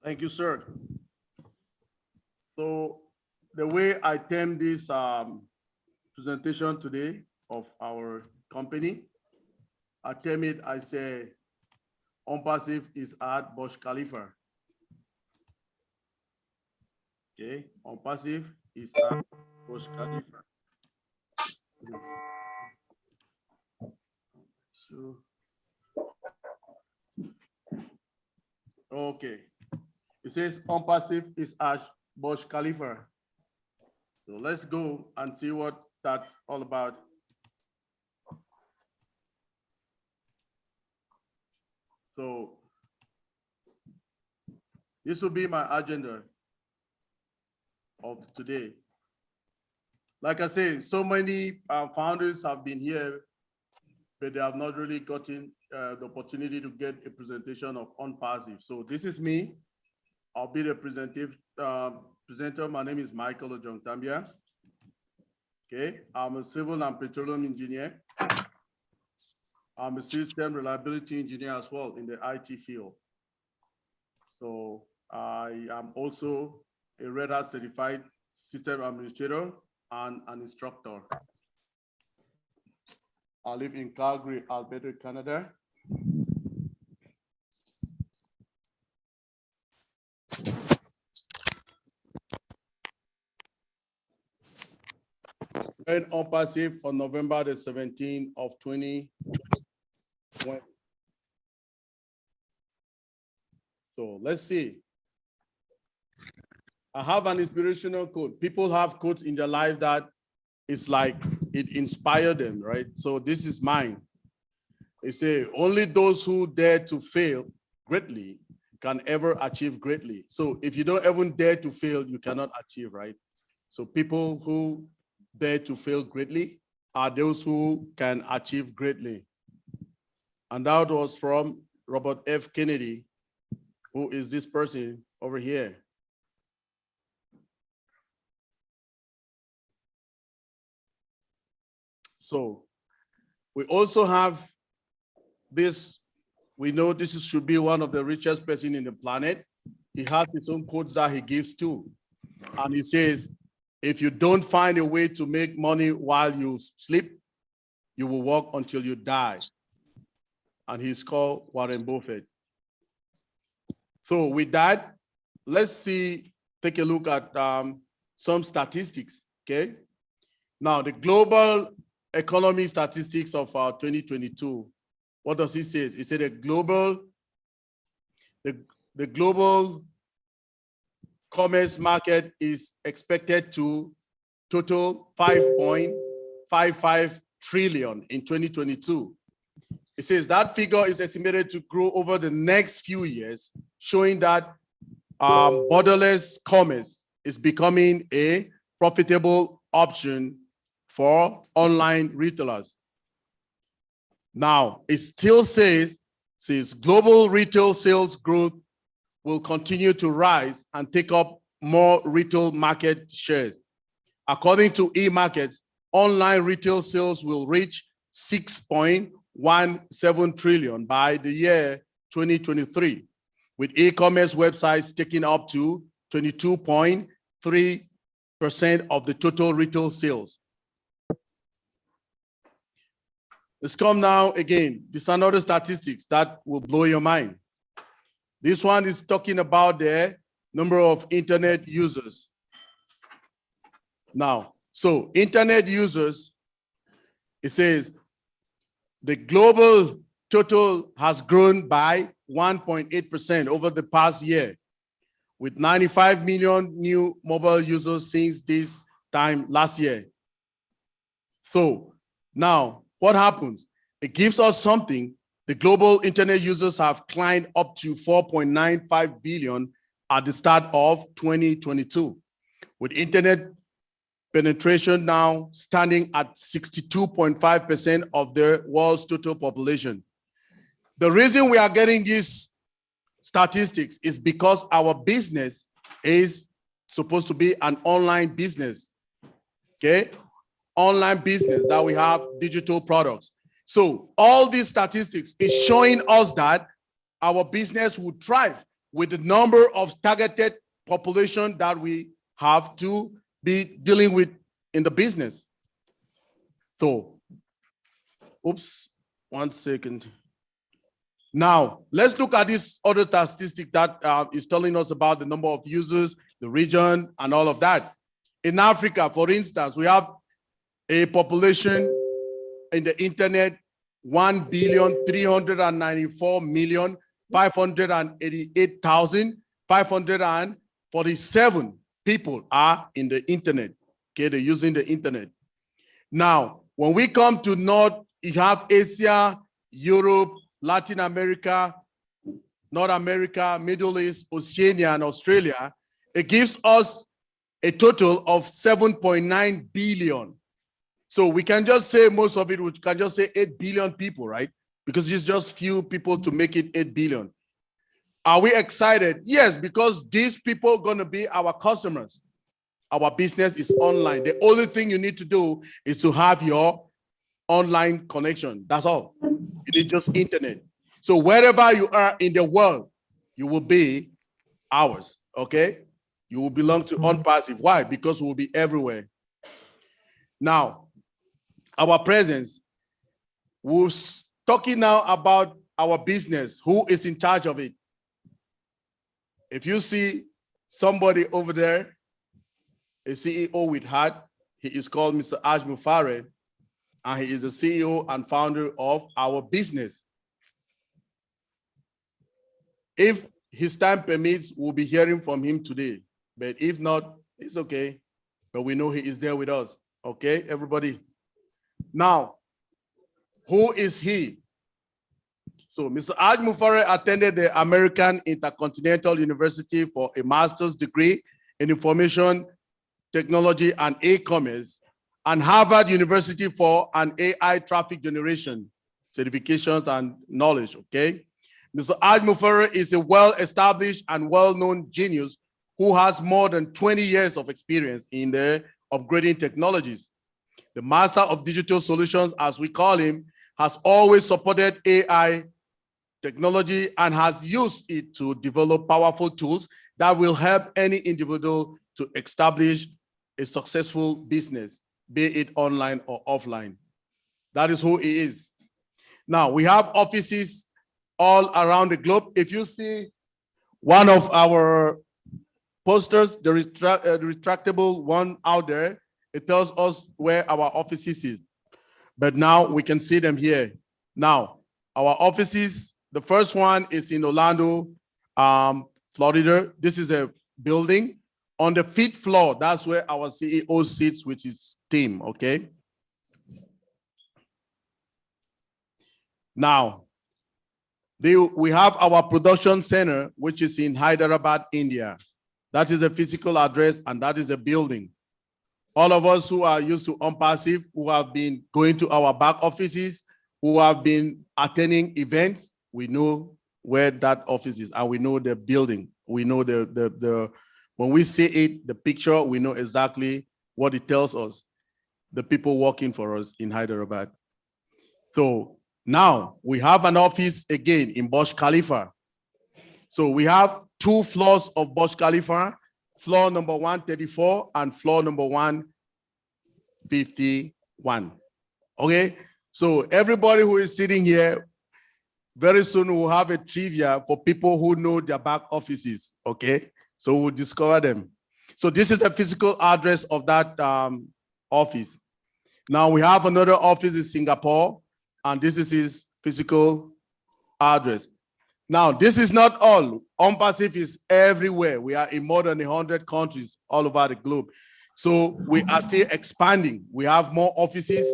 Thank you, sir. So the way I term this presentation today of our company, I term it, I say, Onpass is at Burj Khalifa. Okay, Onpass is at Burj Khalifa. So, okay, it says Onpass is at Burj Khalifa. So let's go and see what that's all about. So this will be my agenda of today. Like I say, so many founders have been here, but they have not really gotten the opportunity to get a presentation of Onpass. So this is me. I'll be the presenter. My name is Michael Ojong-Tambia. Okay, I'm a civil and petroleum engineer. I'm a system reliability engineer as well in the IT field. So I am also a Red Hat certified system administrator and an instructor. I live in Calgary, Alberta, Canada. And Onpass on November the 17th of 2020. So let's see. I have an inspirational quote. People have quotes in their life that it's like it inspired them, right? So this is mine. It says, only those who dare to fail greatly can ever achieve greatly. So if you don't even dare to fail, you cannot achieve, right? So people who dare to fail greatly are those who can achieve greatly. And that was from Robert F. Kennedy, who is this person over here. So we also have this, we know this should be one of the richest person in the planet. He has his own quotes that he gives too. And he says, if you don't find a way to make money while you sleep, you will work until you die. And he's called Warren Buffett. So with that, let's take a look at some statistics, okay? Now, the global economy statistics of 2022, what does it say? It said the global commerce market is expected to total 5.55 trillion in 2022. It says that figure is estimated to grow over the next few years, showing that borderless commerce is becoming a profitable option for online retailers. Now, it still says global retail sales growth will continue to rise and take up more retail market shares. According to eMarkets, online retail sales will reach 6.17 trillion by the year 2023, with e-commerce websites taking up to 22.3% of the total retail sales. Let's come now again. These are another statistics that will blow your mind. This one is talking about the number of internet users. Now, so internet users, it says the global total has grown by 1.8% over the past year, with 95 million new mobile users since this time last year. So now, what happens? It gives us something. The global internet users have climbed up to 4.95 billion at the start of 2022, with internet penetration now standing at 62.5% of the world's total population. The reason we are getting these statistics is because our business is supposed to be an online business, okay? Online business that we have digital products. So all these statistics is showing us that our business will thrive with the number of targeted population that we have to be dealing with in the business. So, oops, 1 second. Now, let's look at this other statistic that is telling us about the number of users, the region, and all of that. In Africa, for instance, we have a population in the internet, 1,394,588,547 people are in the internet. Okay, they're using the internet. Now, when we come to North, you have Asia, Europe, Latin America, North America, Middle East, Oceania, and Australia. It gives us a total of 7.9 billion. So we can just say most of it, we can just say 8 billion people, right? Because it's just few people to make it 8 billion. Are we excited? Yes, because these people are going to be our customers. Our business is online. The only thing you need to do is to have your online connection. That's all. You need just internet. So wherever you are in the world, you will be ours, okay? You will belong to Onpass. Why? Because we will be everywhere. Now, our presence, we're talking now about our business. Who is in charge of it? If you see somebody over there, a CEO with hat, he is called Mr. Aj Mufare, and he is the CEO and founder of our business. If his time permits, we'll be hearing from him today. But if not, it's okay. But we know he is there with us. Okay, everybody? Now, who is he? So Mr. Aj Mufare attended the American Intercontinental University for a master's degree in information technology and e-commerce, and Harvard University for an AI traffic generation certifications and knowledge, okay? Mr. Aj Mufare is a well-established and well-known genius who has more than 20 years of experience in the upgrading technologies. The master of digital solutions, as we call him, has always supported AI technology and has used it to develop powerful tools that will help any individual to establish a successful business, be it online or offline. That is who he is. Now, we have offices all around the globe. If you see one of our posters, the retractable one out there, it tells us where our offices is. But now we can see them here. Now, our offices, the first one is in Orlando, Florida. This is a building. On the 5th floor, that's where our CEO sits with his team, okay? Now, we have our production center, which is in Hyderabad, India. That is a physical address, and that is a building. All of us who are used to Onpass, who have been going to our back offices, who have been attending events, we know where that office is, and we know the building. We know when we see it, the picture, we know exactly what it tells us, the people working for us in Hyderabad. So now we have an office again in Burj Khalifa. So we have 2 floors of Burj Khalifa, floor number 134 and floor number 151. Okay, so everybody who is sitting here, very soon we'll have a trivia for people who know their back offices, okay? So we'll discover them. So this is the physical address of that office. Now we have another office in Singapore, and this is his physical address. Now, this is not all. Onpass is everywhere. We are in more than 100 countries all over the globe. So we are still expanding. We have more offices.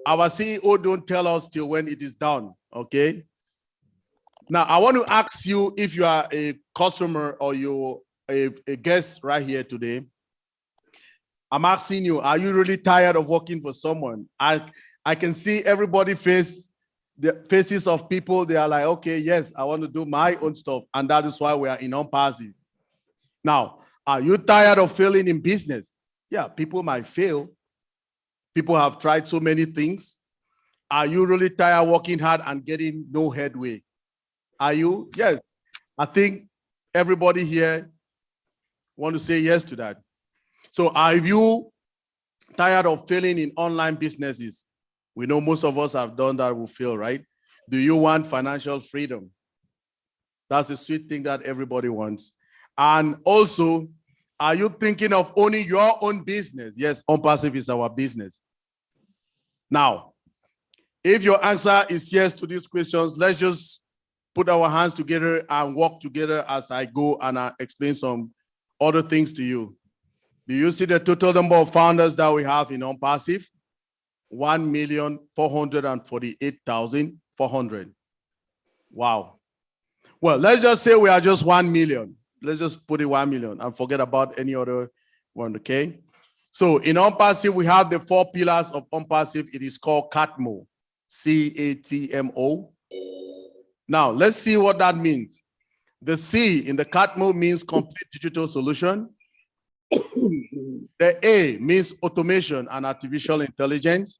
Our CEO don't tell us till when it is done, okay? Now, I want to ask you if you are a customer or you're a guest right here today. I'm asking you, are you really tired of working for someone? I can see everybody the faces of people. They are like, okay, yes, I want to do my own stuff. And that is why we are in Onpass. Now, are you tired of failing in business? Yeah, people might fail. People have tried so many things. Are you really tired working hard and getting no headway? Are you? Yes. I think everybody here want to say yes to that. So are you tired of failing in online businesses? We know most of us have done that, will fail, right? Do you want financial freedom? That's the sweet thing that everybody wants. And also, are you thinking of owning your own business? Yes, Onpass is our business. Now, if your answer is yes to these questions, let's just put our hands together and work together as I go and I explain some other things to you. Do you see the total number of founders that we have in Onpass? 1,448,400. Wow. Well, let's just say we are just 1 million. Let's just put it 1 million and forget about any other one, okay? So in Onpass, we have the 4 pillars of Onpass. It is called CATMO, C-A-T-M-O. Now, let's see what that means. The C in the CATMO means complete digital solution. The A means automation and artificial intelligence.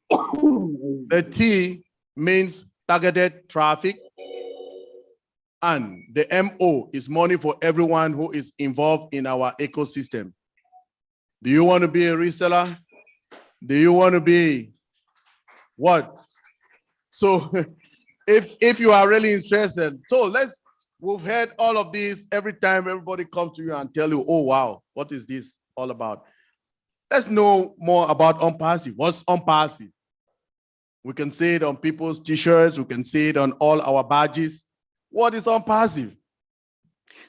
The T means targeted traffic. And the MO is money for everyone who is involved in our ecosystem. Do you want to be a reseller? Do you want to be what? So if you are really interested, so we've heard all of this. Every time everybody comes to you and tell you, oh, wow, what is this all about? Let's know more about Onpass. What's Onpass? We can see it on people's t-shirts. We can see it on all our badges. What is Onpass?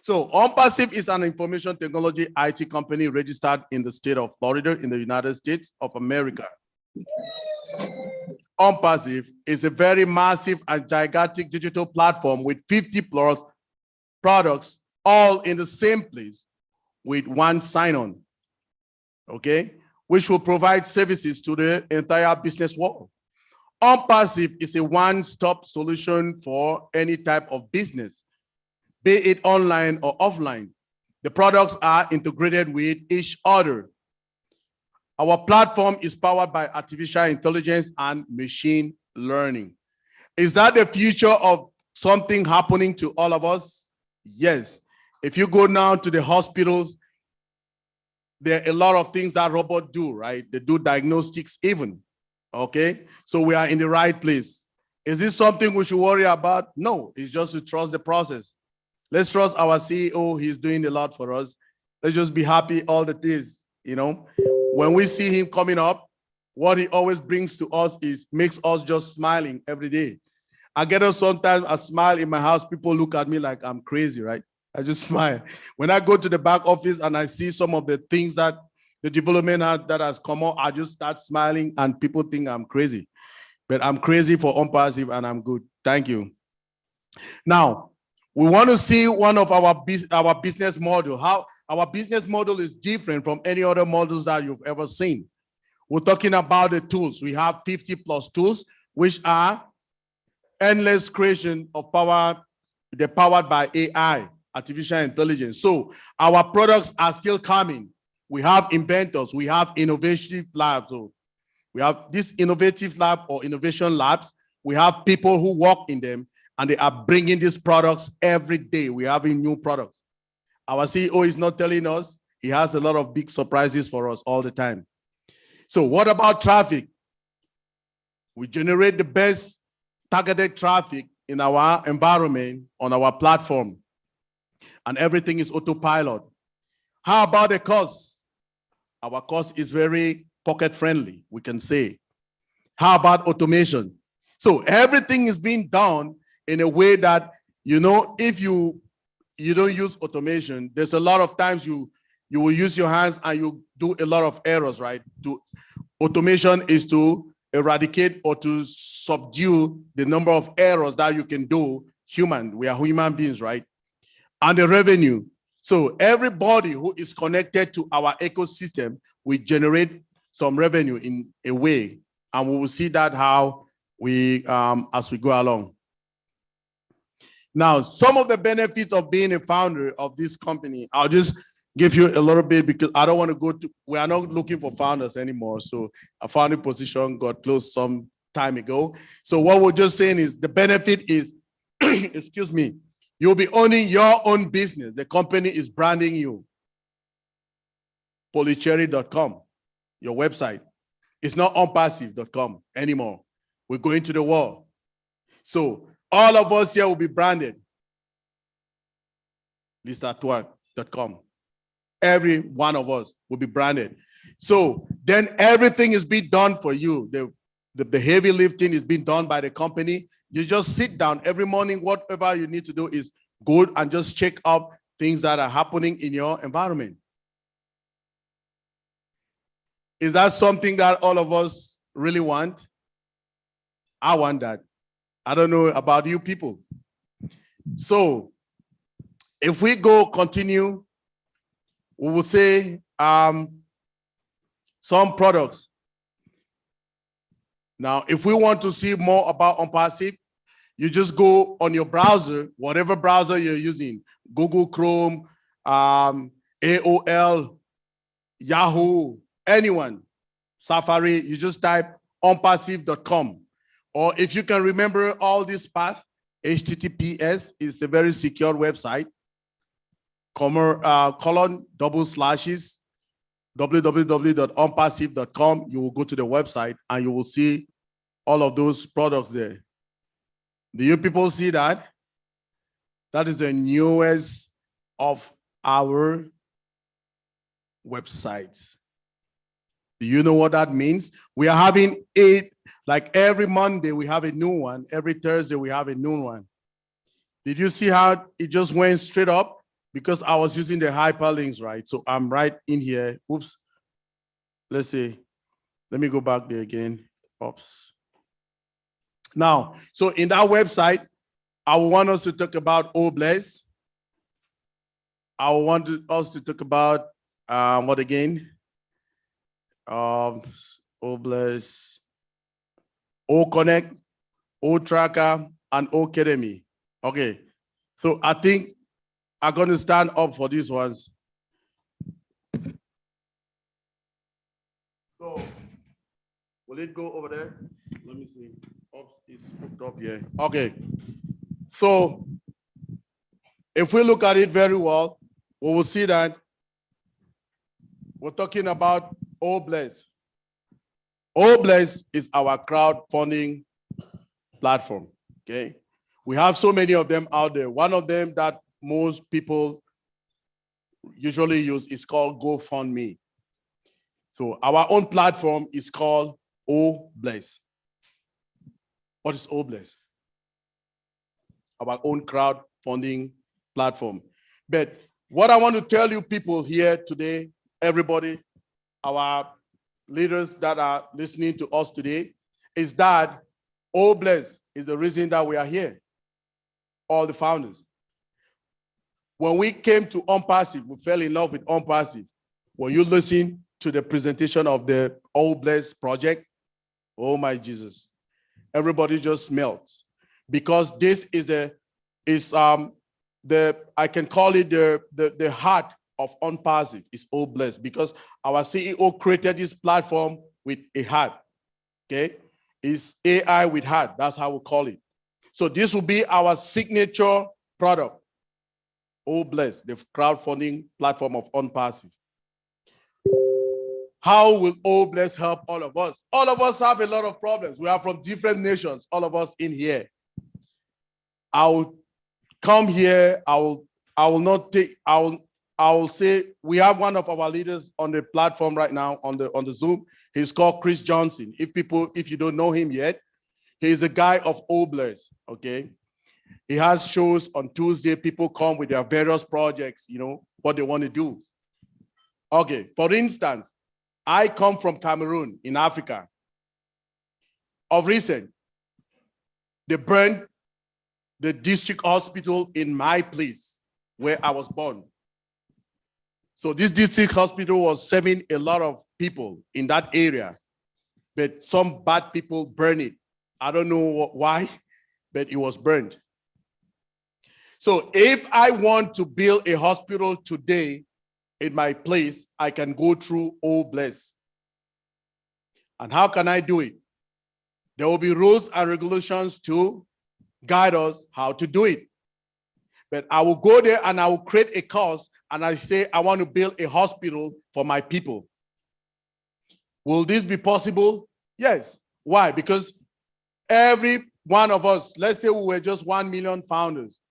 So Onpass is an information technology IT company registered in the state of Florida in the United States of America. Onpass is a very massive and gigantic digital platform with 50 plus products all in the same place with one sign-on, okay, which will provide services to the entire business world. Onpass is a one-stop solution for any type of business, be it online or offline. The products are integrated with each other. Our platform is powered by artificial intelligence and machine learning. Is that the future of something happening to all of us? Yes. If you go now to the hospitals, there are a lot of things that robots do, right? They do diagnostics even. Okay, so we are in the right place. Is this something we should worry about? No, it's just to trust the process. Let's trust our CEO. He's doing a lot for us. Let's just be happy all the days, you know. When we see him coming up, what he always brings to us makes us just smiling every day. I get up sometimes, I smile in my house, people look at me like I'm crazy, right? I just smile. When I go to the back office and I see some of the things that the development that has come out, I just start smiling and people think I'm crazy. But I'm crazy for Onpass and I'm good. Thank you. Now, we want to see one of our business model, how our business model is different from any other models that you've ever seen. We're talking about the tools. We have 50 plus tools, which are endless creation of power. They're powered by AI, artificial intelligence. So our products are still coming. We have inventors, we have innovative labs. So we have this innovative lab or innovation labs. We have people who work in them and they are bringing these products every day. We're having new products. Our CEO is not telling us. He has a lot of big surprises for us all the time. So what about traffic? We generate the best targeted traffic in our environment on our platform and everything is autopilot. How about the cost? Our cost is very pocket friendly, we can say. How about automation? So everything is being done in a way that, you know, if you don't use automation, there's a lot of times you will use your hands and you do a lot of errors, right? Automation is to eradicate or to subdue the number of errors that you can do. We are human beings, right? And the revenue. So everybody who is connected to our ecosystem will generate some revenue in a way, and we will see that how we as we go along. Now, some of the benefits of being a founder of this company, I'll just give you a little bit because I don't want to go to. We are not looking for founders anymore. So a founding position got closed some time ago. So what we're just saying is the benefit is, excuse me, You'll be owning your own business. The company is branding you. Polycherry.com, your website. It's not onpassive.com anymore. We're going to the wall. So all of us here will be branded. Listatwork.com. Every one of us will be branded. So then everything is being done for you. The heavy lifting is being done by the company. You just sit down every morning. Whatever you need to do is go and just check up things that are happening in your environment. Is that something that all of us really want? I want that. I don't know about you people. So if we go continue, we will say some products. Now, if we want to see more about Onpass, you just go on your browser, whatever browser you're using, Google Chrome, AOL, Yahoo, anyone, Safari, you just type onpassive.com. Or if you can remember all this path, HTTPS is a very secure website, :// www.onpassive.com. You will go to the website and you will see all of those products there. Do you people see that? That is the newest of our websites. Do you know what that means? We are having 8, like every Monday we have a new one. Every Thursday we have a new one. Did you see how it just went straight up? Because I was using the hyperlinks, right? So I'm right in here. Oops. Let's see. Let me go back there again. Oops. Now, so in that website, I want us to talk about Obless. I want us to talk about what again? Obless, O-Connect, O-Tracker, and O-Academy. Okay. So I think I'm going to stand up for these ones. So, will it go over there? Let me see. Oops, it's hooked up here. Okay. So, if we look at it very well, we will see that we're talking about Obless. Obless is our crowdfunding platform. Okay. We have so many of them out there. One of them that most people usually use is called GoFundMe. So our own platform is called Obless. What is Obless? Our own crowdfunding platform. But what I want to tell you people here today, everybody, our leaders that are listening to us today, is that Obless is the reason that we are here. All the founders. When we came to Onpass, we fell in love with Onpass. When you listen to the presentation of the Obless project, oh my Jesus, everybody just melts, because this is I can call it the heart of Onpass is Obless, because our CEO created this platform with a heart. Okay, it's AI with heart. That's how we call it. So this will be our signature product. Obless, the crowdfunding platform of Onpass. How will Obless help all of us? All of us have a lot of problems. We are from different nations, all of us in here. I will come here, I will say we have one of our leaders on the platform right now on the Zoom. He's called Chris Johnson. If you don't know him yet, he's a guy of Obless, okay? He has shows on Tuesday. People come with their various projects, what they want to do. Okay, for instance, I come from Cameroon in Africa. Of recent, they burned the district hospital in my place where I was born. So this district hospital was serving a lot of people in that area, but some bad people burned it. I don't know why, but it was burned. So if I want to build a hospital today in my place, I can go through Obless. And how can I do it? There will be rules and regulations to guide us how to do it. But I will go there and I will create a course and I say, I want to build a hospital for my people. Will this be possible? Yes. Why? Because every one of us, let's say we were just 1 million founders,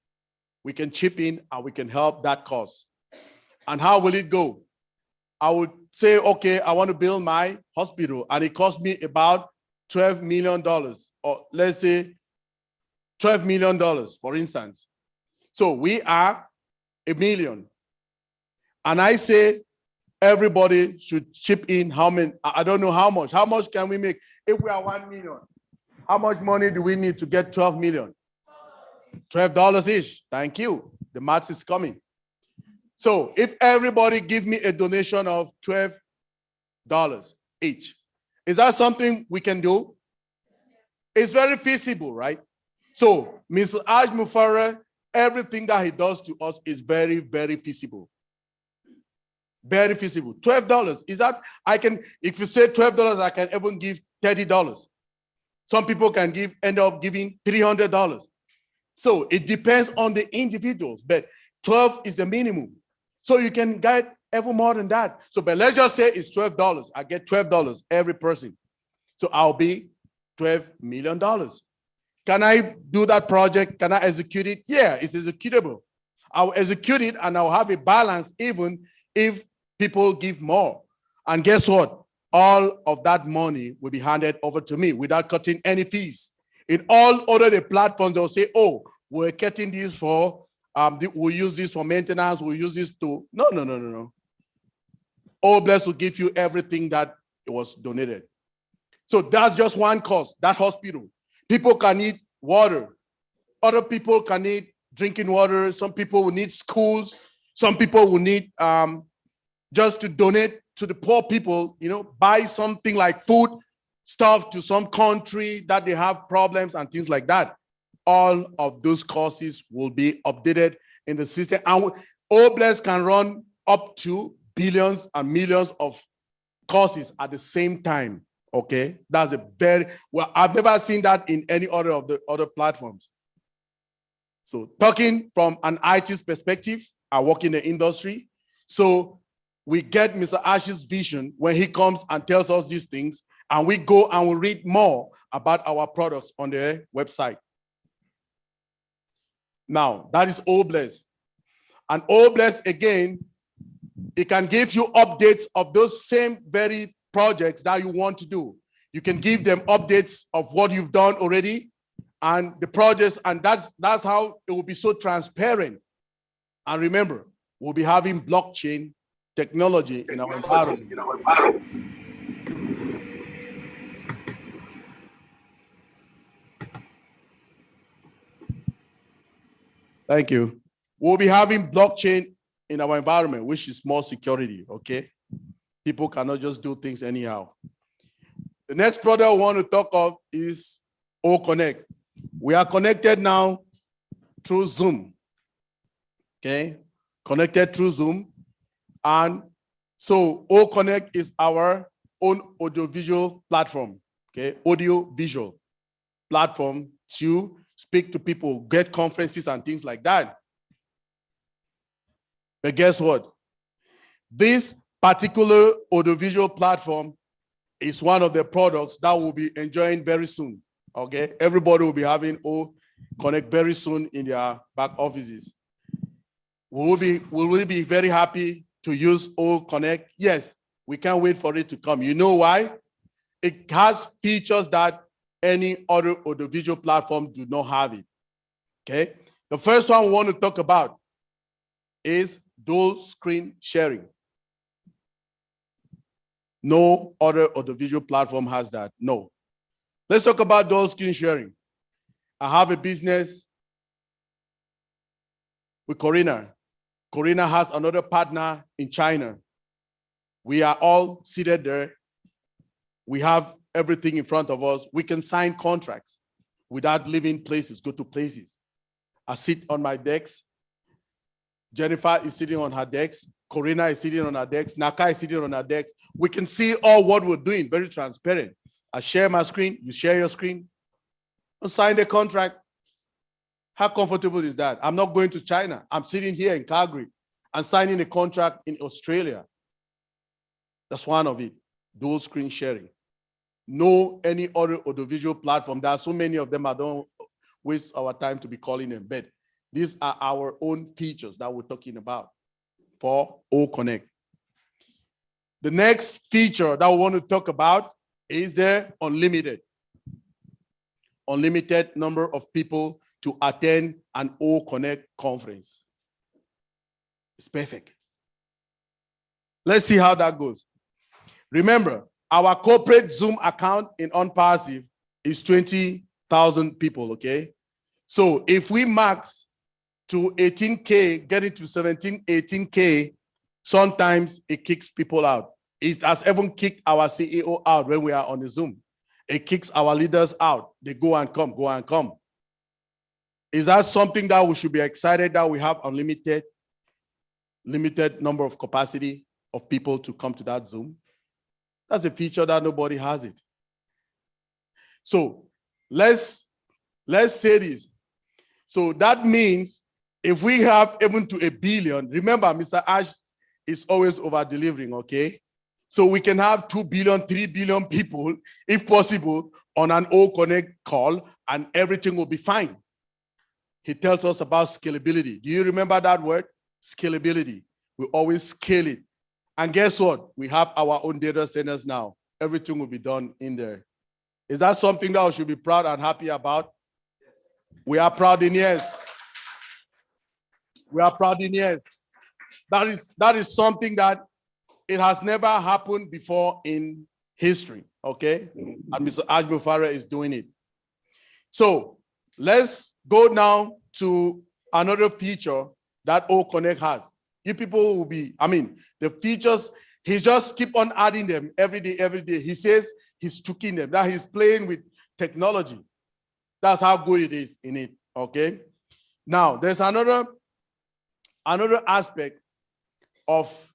we can chip in and we can help that cause. And how will it go? I would say, okay, I want to build my hospital and it cost me about $12 million, or let's say $12 million, for instance. So we are 1 million. And I say everybody should chip in how many, I don't know how much. How much can we make if we are 1 million? How much money do we need to get 12 million? $12 each. Thank you. The maths is coming. So if everybody give me a donation of $12 each, is that something we can do? It's very feasible, right? So Mr. Aj Mufara, everything that he does to us is very, very feasible. Very feasible. $12. Is that, I can, if you say $12, I can even give $30. Some people can end up giving $300. So it depends on the individuals, but 12 is the minimum. So you can get even more than that. So, but let's just say it's $12. I get $12 every person. So I'll be $12 million. Can I do that project? Can I execute it? Yeah, it's executable. I'll execute it and I'll have a balance even if people give more. And guess what? All of that money will be handed over to me without cutting any fees. In all other platforms, they'll say, oh, we're cutting this for, we'll use this for maintenance, we'll use this to, no. Allbless will give you everything that was donated. So that's just one cost, that hospital. People can need water. Other people can need drinking water. Some people will need schools. Some people will need just to donate to the poor people, buy something like food, stuff to some country that they have problems and things like that. All of those courses will be updated in the system. And Allbless can run up to billions and millions of courses at the same time. Okay, that's a very, well, I've never seen that in any other of the other platforms. So talking from an IT perspective, I work in the industry. So we get Mr. Ash's vision when he comes and tells us these things, and we go and we read more about our products on their website. Now, that is Allbless. And Allbless, again, it can give you updates of those same very projects that you want to do. You can give them updates of what you've done already and the projects, and that's how it will be so transparent. And remember, we'll be having blockchain technology in our environment. Thank you. We'll be having blockchain in our environment, which is more security, okay? People cannot just do things anyhow. The next product I want to talk of is OConnect. We are connected now through Zoom, okay? Connected through Zoom. And so OConnect is our own audiovisual platform, okay? Audio-visual platform to speak to people, get conferences and things like that. But guess what? This particular audiovisual platform is one of the products that we'll be enjoying very soon, okay? Everybody will be having OConnect very soon in their back offices. Will we be very happy to use OConnect? Yes, we can't wait for it to come. You know why? It has features that any other audiovisual platform do not have it, okay? The first one we want to talk about is dual screen sharing. No other audiovisual platform has that, no. Let's talk about dual screen sharing. I have a business with Corina. Corina has another partner in China. We are all seated there. We have everything in front of us. We can sign contracts without leaving places, go to places. I sit on my desk. Jennifer is sitting on her desk. Corina is sitting on her desk. Naka is sitting on her desk. We can see all what we're doing, very transparent. I share my screen, you share your screen. We'll sign the contract. How comfortable is that? I'm not going to China. I'm sitting here in Calgary and signing a contract in Australia. That's one of it. Dual screen sharing. No any other audiovisual platform. There are so many of them. I don't waste our time to be calling them, but these are our own features that we're talking about for O Connect. The next feature that we want to talk about is the unlimited number of people to attend an O Connect conference. It's perfect. Let's see how that goes. Remember, our corporate Zoom account in Onpass is 20,000 people, okay? So if we max to 18K, getting to 17, 18K, sometimes it kicks people out. It has even kicked our CEO out when we are on the Zoom. It kicks our leaders out. They go and come, go and come. Is that something that we should be excited that we have unlimited, limited number of capacity of people to come to that Zoom? That's a feature that nobody has it. So let's say this. So that means if we have even to 1 billion, remember Mr. Ash is always over delivering, okay? So we can have 2 billion, 3 billion people, if possible, on an O Connect call and everything will be fine. He tells us about scalability. Do you remember that word? Scalability. We always scale it. And guess what? We have our own data centers now. Everything will be done in there. Is that something that we should be proud and happy about? We are proud in yes. We are proud in yes. That is something that it has never happened before in history, okay? And Mr. Ajmufara is doing it. So let's go now to another feature that O Connect has. You people will be, the features, he just keep on adding them every day, every day. He says he's tweaking them, that he's playing with technology. That's how good it is in it, okay? Now, there's another aspect of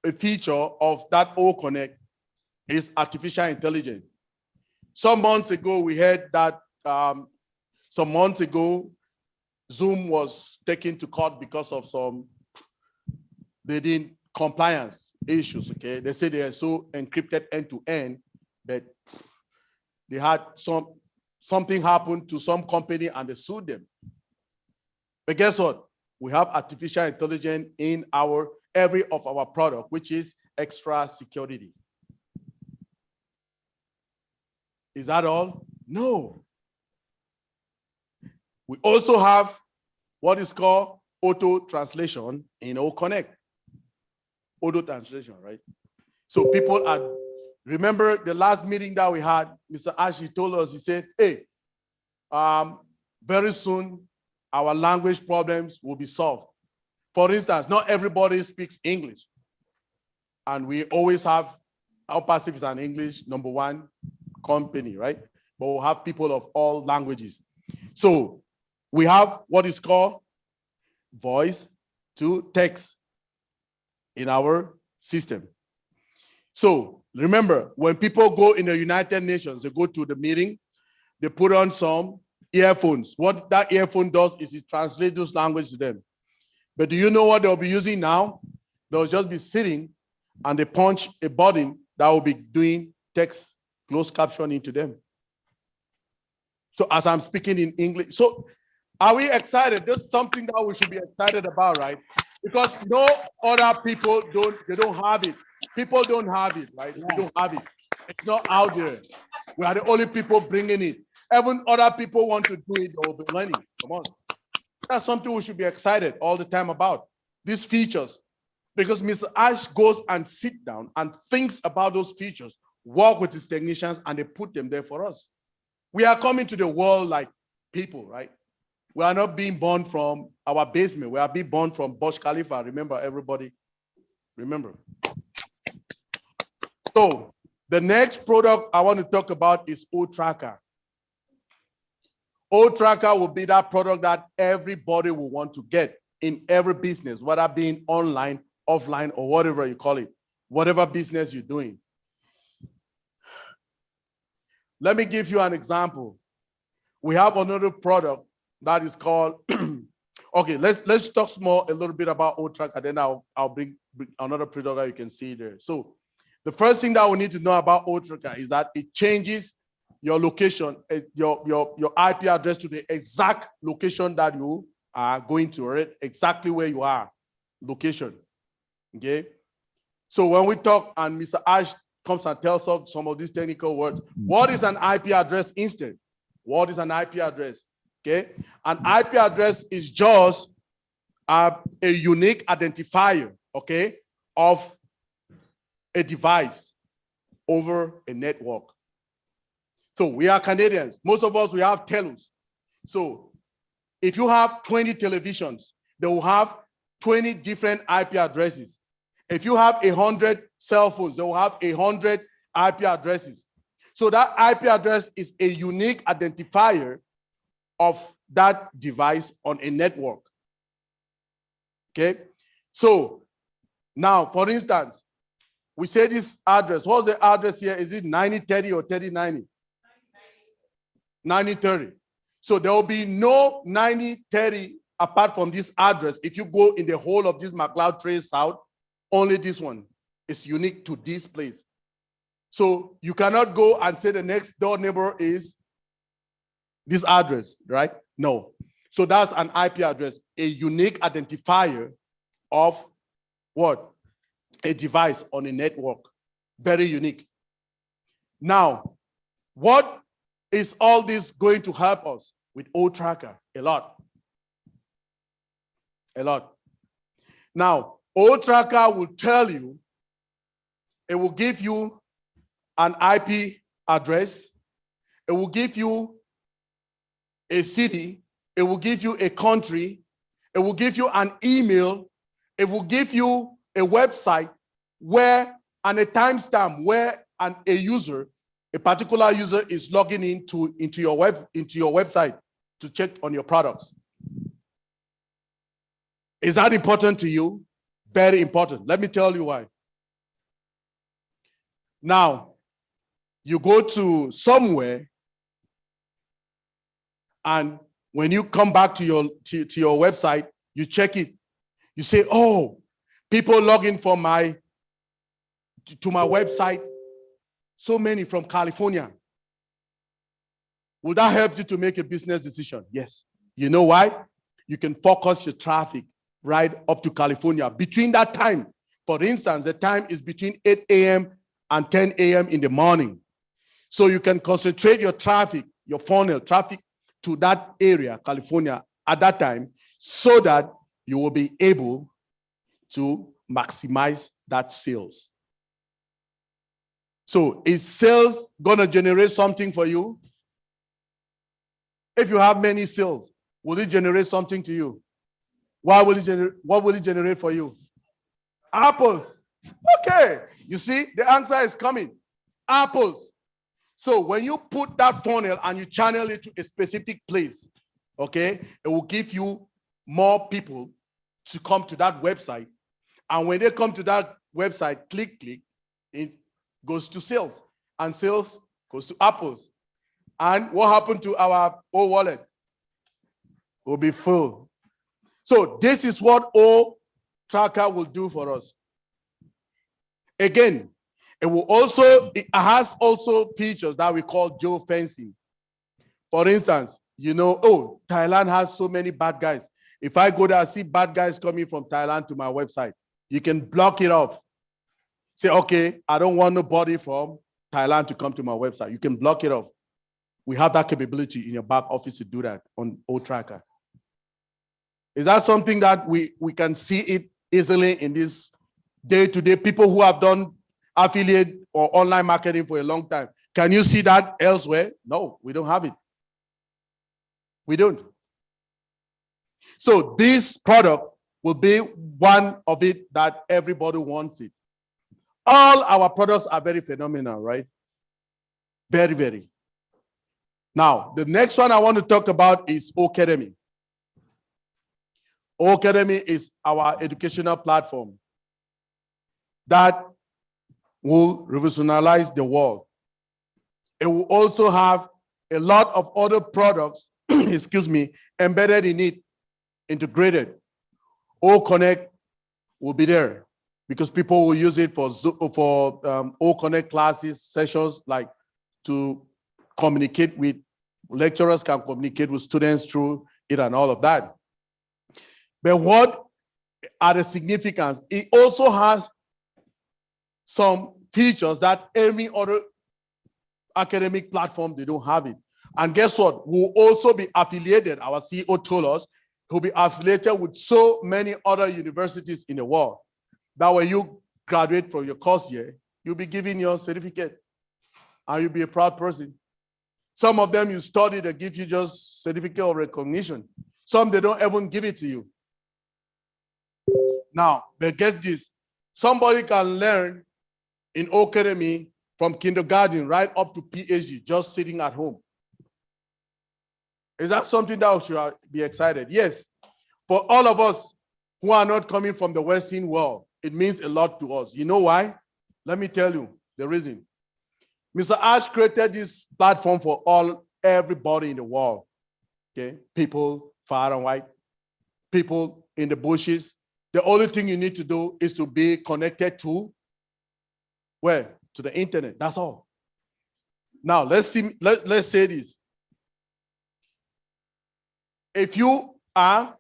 a feature of that O Connect is artificial intelligence. Some months ago, we heard that some months ago, Zoom was taken to court because of some compliance issues, okay? They say they are so encrypted end-to-end that they had something happen to some company and they sued them. But guess what? We have artificial intelligence in every of our product, which is extra security. Is that all? No. We also have what is called auto translation in O Connect. Auto translation, right? So people remember the last meeting that we had, Mr. Ashley told us, he said, hey, very soon our language problems will be solved. For instance, not everybody speaks English. And we always have, Onpass is an English #1 company, right? But we'll have people of all languages. So we have what is called voice to text in our system. So remember, when people go in the United Nations, they go to the meeting, they put on some earphones. What that earphone does is it translates those languages to them. But do you know what they'll be using now? They'll just be sitting and they punch a button that will be doing text closed captioning to them. So as I'm speaking in English, so are we excited? That's something that we should be excited about, right? Because no other people don't have it. People don't have it, right? We don't have it. It's not out there. We are the only people bringing it. Even other people want to do it, they'll be learning. Come on. That's something we should be excited all the time about. These features. Because Mr. Ash goes and sit down and thinks about those features, work with his technicians, and they put them there for us. We are coming to the world like people, right? We are not being born from our basement. We are being born from Burj Khalifa. Remember, everybody? Remember. So the next product I want to talk about is O-Tracker. O-Tracker will be that product that everybody will want to get in every business, whether being online, offline, or whatever you call it, whatever business you're doing. Let me give you an example. We have another product that is called, okay, let's talk more a little bit about O-Tracker, then I'll bring another product that you can see there. So the first thing that we need to know about O-Tracker is that it changes your location, your IP address to the exact location that you are going to, right? Exactly where you are, location, okay? So when we talk and Mr. Ash comes and tells us some of these technical words, what is an IP address instead? What is an IP address? Okay, an IP address is just a unique identifier, okay, of a device over a network. So we are Canadians. Most of us, we have telos. So if you have 20 televisions, they will have 20 different IP addresses. If you have 100 cell phones, they will have 100 IP addresses. So that IP address is a unique identifier of that device on a network. Okay? So now, for instance, we say this address. What's the address here? Is it 9030 or 3090? 9030. So there will be no 9030 apart from this address. If you go in the whole of this McLeod Trace South, only this one is unique to this place. So you cannot go and say the next door neighbor is this address, right? No. So that's an IP address, a unique identifier of what? A device on a network. Very unique. Now, what is all this going to help us with O-Tracker? A lot. A lot. Now, O-Tracker will tell you, it will give you an IP address, it will give you a city, it will give you a country, it will give you an email, it will give you a website where, and a timestamp where a particular user is logging into your website to check on your products. Is that important to you? Very important. Let me tell you why. Now, you go to somewhere, and when you come back to your website, you check it. You say, oh, people log in to my website, so many from California. Will that help you to make a business decision? Yes. You know why? You can focus your traffic right up to California. Between that time, for instance, the time is between 8 a.m. and 10 a.m. in the morning. So you can concentrate your traffic, your funnel traffic to that area, California, at that time, so that you will be able to maximize that sales. So is sales gonna generate something for you? If you have many sales, will it generate something to you? What will it generate for you? Apples. Okay, you see, the answer is coming. Apples. So when you put that funnel and you channel it to a specific place, okay, it will give you more people to come to that website. And when they come to that website, click, it goes to sales. And sales goes to apples. And what happened to our old wallet? Will be full. So this is what O-Tracker will do for us. Again, it has also features that we call geofencing. For instance, you know, oh, Thailand has so many bad guys. If I go there and see bad guys coming from Thailand to my website, you can block it off. Say, okay, I don't want nobody from Thailand to come to my website. You can block it off. We have that capability in your back office to do that on O-Tracker. Is that something that we can see it easily in this day-to-day? People who have done affiliate or online marketing for a long time. Can you see that elsewhere? No, we don't have it. We don't. So this product will be one of it that everybody wants it. All our products are very phenomenal, right? Very, very. Now, the next one I want to talk about is Academy. Academy is our educational platform that will revolutionize the world. It will also have a lot of other products excuse me, embedded in it, integrated. O Connect will be there because people will use it for O Connect classes, sessions, like to communicate with lecturers, can communicate with students through it and all of that. But what are the significance? It also has some features that every other academic platform, they don't have it. And guess what? We'll also be affiliated, our CEO told us, he'll be affiliated with so many other universities in the world that when you graduate from your course year, you'll be given your certificate and you'll be a proud person. Some of them you study, they give you just certificate of recognition. Some, they don't even give it to you. Now, but get this, somebody can learn in Academy from kindergarten right up to PhD, just sitting at home. Is that something that we should be excited? Yes. For all of us who are not coming from the Western world, it means a lot to us. You know why? Let me tell you the reason. Mr. Ash created this platform for everybody in the world. Okay, people far and wide, people in the bushes. The only thing you need to do is to be connected to where? To the internet. That's all. Now let's say this. If you are,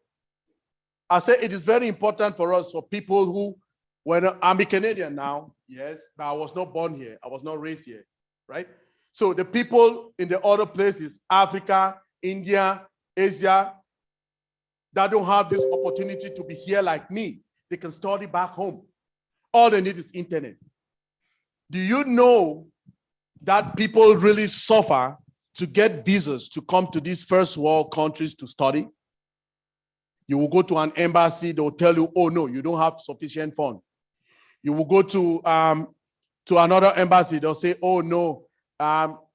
I say it is very important for us, for people who, when I'm a Canadian now, yes, but I was not born here, I was not raised here, right? So the people in the other places, Africa, India, Asia, that don't have this opportunity to be here like me, they can study back home. All they need is internet. Do you know that people really suffer to get visas to come to these first world countries to study? You will go to an embassy, they'll tell you, oh no, you don't have sufficient funds. You will go to another embassy, they'll say, oh no,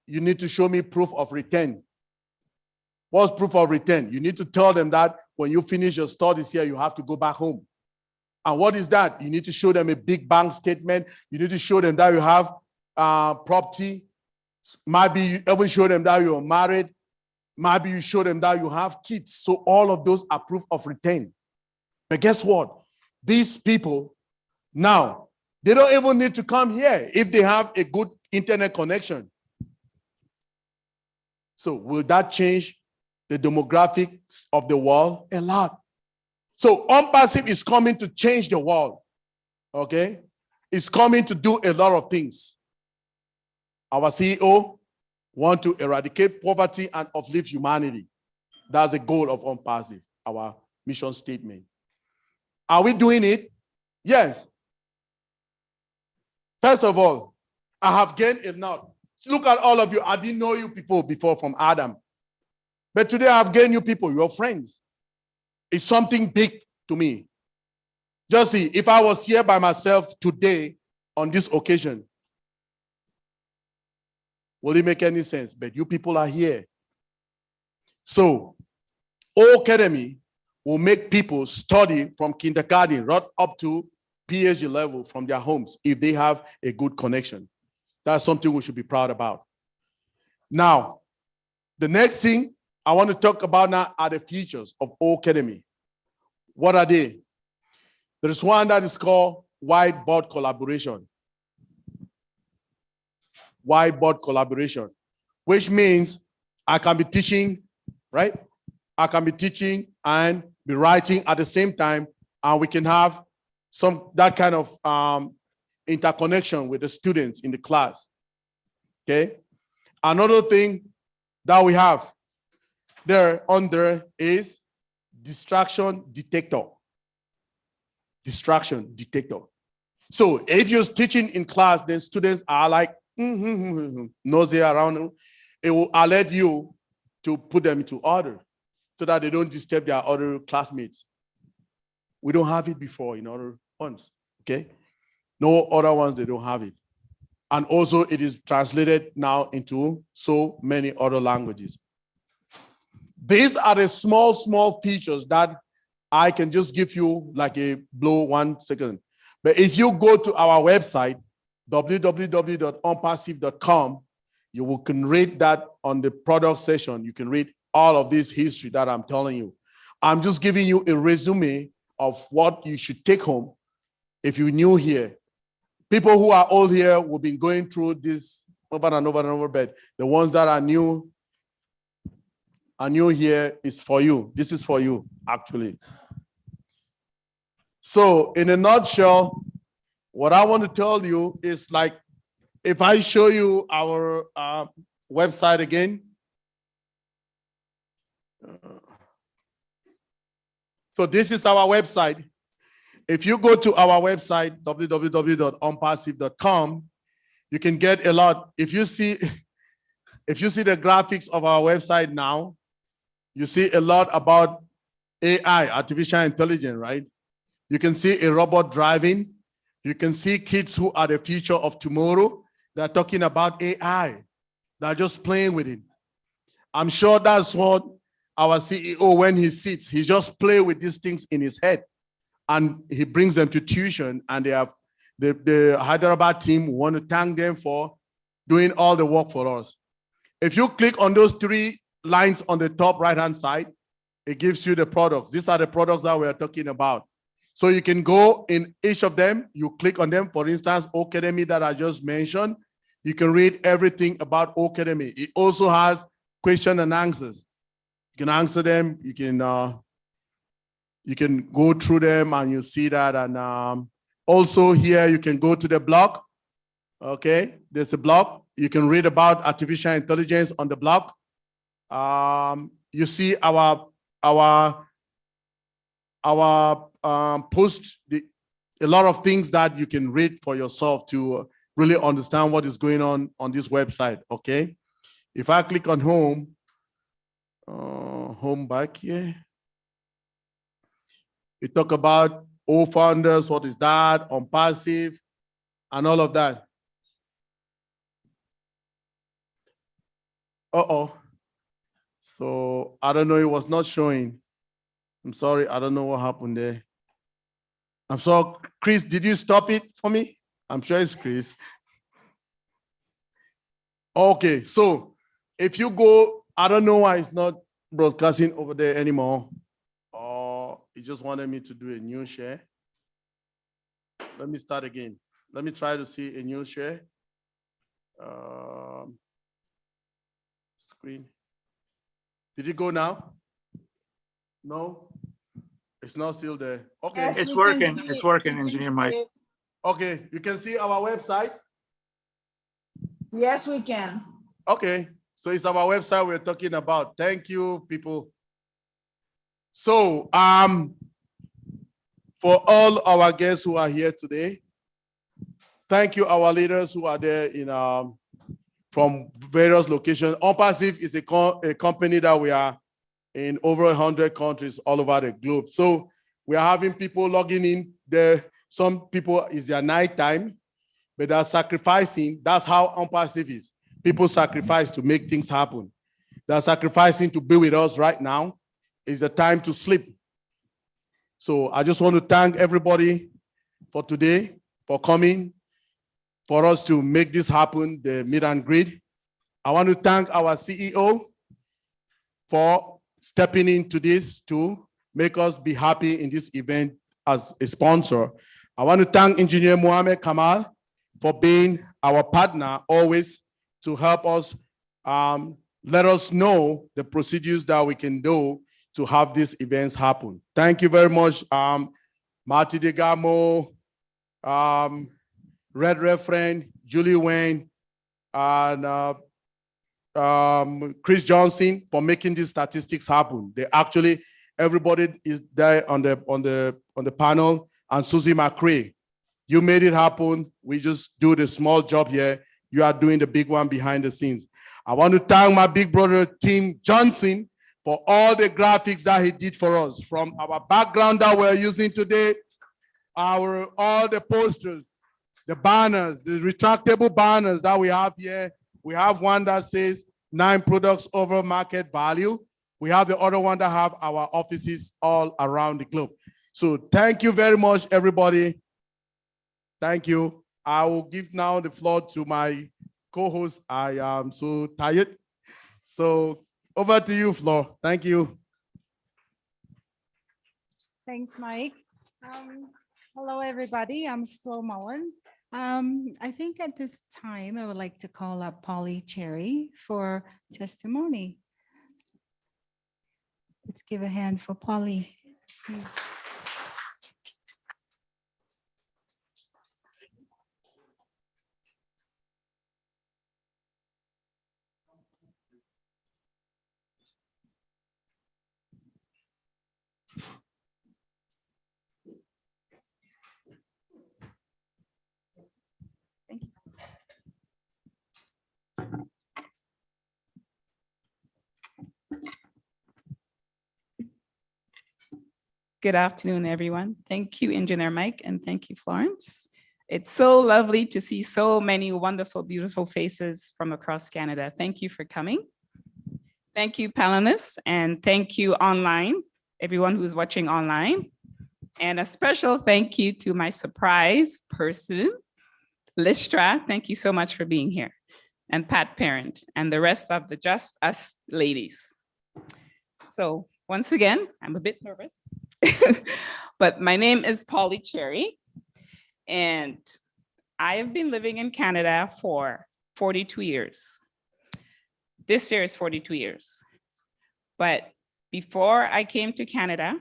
you need to show me proof of return. What's proof of return? You need to tell them that when you finish your studies here, you have to go back home. And what is that? You need to show them a big bank statement. You need to show them that you have property. Maybe you even show them that you're married. Maybe you show them that you have kids. So all of those are proof of return. But guess what? These people now, they don't even need to come here if they have a good internet connection. So will that change the demographics of the world? A lot. So Onpass is coming to change the world, okay? It's coming to do a lot of things. Our CEO wants to eradicate poverty and uplift humanity. That's the goal of Onpass, our mission statement. Are we doing it? Yes. First of all, I have gained a lot. Look at all of you. I didn't know you people before from Adam. But today I have gained you people, your friends. It's something big to me. Just see, if I was here by myself today on this occasion, will it make any sense? But you people are here. So, O Academy will make people study from kindergarten right up to PhD level from their homes if they have a good connection. That's something we should be proud about. Now, the next thing I want to talk about now are the features of O Academy. What are they? There's one that is called Whiteboard Collaboration. Whiteboard Collaboration, which means I can be teaching, right? I can be teaching and be writing at the same time, and we can have that kind of interconnection with the students in the class, okay? Another thing that we have there is distraction detector. Distraction detector. So if you're teaching in class, then students are like, nosy around, it will alert you to put them into order so that they don't disturb their other classmates. We don't have it before in other ones, okay? No other ones, they don't have it. And also it is translated now into so many other languages. These are the small features that I can just give you like a blow 1 second. But if you go to our website, www.onpassive.com, you can read that on the product section. You can read all of this history that I'm telling you. I'm just giving you a resume of what you should take home if you're new here. People who are old here will be going through this over and over and over, but the ones that are new here is for you. This is for you, actually. So in a nutshell, what I want to tell you is, like, if I show you our website again. So this is our website. If you go to our website, www.onpassive.com, you can get a lot. If you see the graphics of our website now, you see a lot about AI, artificial intelligence, right? You can see a robot driving. You can see kids who are the future of tomorrow. They're talking about AI. They're just playing with it. I'm sure that's what our CEO, when he sits, he just play with these things in his head, and he brings them to tuition, and they have the Hyderabad team want to thank them for doing all the work for us. If you click on those 3 lines on the top right-hand side, it gives you the products. These are the products that we are talking about. So you can go in each of them, you click on them. For instance, Academy that I just mentioned, you can read everything about Academy. It also has question and answers. You can answer them, you can go through them and you see that. And also here you can go to the blog. Okay, there's a blog. You can read about artificial intelligence on the blog. You see our post, a lot of things that you can read for yourself to really understand what is going on this website. Okay, if I click on home back here, we talk about all founders, what is that, Onpassive, and all of that. So I don't know, it was not showing. I'm sorry, I don't know what happened there. I'm sorry, Chris, did you stop it for me? I'm sure it's Chris. Okay, so if you go, I don't know why it's not broadcasting over there anymore. Or it just wanted me to do a new share. Let me start again. Let me try to see a new share. Screen. Did it go now? No, it's not still there. Okay. Yes, It's we working. can see It's it. working, We can Engineer see Mike. it. Okay, you can see our website. Yes, we can. Okay, so it's our website we're talking about. Thank you, people. So, for all our guests who are here today, thank you, our leaders who are there in from various locations. Onpassive is a company that we are in over 100 countries all over the globe. So we are having people logging in there. Some people, it's their night time, but they're sacrificing. That's how Onpassive is. People sacrifice to make things happen. They're sacrificing to be with us right now. It's the time to sleep. So I just want to thank everybody for today, for coming, for us to make this happen, the meet and greet. I want to thank our CEO for stepping into this to make us be happy in this event as a sponsor. I want to thank Engineer Mohamed Kamal for being our partner always to help us, let us know the procedures that we can do to have these events happen. Thank you very much, Marty Degamo, Red Referend, Julie Wayne, and Chris Johnson for making these statistics happen. They actually, everybody is there on the panel, and Susie McCrae. You made it happen. We just do the small job here. You are doing the big one behind the scenes. I want to thank my big brother, Tim Johnson, for all the graphics that he did for us, from our background that we're using today, all the posters, the banners, the retractable banners that we have here. We have one that says 9 products over market value. We have the other one that have our offices all around the globe. So thank you very much, everybody. Thank you. I will give now the floor to my co-host. I am so tired. So Over to you, Flo. Thank you. Thanks, Mike. Hello, everybody. I'm Flo Mullen. I think at this time, I would like to call up Polly Cherry for testimony. Let's give a hand for Polly. Thank you. Good afternoon, everyone. Thank you, Engineer Mike, and thank you, Florence. It's so lovely to see so many wonderful, beautiful faces from across Canada. Thank you for coming. Thank you, panelists, and thank you online, everyone who's watching online. And a special thank you to my surprise person, Listra. Thank you so much for being here. And Pat Parent, and the rest of the Just Us ladies. So once again, I'm a bit nervous. But my name is Polly Cherry, and I have been living in Canada for 42 years. This year is 42 years. But before I came to Canada,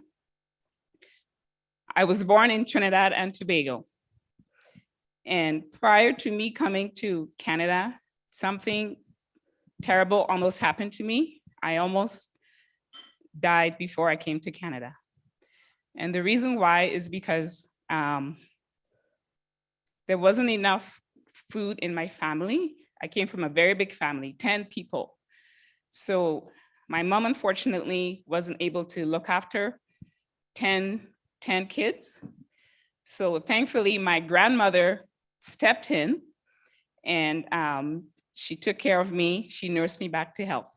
I was born in Trinidad and Tobago. And prior to me coming to Canada, something terrible almost happened to me. I almost died before I came to Canada. And the reason why is because there wasn't enough food in my family. I came from a very big family, 10 people. So my mom, unfortunately, wasn't able to look after 10 kids. So thankfully, my grandmother stepped in and she took care of me. She nursed me back to health.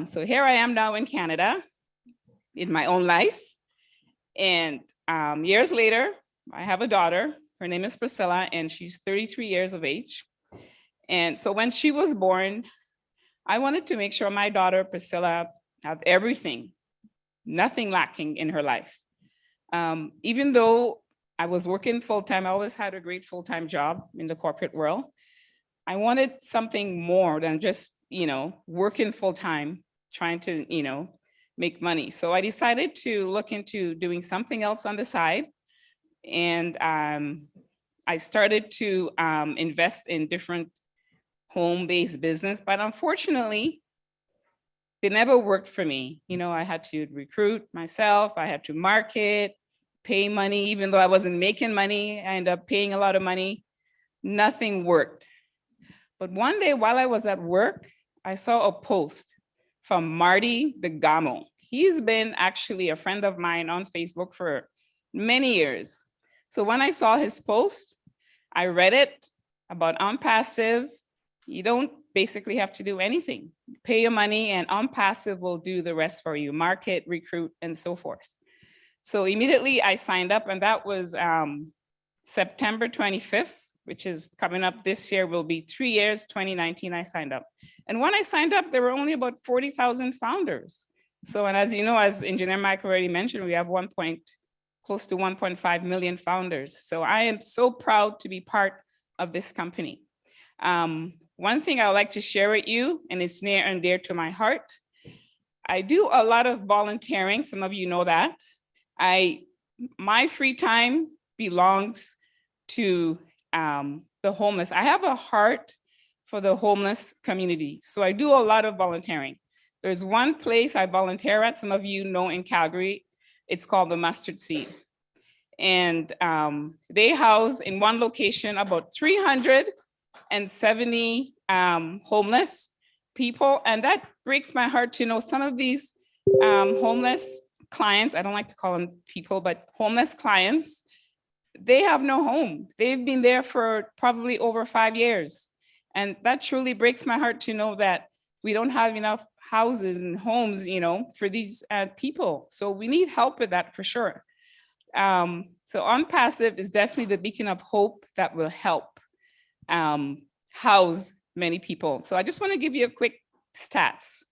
So here I am now in Canada in my own life. And years later, I have a daughter. Her name is Priscilla, and she's 33 years of age. And so when she was born, I wanted to make sure my daughter, Priscilla, had everything, nothing lacking in her life. Even though I was working full-time, I always had a great full-time job in the corporate world. I wanted something more than just, working full-time, trying to, make money. So I decided to look into doing something else on the side. And I started to invest in different home-based business, but unfortunately, they never worked for me. I had to recruit myself, I had to market, pay money, even though I wasn't making money, I ended up paying a lot of money. Nothing worked. But one day while I was at work, I saw a post from Marty DeGamo. He's been actually a friend of mine on Facebook for many years. So when I saw his post, I read it about Onpass. You don't basically have to do anything. Pay your money and Onpass will do the rest for you, market, recruit, and so forth. So immediately I signed up, and that was September 25th, which is coming up this year, will be 3 years, 2019, I signed up. And when I signed up, there were only about 40,000 founders. So, and as you know, as Engineer Mike already mentioned, we have close to 1.5 million founders. So I am so proud to be part of this company. One thing I would like to share with you, and it's near and dear to my heart, I do a lot of volunteering. Some of you know that. My free time belongs to the homeless. I have a heart for the homeless community. So I do a lot of volunteering. There's one place I volunteer at, some of you know in Calgary, it's called the Mustard Seed. And they house in one location about 370 homeless people. And that breaks my heart to know some of these homeless clients, I don't like to call them people, but homeless clients, they have no home. They've been there for probably over 5 years. And that truly breaks my heart to know that we don't have enough houses and homes, for these people. So we need help with that for sure. So Onpass is definitely the beacon of hope that will help house many people. So I just want to give you a quick stats.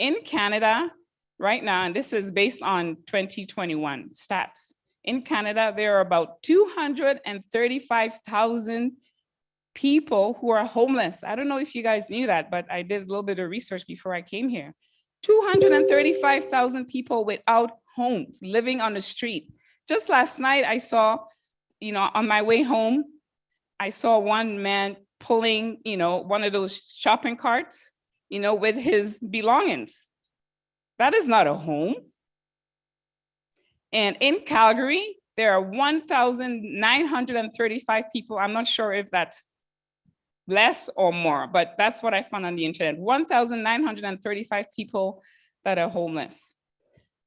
In Canada, right now, and this is based on 2021 stats, in Canada, there are about 235,000 people who are homeless. I don't know if you guys knew that, but I did a little bit of research before I came here. 235,000 people without homes, living on the street. Just last night, I saw, on my way home, I saw one man pulling, one of those shopping carts, with his belongings. That is not a home. And in Calgary, there are 1,935 people. I'm not sure if that's less or more, but that's what I found on the internet. 1,935 people that are homeless.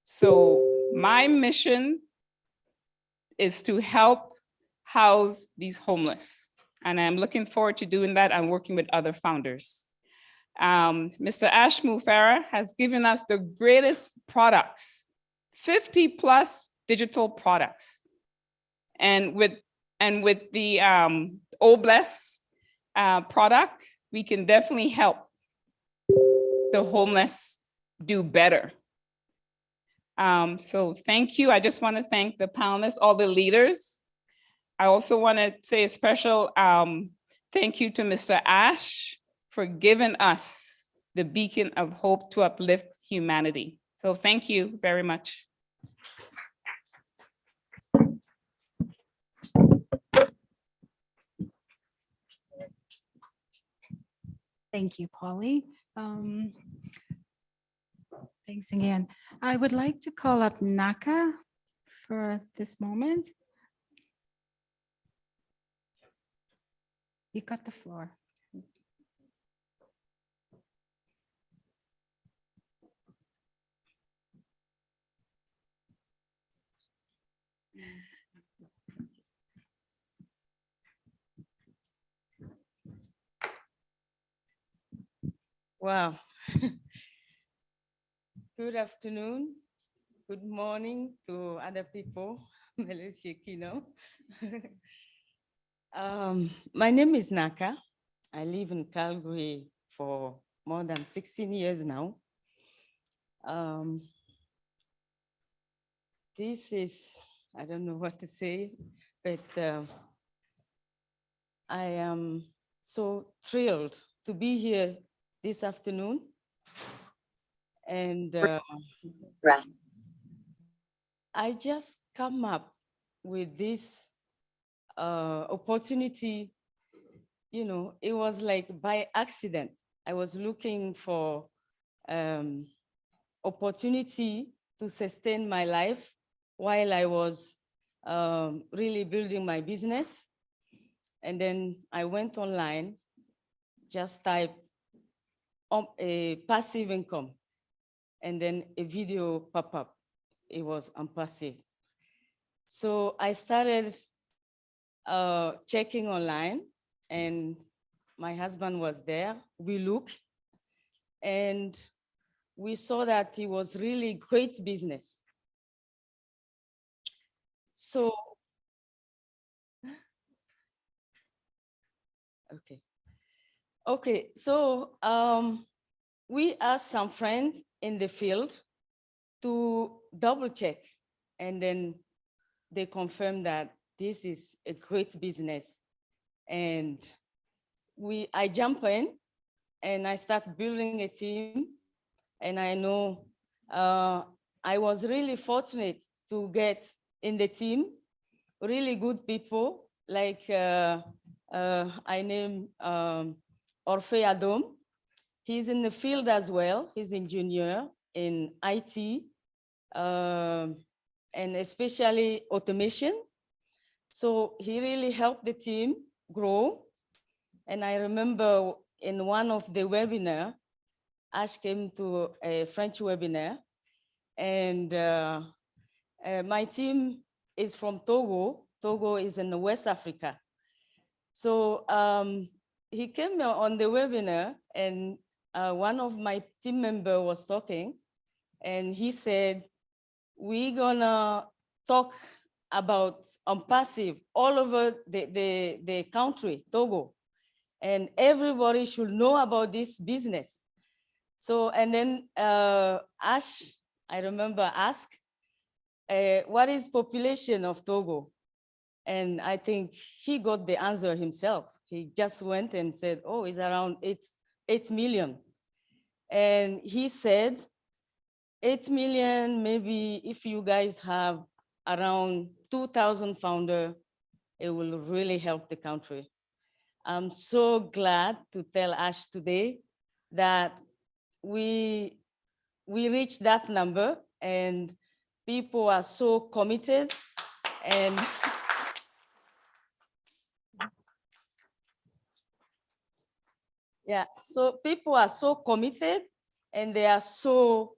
So my mission is to help house these homeless. And I'm looking forward to doing that and working with other founders. Mr. Ashmu Farah has given us the greatest products, 50 plus digital products. And with the Obless product, we can definitely help the homeless do better. So thank you. I just want to thank the panelists, all the leaders. I also want to say a special thank you to Mr. Ash for giving us the beacon of hope to uplift humanity. So thank you very much. Thank you, Polly. Thanks again. I would like to call up Naka for this moment. You got the floor. Wow. Good afternoon. Good morning to other people. My name is Naka. I live in Calgary for more than 16 years now. This is, I don't know what to say, but I am so thrilled to be here this afternoon. And I just come up with this opportunity, it was like by accident. I was looking for opportunity to sustain my life while I was really building my business. And then I went online, just typed a passive income, and then a video pop up. It was Onpass. So I started checking online, and my husband was there. We looked, and we saw that it was really great business. So, okay. So we asked some friends in the field to double check, and then they confirmed that this is a great business. And I jump in and I start building a team. And I know I was really fortunate to get in the team really good people, like I named Orfe Adom. He's in the field as well. He's an engineer in IT, and especially automation. So he really helped the team grow. And I remember in one of the webinar, Ash came to a French webinar, and my team is from Togo. Togo is in West Africa. So he came on the webinar, and one of my team members was talking, and he said, we're gonna talk about Onpass all over the country, Togo, and everybody should know about this business. So, and then Ash, I remember asked, what is population of Togo? And I think he got the answer himself. He just went and said, oh, it's around 8 million. And he said, 8 million, maybe if you guys have around 2,000 founders, it will really help the country. I'm so glad to tell Ash today that we reached that number and people are so committed and yeah, so people are so committed and they are so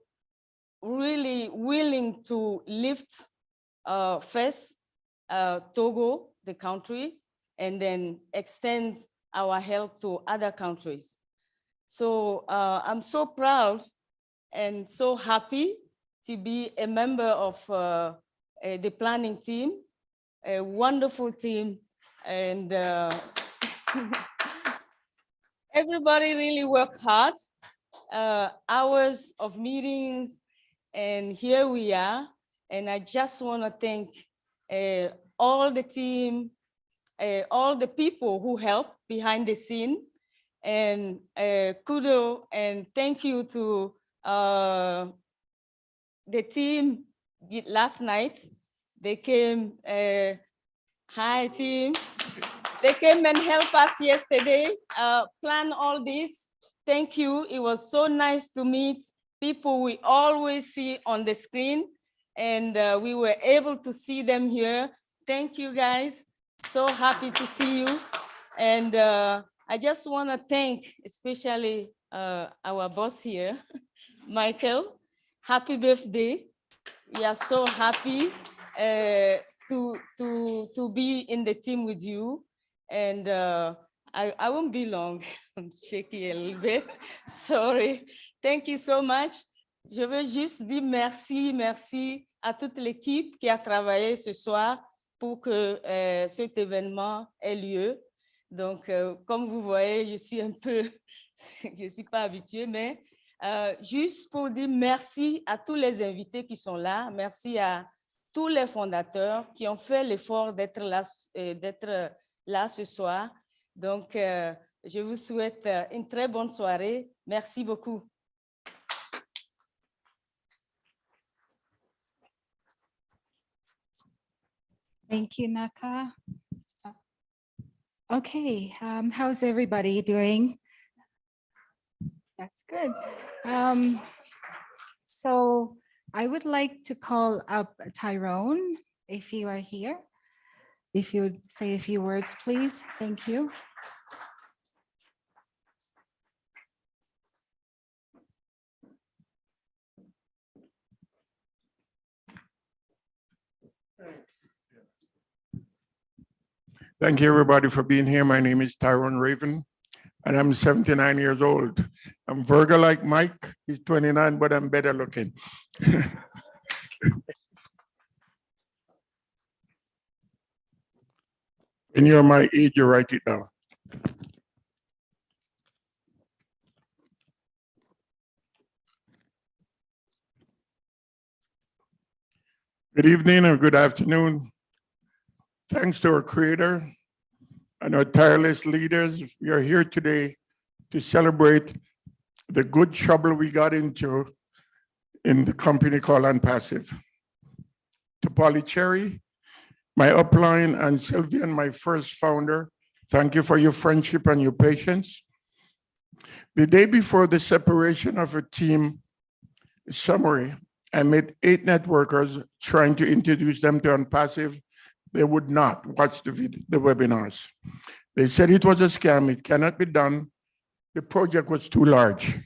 really willing to lift first Togo, the country, and then extend our help to other countries. So I'm so proud and so happy to be a member of the planning team, a wonderful team, and everybody really worked hard, hours of meetings, and here we are. And I just want to thank all the team, all the people who helped behind the scene, and kudos and thank you to the team last night. They came, hi team. They came and helped us yesterday, plan all this. Thank you. It was so nice to meet people we always see on the screen, and we were able to see them here. Thank you guys. So happy to see you. And I just want to thank especially our boss here, Michael. Happy birthday. We are so happy to be in the team with you. And I won't be long. I'm shaky a little bit. Sorry. Thank you so much. Je veux juste dire merci, merci à toute l'équipe qui a travaillé ce soir pour que cet événement ait lieu. Donc, comme vous voyez, je suis un peu, je ne suis pas habituée, mais juste pour dire merci à tous les invités qui sont là. Merci à tous les fondateurs qui ont fait l'effort d'être là ce soir. Donc, je vous souhaite une très bonne soirée. Merci beaucoup. Thank you, Naka. Okay, how's everybody doing? That's good. So I would like to call up Tyrone, if you are here. If you would say a few words, please. Thank you. Thank you, everybody, for being here. My name is Tyrone Raven, and I'm 79 years old. I'm Virgo like Mike. He's 29, but I'm better looking. When you're my age, you write it down. Good evening or good afternoon. Thanks to our creator and our tireless leaders, we are here today to celebrate the good trouble we got into in the company called Onpass. To Polly Cherry, my upline, and Sylvian, my first founder, thank you for your friendship and your patience. The day before the separation of a team summary, I met 8 networkers trying to introduce them to Onpass. They would not watch the webinars. They said it was a scam, it cannot be done. The project was too large.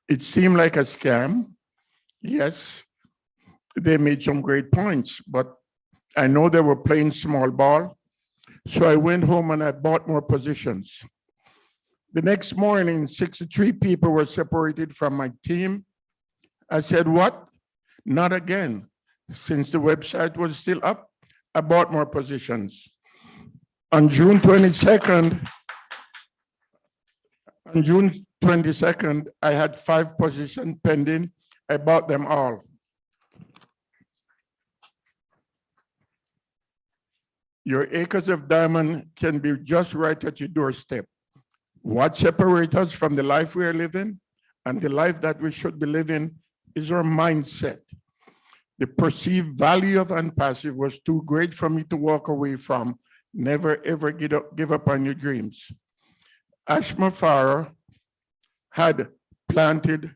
It seemed like a scam. Yes, they made some great points, but I know they were playing small ball. So I went home and I bought more positions. The next morning, 63 people were separated from my team. I said, what? Not again. Since the website was still up, I bought more positions. On June 22nd, On June 22nd, I had 5 positions pending. I bought them all. Your acres of diamond can be just right at your doorstep. What separates us from the life we are living and the life that we should be living is our mindset. The perceived value of Onpass was too great for me to walk away from. Never, ever give up on your dreams. Ashma Farah had planted,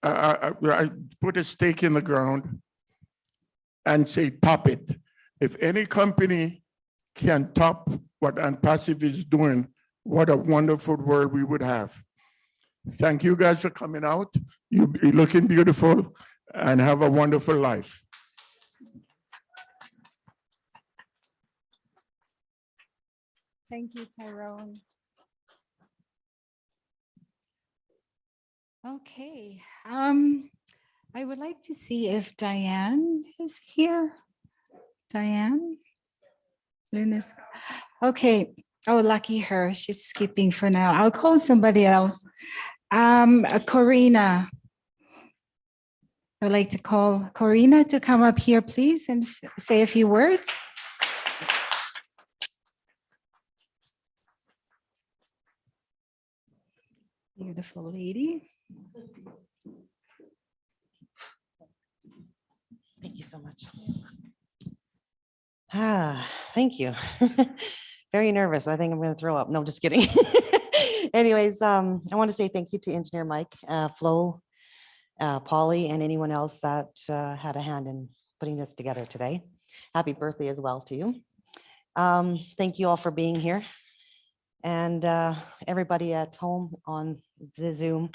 I put a stake in the ground and say, top it. If any company can top what Onpass is doing, what a wonderful world we would have. Thank you guys for coming out. You're looking beautiful and have a wonderful life. Thank you, Tyrone. Okay, I would like to see if Diane is here. Diane? Luna's, okay. Oh, lucky her. She's skipping for now. I'll call somebody else. Corina. I'd like to call Corina to come up here, please, and say a few words. Beautiful lady. Thank you so much. Thank you. Very nervous. I think I'm going to throw up. No, just kidding. Anyways, I want to say thank you to Engineer Mike, Flo, Polly, and anyone else that had a hand in putting this together today. Happy birthday as well to you. Thank you all for being here. And everybody at home on the Zoom,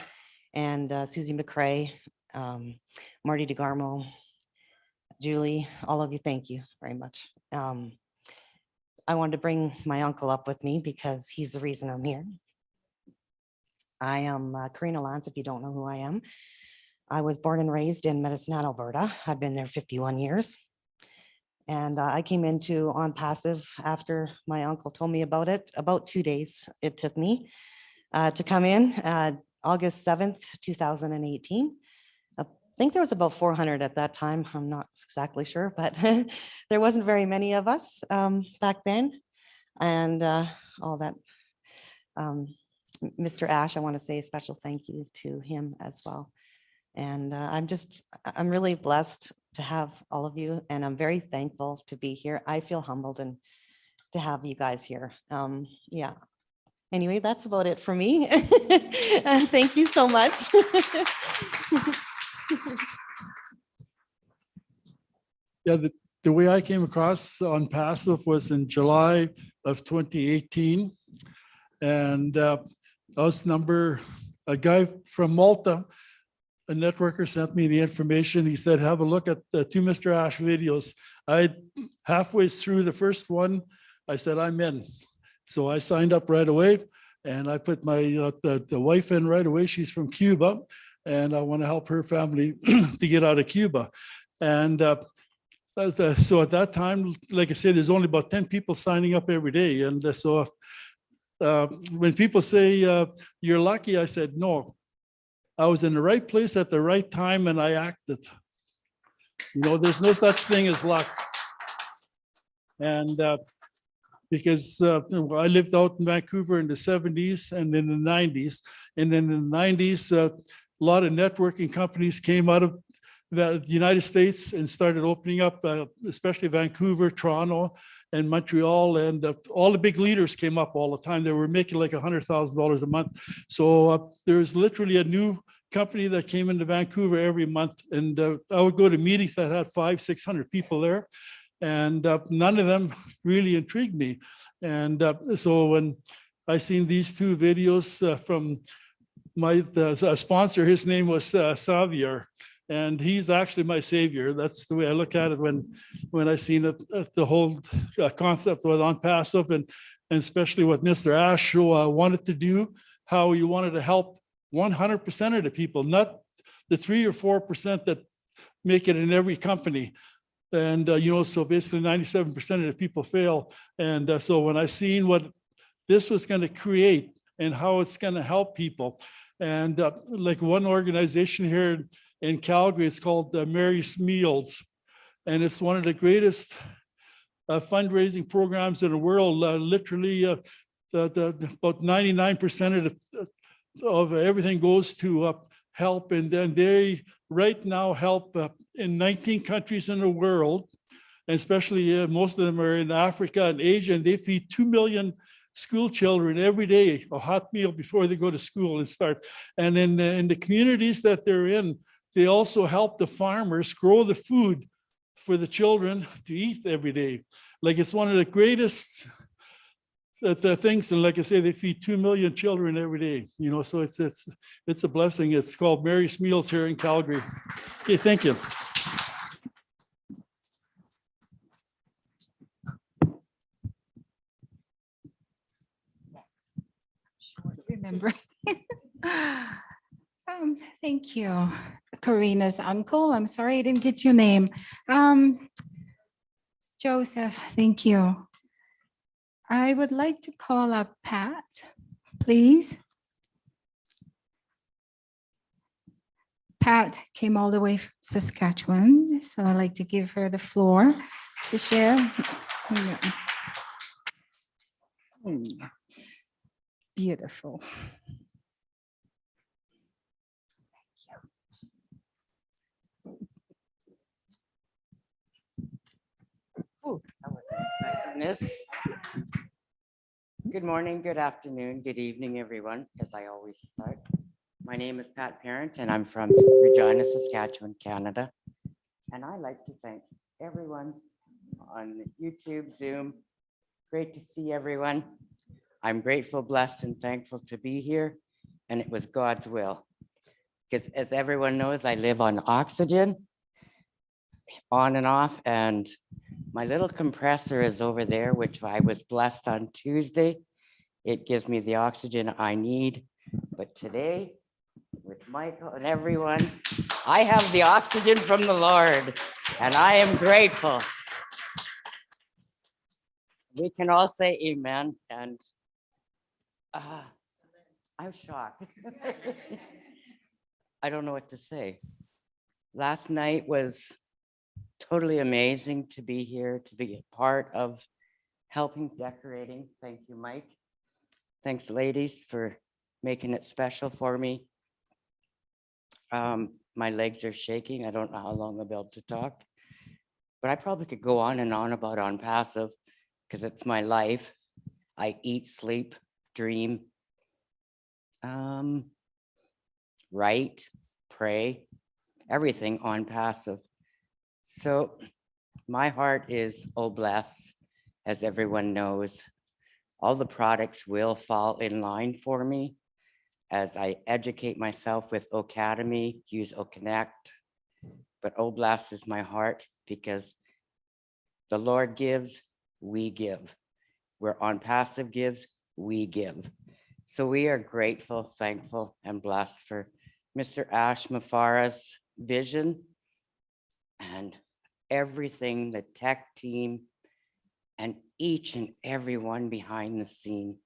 and Susie McCrae, Marty DeGarmo, Julie, all of you, thank you very much. I wanted to bring my uncle up with me because he's the reason I'm here. I am Karina Lance, if you don't know who I am. I was born and raised in Medicine Hat, Alberta. I've been there 51 years. And I came into Onpass after my uncle told me about it. About 2 days it took me to come in, August 7th, 2018. I think there was about 400 at that time. I'm not exactly sure, but there wasn't very many of us back then. And all that. Mr. Ash, I want to say a special thank you to him as well. And I'm really blessed to have all of you, and I'm very thankful to be here. I feel humbled and to have you guys here. Yeah. Anyway, that's about it for me. And thank you so much. Yeah, the way I came across Onpass was in July of 2018. And I was a guy from Malta, a networker, sent me the information. He said, have a look at the 2 Mr. Ash videos. Halfway through the first one, I said, I'm in. So I signed up right away, and I put my the wife in right away. She's from Cuba, and I want to help her family to get out of Cuba. And so at that time, like I said, there's only about 10 people signing up every day. And so when people say you're lucky, I said, no, I was in the right place at the right time and I acted. You know, there's no such thing as luck. And because I lived out in Vancouver in the 70s and in the 90s. And then in the 90s, a lot of networking companies came out of the United States and started opening up, especially Vancouver, Toronto, and Montreal, and all the big leaders came up all the time. They were making like $100,000 a month. So there's literally a new company that came into Vancouver every month, and I would go to meetings that had 500-600 people there, and none of them really intrigued me. And so when I seen these 2 videos from my sponsor, his name was Xavier. And he's actually my savior. That's the way I look at it when I seen it, the whole concept with Onpass, and especially what Mr. Ash wanted to do, how he wanted to help 100% of the people, not the 3 or 4% that make it in every company. And, you know, so basically 97% of the people fail. And so when I seen what this was going to create, and how it's going to help people. And like one organization here in Calgary, it's called Mary's Meals. And it's one of the greatest fundraising programs in the world. Literally, about 99% of everything goes to help. And then they right now help in 19 countries in the world, and especially most of them are in Africa and Asia, and they feed 2 million school children every day, a hot meal before they go to school and start. And in the communities that they're in, they also help the farmers grow the food for the children to eat every day. Like, it's one of the greatest the things, and like I say, they feed 2 million children every day, you know, so it's a blessing. It's called Mary's Meals here in Calgary. Okay, thank you. Remember. Thank you. Karina's uncle. I'm sorry I didn't get your name. Joseph, thank you. I would like to call up Pat, please. Pat came all the way from Saskatchewan, so I'd like to give her the floor to share. Beautiful. Good morning, good afternoon, good evening, everyone, as I always start. My name is Pat Parent, and I'm from Regina, Saskatchewan, Canada. And I'd like to thank everyone on YouTube, Zoom. Great to see everyone. I'm grateful, blessed, and thankful to be here, and it was God's will. Because as everyone knows, I live on oxygen, on and off, and my little compressor is over there, which I was blessed on Tuesday. It gives me the oxygen I need. But today, with Michael and everyone, I have the oxygen from the Lord, and I am grateful. We can all say amen, and I'm shocked. I don't know what to say. Last night was totally amazing to be here, to be a part of helping decorating. Thank you, Mike. Thanks, ladies, for making it special for me. My legs are shaking. I don't know how long I'll be able to talk, but I probably could go on and on about Onpass because it's my life. I eat, sleep, dream, write, pray, everything Onpass. So my heart is, oh bless, as everyone knows. All the products will fall in line for me as I educate myself with Academy, use Connect. But oh bless is my heart, because the Lord gives, we give. Where Onpass gives, we give. So we are grateful, thankful, and blessed for Mr. Ash Mafara's vision and everything, the tech team, and each and every one behind the scene.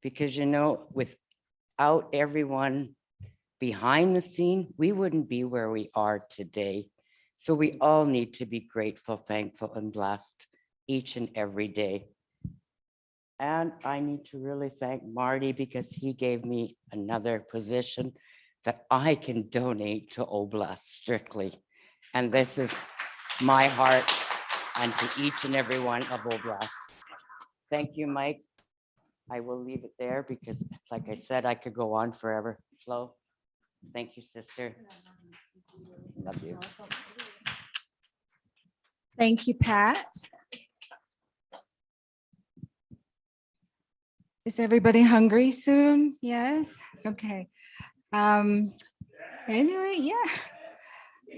Because, you know, without everyone behind the scene, we wouldn't be where we are today. So we all need to be grateful, thankful, and blessed each and every day. And I need to really thank Marty, because he gave me another position that I can donate to Oblast strictly. And this is my heart, and to each and every one of Oblast. Thank you, Mike. I will leave it there because, like I said, I could go on forever. Flo, thank you, sister. Love you. Thank you, Pat. Is everybody hungry soon? Yes? Okay. Anyway, yeah.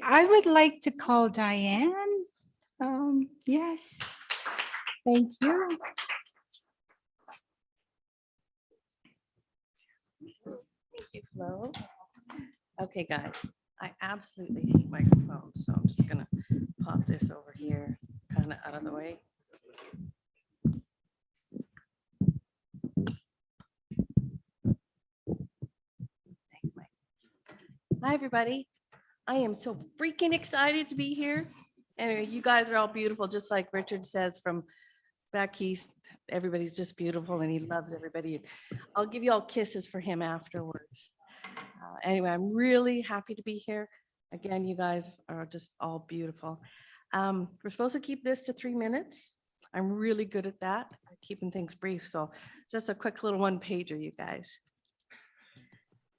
I would like to call Diane. Yes. Thank you. Thank you, Flo. Okay, guys, I absolutely hate microphones, so I'm just gonna pop this over here, kind of out of the way. Hi, everybody. I am so freaking excited to be here. Anyway, you guys are all beautiful, just like Richard says from back east. Everybody's just beautiful and he loves everybody. I'll give you all kisses for him afterwards. Anyway, I'm really happy to be here. Again, you guys are just all beautiful. We're supposed to keep this to 3 minutes. I'm really good at that, keeping things brief. So just a quick little one pager, you guys.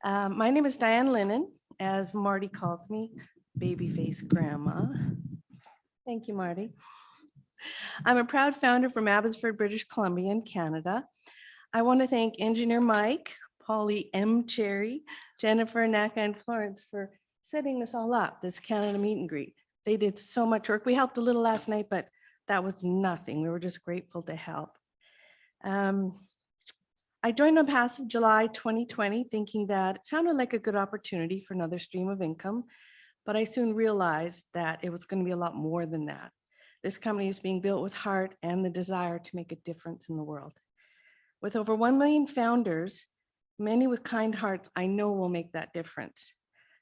My name is Diane Lennon, as Marty calls me, babyface grandma. Thank you, Marty. I'm a proud founder from Abbotsford, British Columbia in Canada. I want to thank Engineer Mike, Polly M. Cherry, Jennifer, Naka, and Florence for setting this all up, this Canada meet and greet. They did so much work. We helped a little last night, but that was nothing. We were just grateful to help. I joined Onpass in July 2020, thinking that it sounded like a good opportunity for another stream of income, but I soon realized that it was going to be a lot more than that. This company is being built with heart and the desire to make a difference in the world. With over 1 million founders, many with kind hearts, I know will make that difference.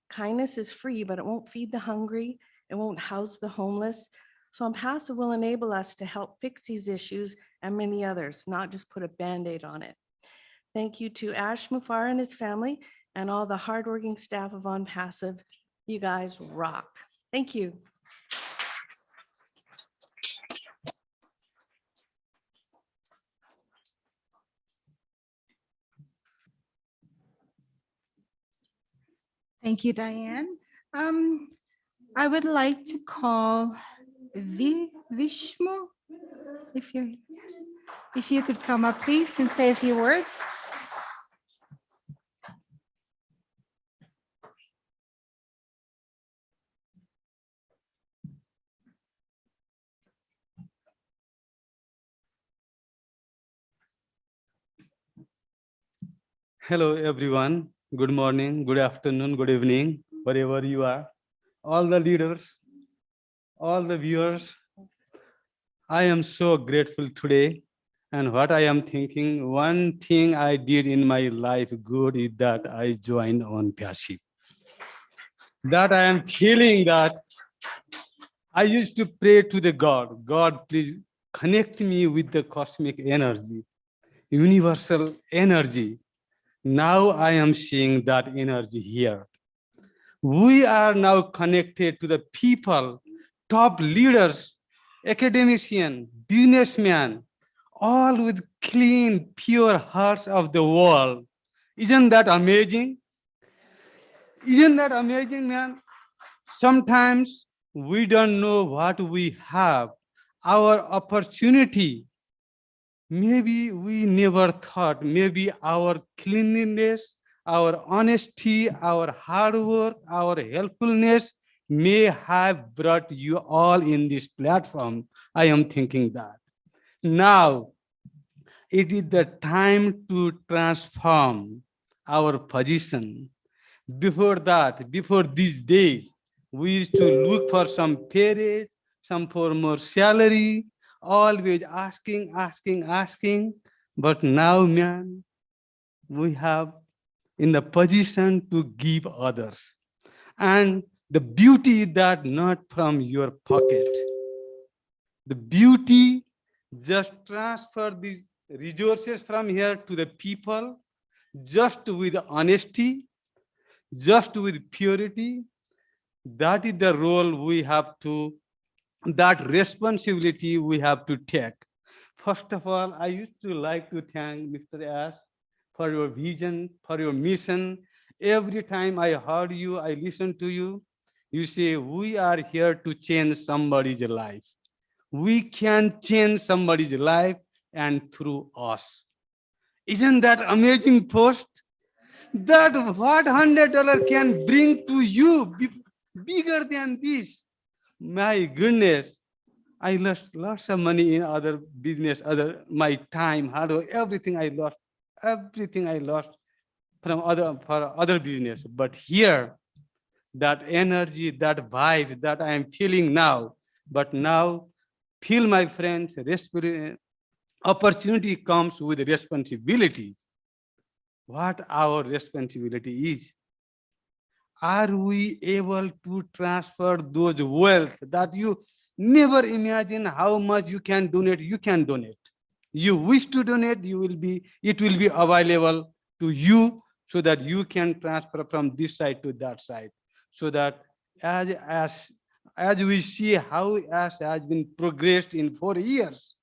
Kindness is free, but it won't feed the hungry. It won't house the homeless. So Onpass will enable us to help fix these issues and many others, not just put a Band-Aid on it. Thank you to Ash Mufar and his family and all the hardworking staff of Onpass. You guys rock. Thank you. Thank you, Diane. I would like to call Vishmu, if you're, yes, if you could come up, please, and say a few words. Hello, everyone. Good morning, good afternoon, good evening, wherever you are. All the leaders, all the viewers, I am so grateful today. And what I am thinking, one thing I did in my life good is that I joined Onpass. That I am feeling that I used to pray to the God, God, please connect me with the cosmic energy, universal energy. Now I am seeing that energy here. We are now connected to the people, top leaders, academicians, businessmen, all with clean, pure hearts of the world. Isn't that amazing? Isn't that amazing, man? Sometimes we don't know what we have, our opportunity. Maybe we never thought, maybe our cleanliness, our honesty, our hard work, our helpfulness may have brought you all in this platform. I am thinking that. Now, it is the time to transform our position. Before that, before these days, we used to look for some pay raise, some for more salary, always asking. But now, man, we have in the position to give others. And the beauty is that not from your pocket. The beauty, just transfer these resources from here to the people, just with honesty, just with purity. That is the role we have to, that responsibility we have to take. First of all, I used to like to thank Mr. Ash for your vision, for your mission. Every time I heard you, I listened to you, you say, we are here to change somebody's life. We can change somebody's life and through us. Isn't that amazing post? That what $100 can bring to you bigger than this. My goodness, I lost lots of money in other business, my time, hard work, everything I lost from other business. But here, that energy, that vibe that I am feeling now, but now, feel my friends, opportunity comes with responsibility. What our responsibility is. are we able to transfer those wealth that you never imagine how much you can donate? You can donate. You wish to donate, it will be available to you so that you can transfer from this side to that side. So that as we see how as has been progressed in 4 years,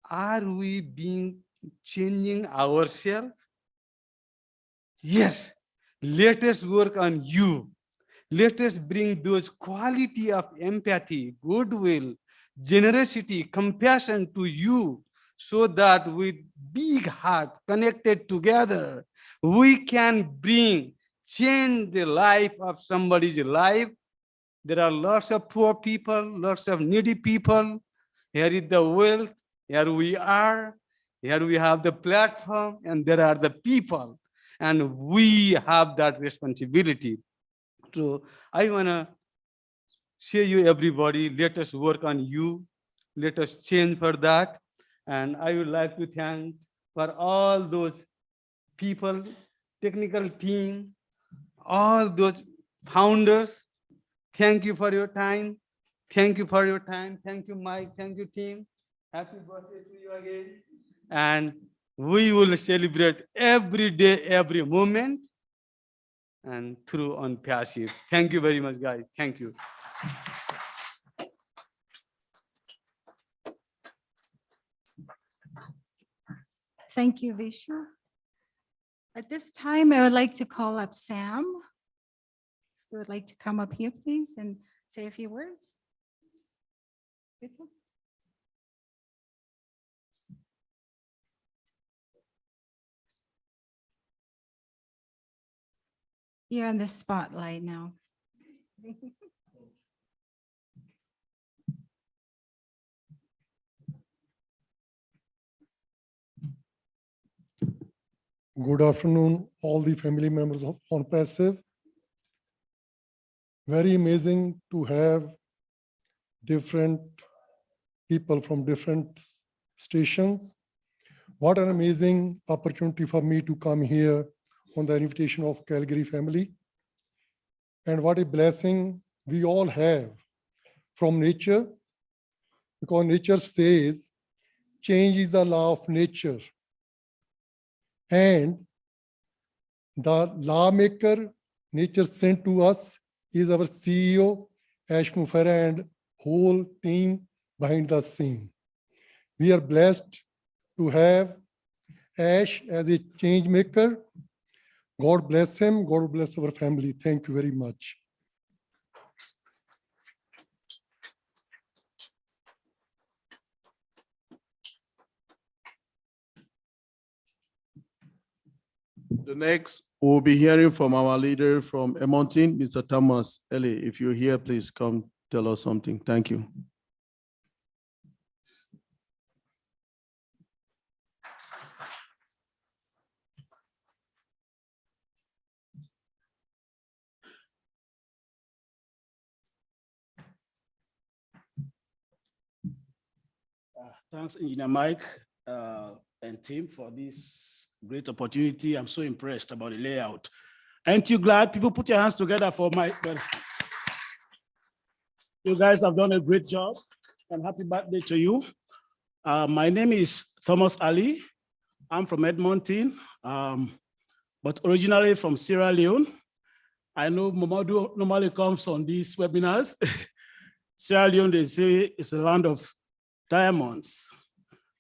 are we changing ourselves? Yes, let us work on you. Let us bring those quality of empathy, goodwill, generosity, compassion to you, so that with big heart connected together, we can change the life of somebody's life. There are lots of poor people, lots of needy people. Here is the wealth, here we are, here we have the platform, and there are the people. And we have that responsibility. So I want to say you everybody, let us work on you. Let us change for that. And I would like to thank for all those people, technical team, all those founders. Thank you for your time. Thank you for your time. Thank you, Mike. Thank you, team. Happy birthday to you again. And we will celebrate every day, every moment, and through Onpass. Thank you very much, guys. Thank you. Thank you, Vishnu. At this time, I would like to call up Sam. Who would like to come up here, please, and say a few words? Vishnu? You're on the spotlight now. Good afternoon, all the family members of Onpass. Very amazing to have different people from different stations. What an amazing opportunity for me to come here on the invitation of Calgary family. And what a blessing we all have from nature, because nature says change is the law of nature. And the lawmaker nature sent to us is our CEO, Ash Mufera, and whole team behind the scene. We are blessed to have Ash as a change maker. God bless him. God bless our family. Thank you very much. The next, we'll be hearing from our leader from Edmonton, Mr. Thomas Ellie. If you're here, please come tell us something. Thank you. Thanks, Engineer Mike and team for this great opportunity. I'm so impressed about the layout. Aren't you glad? People put your hands together for Mike. You guys have done a great job, and happy birthday to you. My name is Thomas Ali. I'm from Edmonton, but originally from Sierra Leone. I know Mamadou normally comes on these webinars. Sierra Leone, they say, is a land of diamonds.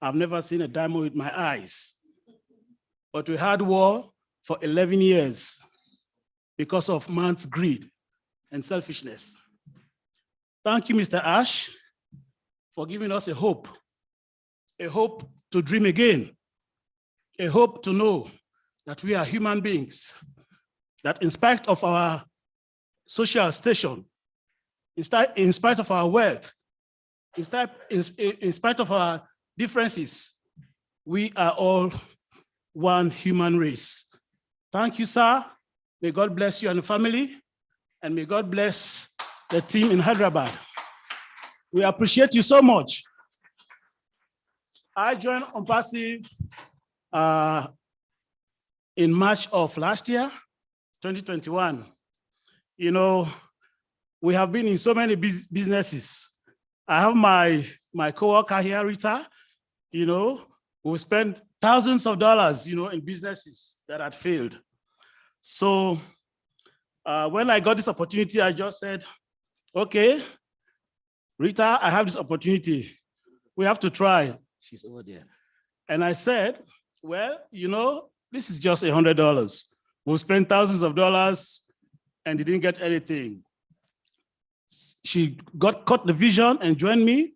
I've never seen a diamond with my eyes. But we had war for 11 years because of man's greed and selfishness. Thank you, Mr. Ash, for giving us a hope to dream again, a hope to know that we are human beings, that in spite of our social station, in spite of our wealth, in spite of our differences, we are all one human race. Thank you, sir. May God bless you and the family, and may God bless the team in Hyderabad. We appreciate you so much. I joined Onpass in March of last year, 2021. you know, we have been in so many businesses. I have my coworker here, Rita, you know, who spent thousands of dollars, you know, in businesses that had failed. So when I got this opportunity, I just said, okay, Rita, I have this opportunity. We have to try. She's over there. And I said, well, you know, this is just $100. We'll spend thousands of dollars and they didn't get anything. She caught the vision and joined me,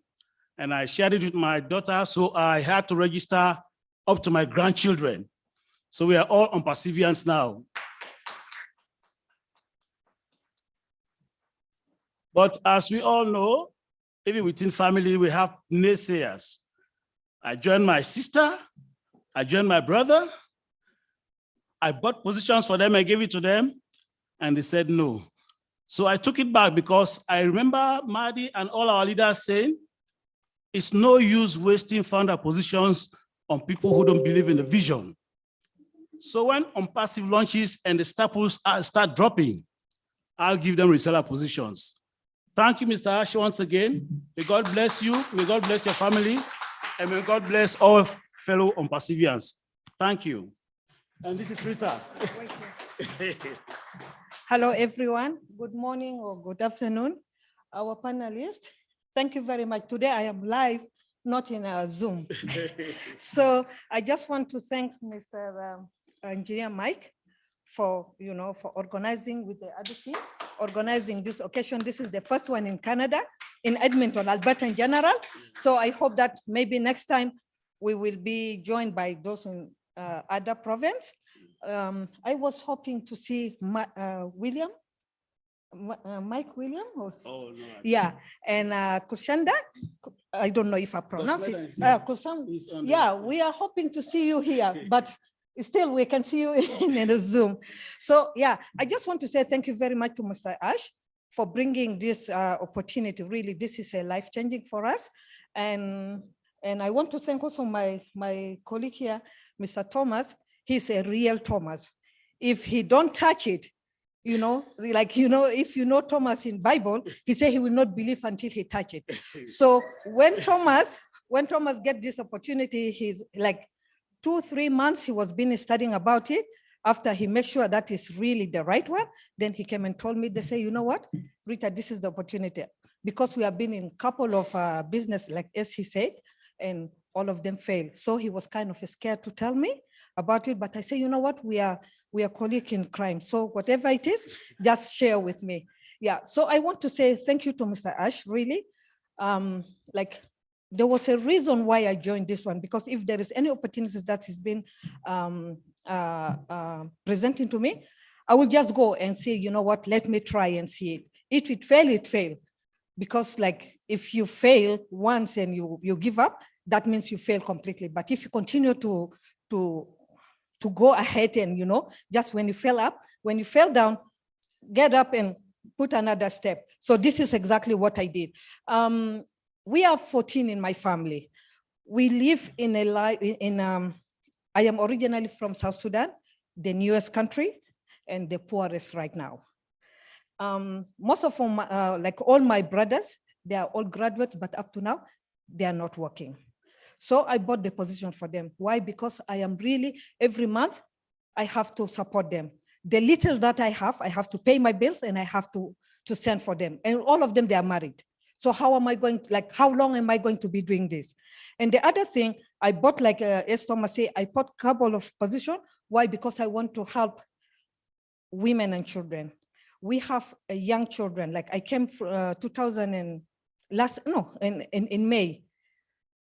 and I shared it with my daughter. So I had to register up to my grandchildren. So we are all on perseverance now. But as we all know, even within family, we have naysayers. I joined my sister, I joined my brother, I bought positions for them, I gave it to them, and they said no. So I took it back because I remember Madi and all our leaders saying, it's no use wasting founder positions on people who don't believe in the vision. So when Onpass launches and the staples start dropping, I'll give them reseller positions. Thank you, Mr. Ash, once again. May God bless you. May God bless your family. And may God bless all fellow Onpassivians. Thank you. And this is Rita. Hello, everyone. Good morning or good afternoon. Our panelists, thank you very much. Today I am live, not in a Zoom. So I just want to thank Mr. Engineer Mike for, for organizing with the other team, organizing this occasion. This is the first one in Canada, in Edmonton, Alberta in general. So I hope that maybe next time we will be joined by those in other province. I was hoping to see William, Mike William. Or, Oh, no. yeah, and Kushanda. I don't know if I pronounce it. Yeah, we are hoping to see you here, but still we can see you in the Zoom. So yeah, I just want to say thank you very much to Mr. Ash for bringing this opportunity. Really, this is a life-changing for us. And I want to thank also my colleague here, Mr. Thomas. He's a real Thomas. If he don't touch it, if you know Thomas in Bible, he said he will not believe until he touch it. So when Thomas get this opportunity, he's like 2-3 months, he was been studying about it. After he makes sure that is really the right one, then he came and told me, they say, you know what, Rita, this is the opportunity. Because we have been in a couple of business, like as he said, and all of them failed. So he was kind of scared to tell me about it, but I say, you know what, we are colleagues in crime. So whatever it is, just share with me. Yeah, so I want to say thank you to Mr. Ash, really. There was a reason why I joined this one, because if there is any opportunities that has been presenting to me, I will just go and say, you know what, let me try and see it. If it fail, it fail. Because if you fail once and you give up, that means you fail completely. But if you continue to go ahead and, just when you fell down, get up and put another step. So this is exactly what I did. We are 14 in my family. We live I am originally from South Sudan, the newest country and the poorest right now. Most of them, all my brothers, they are all graduates, but up to now, they are not working. So I bought the position for them. Why? Because I am really, every month, I have to support them. The little that I have to pay my bills and I have to send for them. And all of them, they are married. So how am I going, how long am I going to be doing this? And the other thing, I bought, as Thomas said, I bought a couple of positions. Why? Because I want to help women and children. We have young children, I came from in May.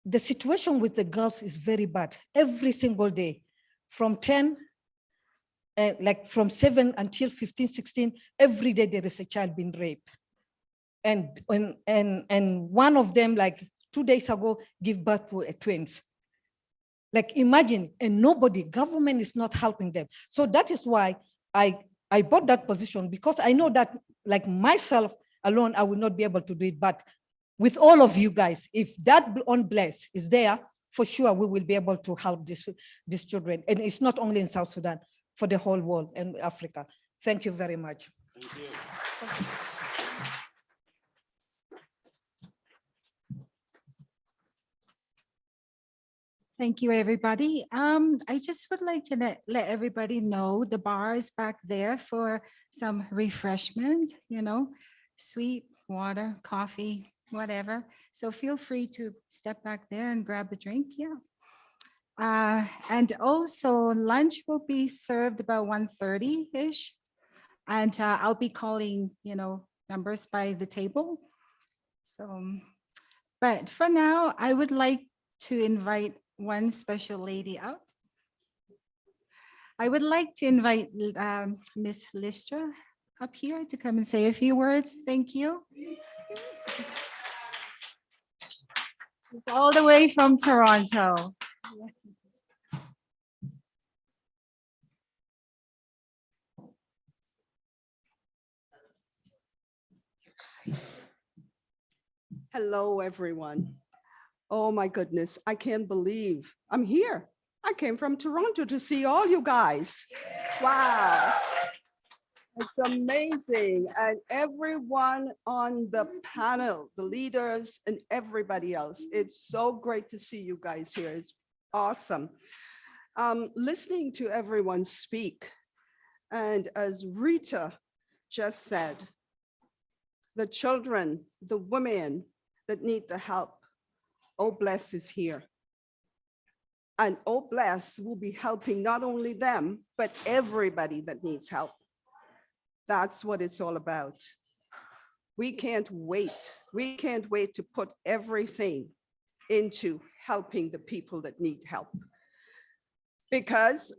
The situation with the girls is very bad. Every single day, from 10, from 7 until 15, 16, every day there is a child being raped. And one of them, 2 days ago, give birth to twins. Imagine, and government is not helping them. So that is why I bought that position, because I know that myself alone, I will not be able to do it. But with all of you guys, if that bless is there, for sure we will be able to help these children. And it's not only in South Sudan, for the whole world and Africa. Thank you very much. Thank you, everybody. I just would like to let everybody know the bar is back there for some refreshment, sweet water, coffee, whatever. So feel free to step back there and grab a drink. Yeah. And also lunch will be served about 1:30-ish. And I'll be calling, numbers by the table. So, but for now, I would like to invite one special lady up. I would like to invite Miss Listra up here to come and say a few words. Thank you. She's all the way from Toronto. Hello, everyone. Oh my goodness, I can't believe I'm here. I came from Toronto to see all you guys. Wow. It's amazing. And everyone on the panel, the leaders and everybody else, it's so great to see you guys here. It's awesome. Listening to everyone speak. And as Rita just said, the children, the women that need the help, Oh Bless is here. And Oh Bless will be helping not only them, but everybody that needs help. That's what it's all about. We can't wait. We can't wait to put everything into helping the people that need help. Because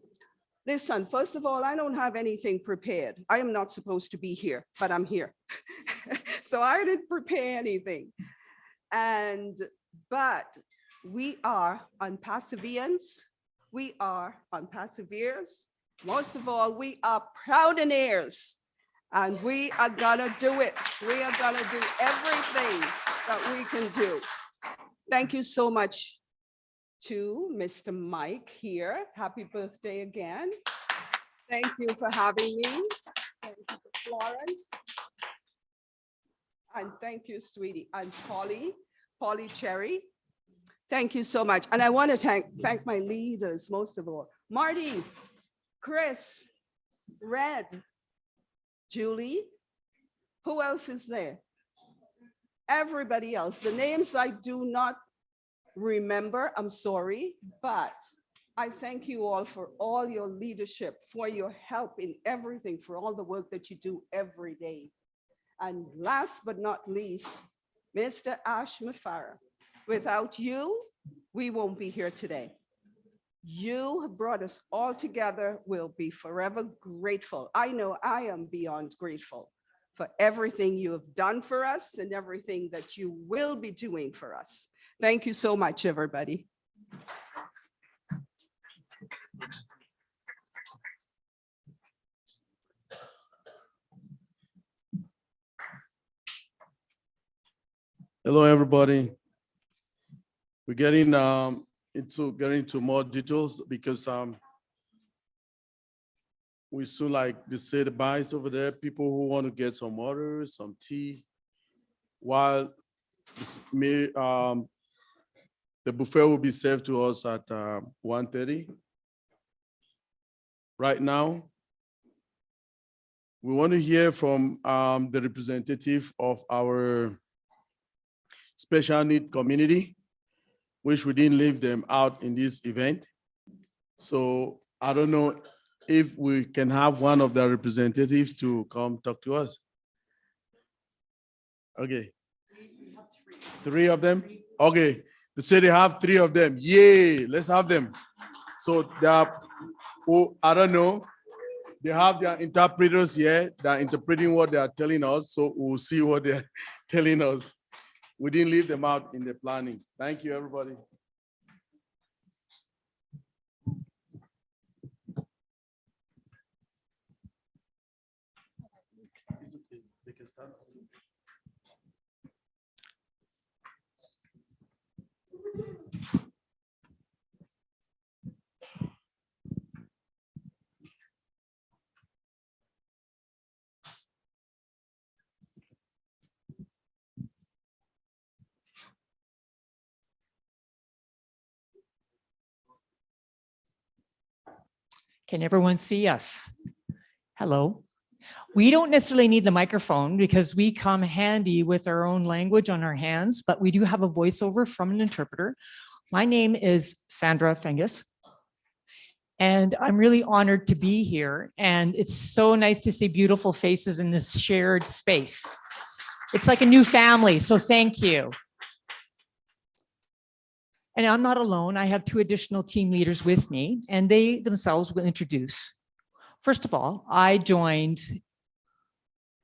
listen, first of all, I don't have anything prepared. I am not supposed to be here, but I'm here. So I didn't prepare anything. But we are on Perseverance. We are on Perseverance. Most of all, we are Proudinaires, and we are gonna do it. We are gonna do everything that we can do. Thank you so much to Mr. Mike here. Happy birthday again. Thank you for having me. Thank you to Florence. And thank you, sweetie. And Polly Cherry. Thank you so much. And I want to thank my leaders, most of all. Marty, Chris, Red, Julie. Who else is there? Everybody else. The names I do not remember, I'm sorry, but I thank you all for all your leadership, for your help in everything, for all the work that you do every day. And last but not least, Mr. Ash Mafara. Without you, we won't be here today. You have brought us all together. We'll be forever grateful. I know I am beyond grateful for everything you have done for us and everything that you will be doing for us. Thank you so much, everybody. Hello, everybody. We're getting into more details because we soon, like they say, the buys over there, people who want to get some water, some tea, while the buffet will be served to us at 1:30. Right now, we want to hear from the representative of our special need community, which we didn't leave them out in this event. So I don't know if we can have one of the representatives to come talk to us. Okay. Three of them? Okay. They say they have three of them. Yay, let's have them. So they are, oh, I don't know. They have their interpreters here. They're interpreting what they are telling us. So we'll see what they're telling us. We didn't leave them out in the planning. Thank you, everybody. They can start. Can everyone see us? Hello. We don't necessarily need the microphone because we come handy with our own language on our hands, but we do have a voiceover from an interpreter. My name is Sandra Fengus, and I'm really honored to be here. And it's so nice to see beautiful faces in this shared space. It's like a new family, so thank you. And I'm not alone. I have two additional team leaders with me, and they themselves will introduce. First of all, I joined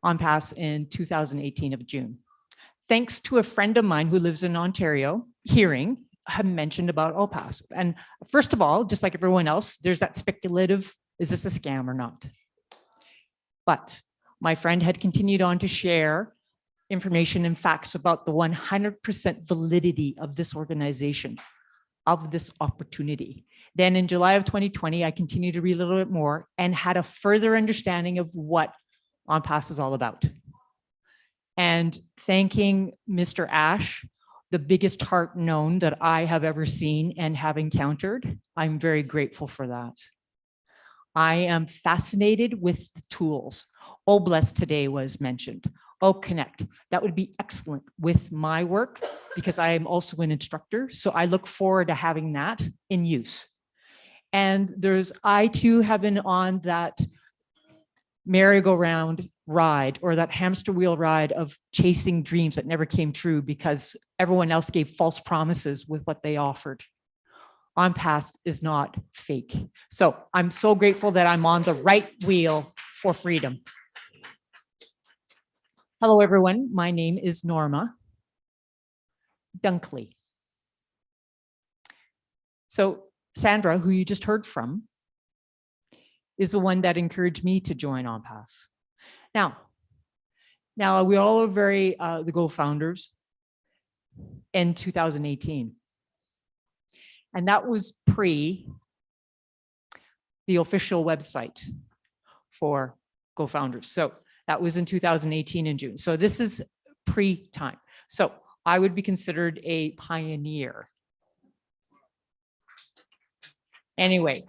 Onpass in 2018 of June. Thanks to a friend of mine who lives in Ontario, hearing, had mentioned about Onpass. And first of all, just like everyone else, there's that speculative, is this a scam or not? But my friend had continued on to share information and facts about the 100% validity of this organization, of this opportunity. Then in July of 2020, I continued to read a little bit more and had a further understanding of what Onpass is all about. And thanking Mr. Ash, the biggest heart known that I have ever seen and have encountered, I'm very grateful for that. I am fascinated with the tools. Bless today was mentioned. Connect, that would be excellent with my work because I am also an instructor. So I look forward to having that in use. And I too have been on that merry-go-round ride or that hamster wheel ride of chasing dreams that never came true because everyone else gave false promises with what they offered. Onpass is not fake. So I'm so grateful that I'm on the right wheel for freedom. Hello, everyone. My name is Norma Dunkley. So Sandra, who you just heard from, is the one that encouraged me to join Onpass. Now we all are very the Go founders in 2018. And that was pre the official website for Go Founders. So that was in 2018 in June. So this is pre-time. So I would be considered a pioneer. Anyway,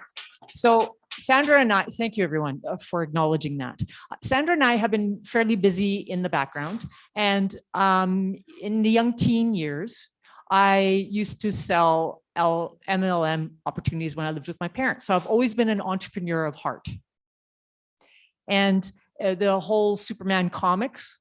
so Sandra and I, thank you everyone for acknowledging that. Sandra and I have been fairly busy in the background. And in the young teen years, I used to sell MLM opportunities when I lived with my parents. So I've always been an entrepreneur of heart. And the whole Superman comics,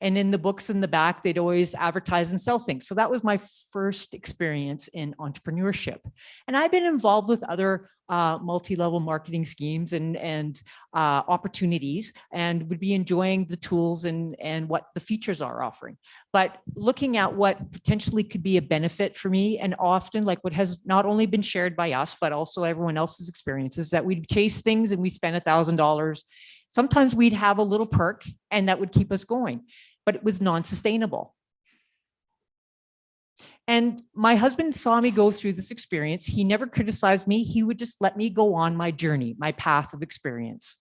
and in the books in the back, they'd always advertise and sell things. So that was my first experience in entrepreneurship. And I've been involved with other multi-level marketing schemes and opportunities, and would be enjoying the tools and what the features are offering. But looking at what potentially could be a benefit for me, and often like what has not only been shared by us, but also everyone else's experiences, that we'd chase things and we spend $1,000. Sometimes we'd have a little perk and that would keep us going, but it was non-sustainable. And my husband saw me go through this experience. He never criticized me. He would just let me go on my journey, my path of experience.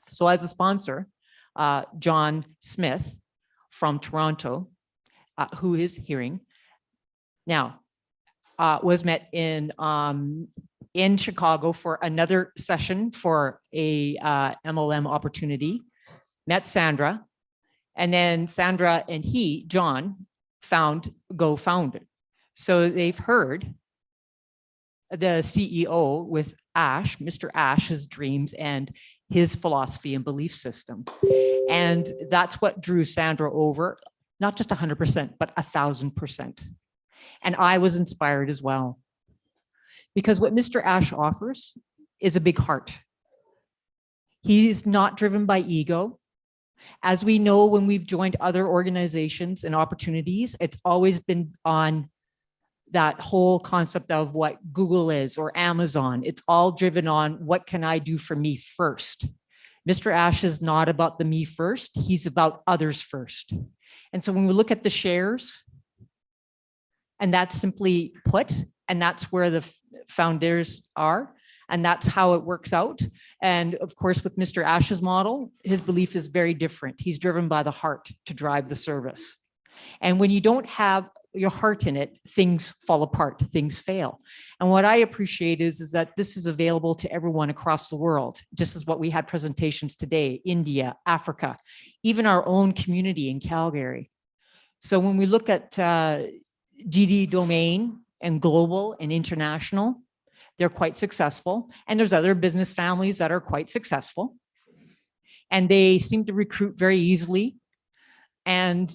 So as a sponsor, John Smith from Toronto, who is hearing now, was met in Chicago for another session for a MLM opportunity, met Sandra, and then Sandra and John, Go Founded. So they've heard the CEO with Ash, Mr. Ash's dreams and his philosophy and belief system. And that's what drew Sandra over, not just 100%, but 1,000%. And I was inspired as well. Because what Mr. Ash offers is a big heart. He's not driven by ego. As we know, when we've joined other organizations and opportunities, it's always been on that whole concept of what Google is or Amazon. It's all driven on what can I do for me first. Mr. Ash is not about the me first, he's about others first. And so when we look at the shares, and that's simply put, and that's where the founders are, and that's how it works out. And of course, with Mr. Ash's model, his belief is very different. He's driven by the heart to drive the service. And when you don't have your heart in it, things fall apart, things fail. And what I appreciate is that this is available to everyone across the world, just as what we had presentations today, India, Africa, even our own community in Calgary. So when we look at GD domain and global and international, they're quite successful. And there's other business families that are quite successful. And they seem to recruit very easily and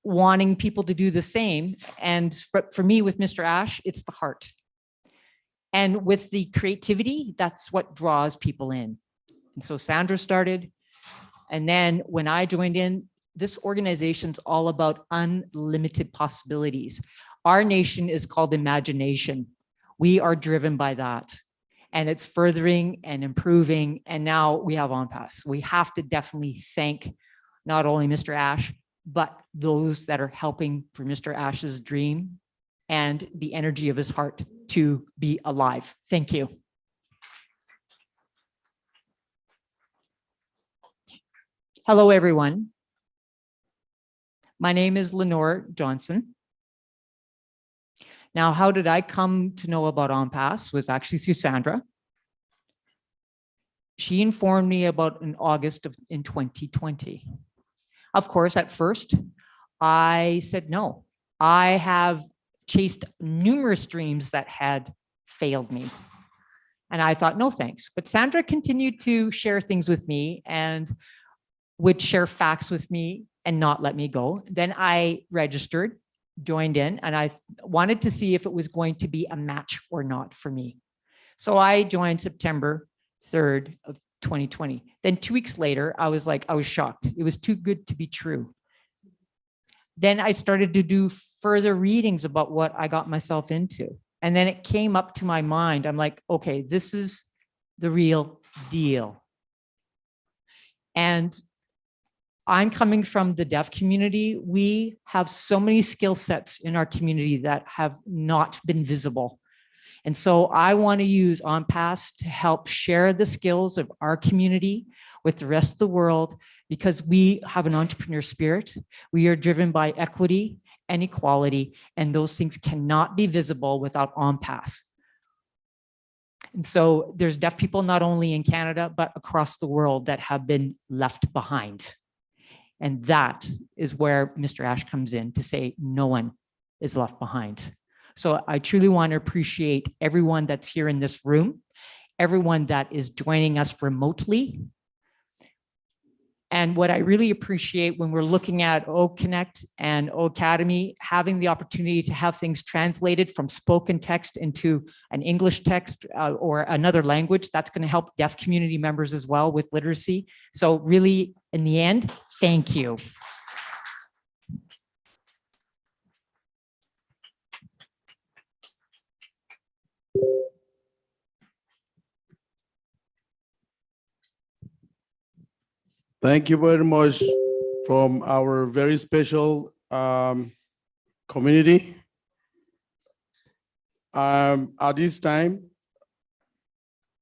wanting people to do the same. And for me, with Mr. Ash, it's the heart. And with the creativity, that's what draws people in. And so Sandra started. And then when I joined in, this organization's all about unlimited possibilities. Our nation is called imagination. We are driven by that. And it's furthering and improving. And now we have Onpass. We have to definitely thank not only Mr. Ash, but those that are helping for Mr. Ash's dream and the energy of his heart to be alive. Thank you. Hello, everyone. My name is Lenore Johnson. Now, how did I come to know about Onpass? Was actually through Sandra. She informed me about in August in 2020. Of course, at first, I said no. I have chased numerous dreams that had failed me. And I thought, no, thanks. But Sandra continued to share things with me and would share facts with me and not let me go. Then I registered, joined in, and I wanted to see if it was going to be a match or not for me. So I joined September 3rd of 2020. Then 2 weeks later, I was shocked. It was too good to be true. Then I started to do further readings about what I got myself into. And then it came up to my mind. I'm like, okay, this is the real deal. And I'm coming from the deaf community. We have so many skill sets in our community that have not been visible. And so I want to use Onpass to help share the skills of our community with the rest of the world, because we have an entrepreneur spirit. We are driven by equity and equality, and those things cannot be visible without Onpass. And so there's deaf people not only in Canada, but across the world that have been left behind. And that is where Mr. Ash comes in to say no one is left behind. So I truly want to appreciate everyone that's here in this room, everyone that is joining us remotely. And what I really appreciate when we're looking at OConnect and OAcademy, having the opportunity to have things translated from spoken text into an English text or another language, that's going to help deaf community members as well with literacy. So really, in the end, thank you. Thank you very much from our very special community. At this time,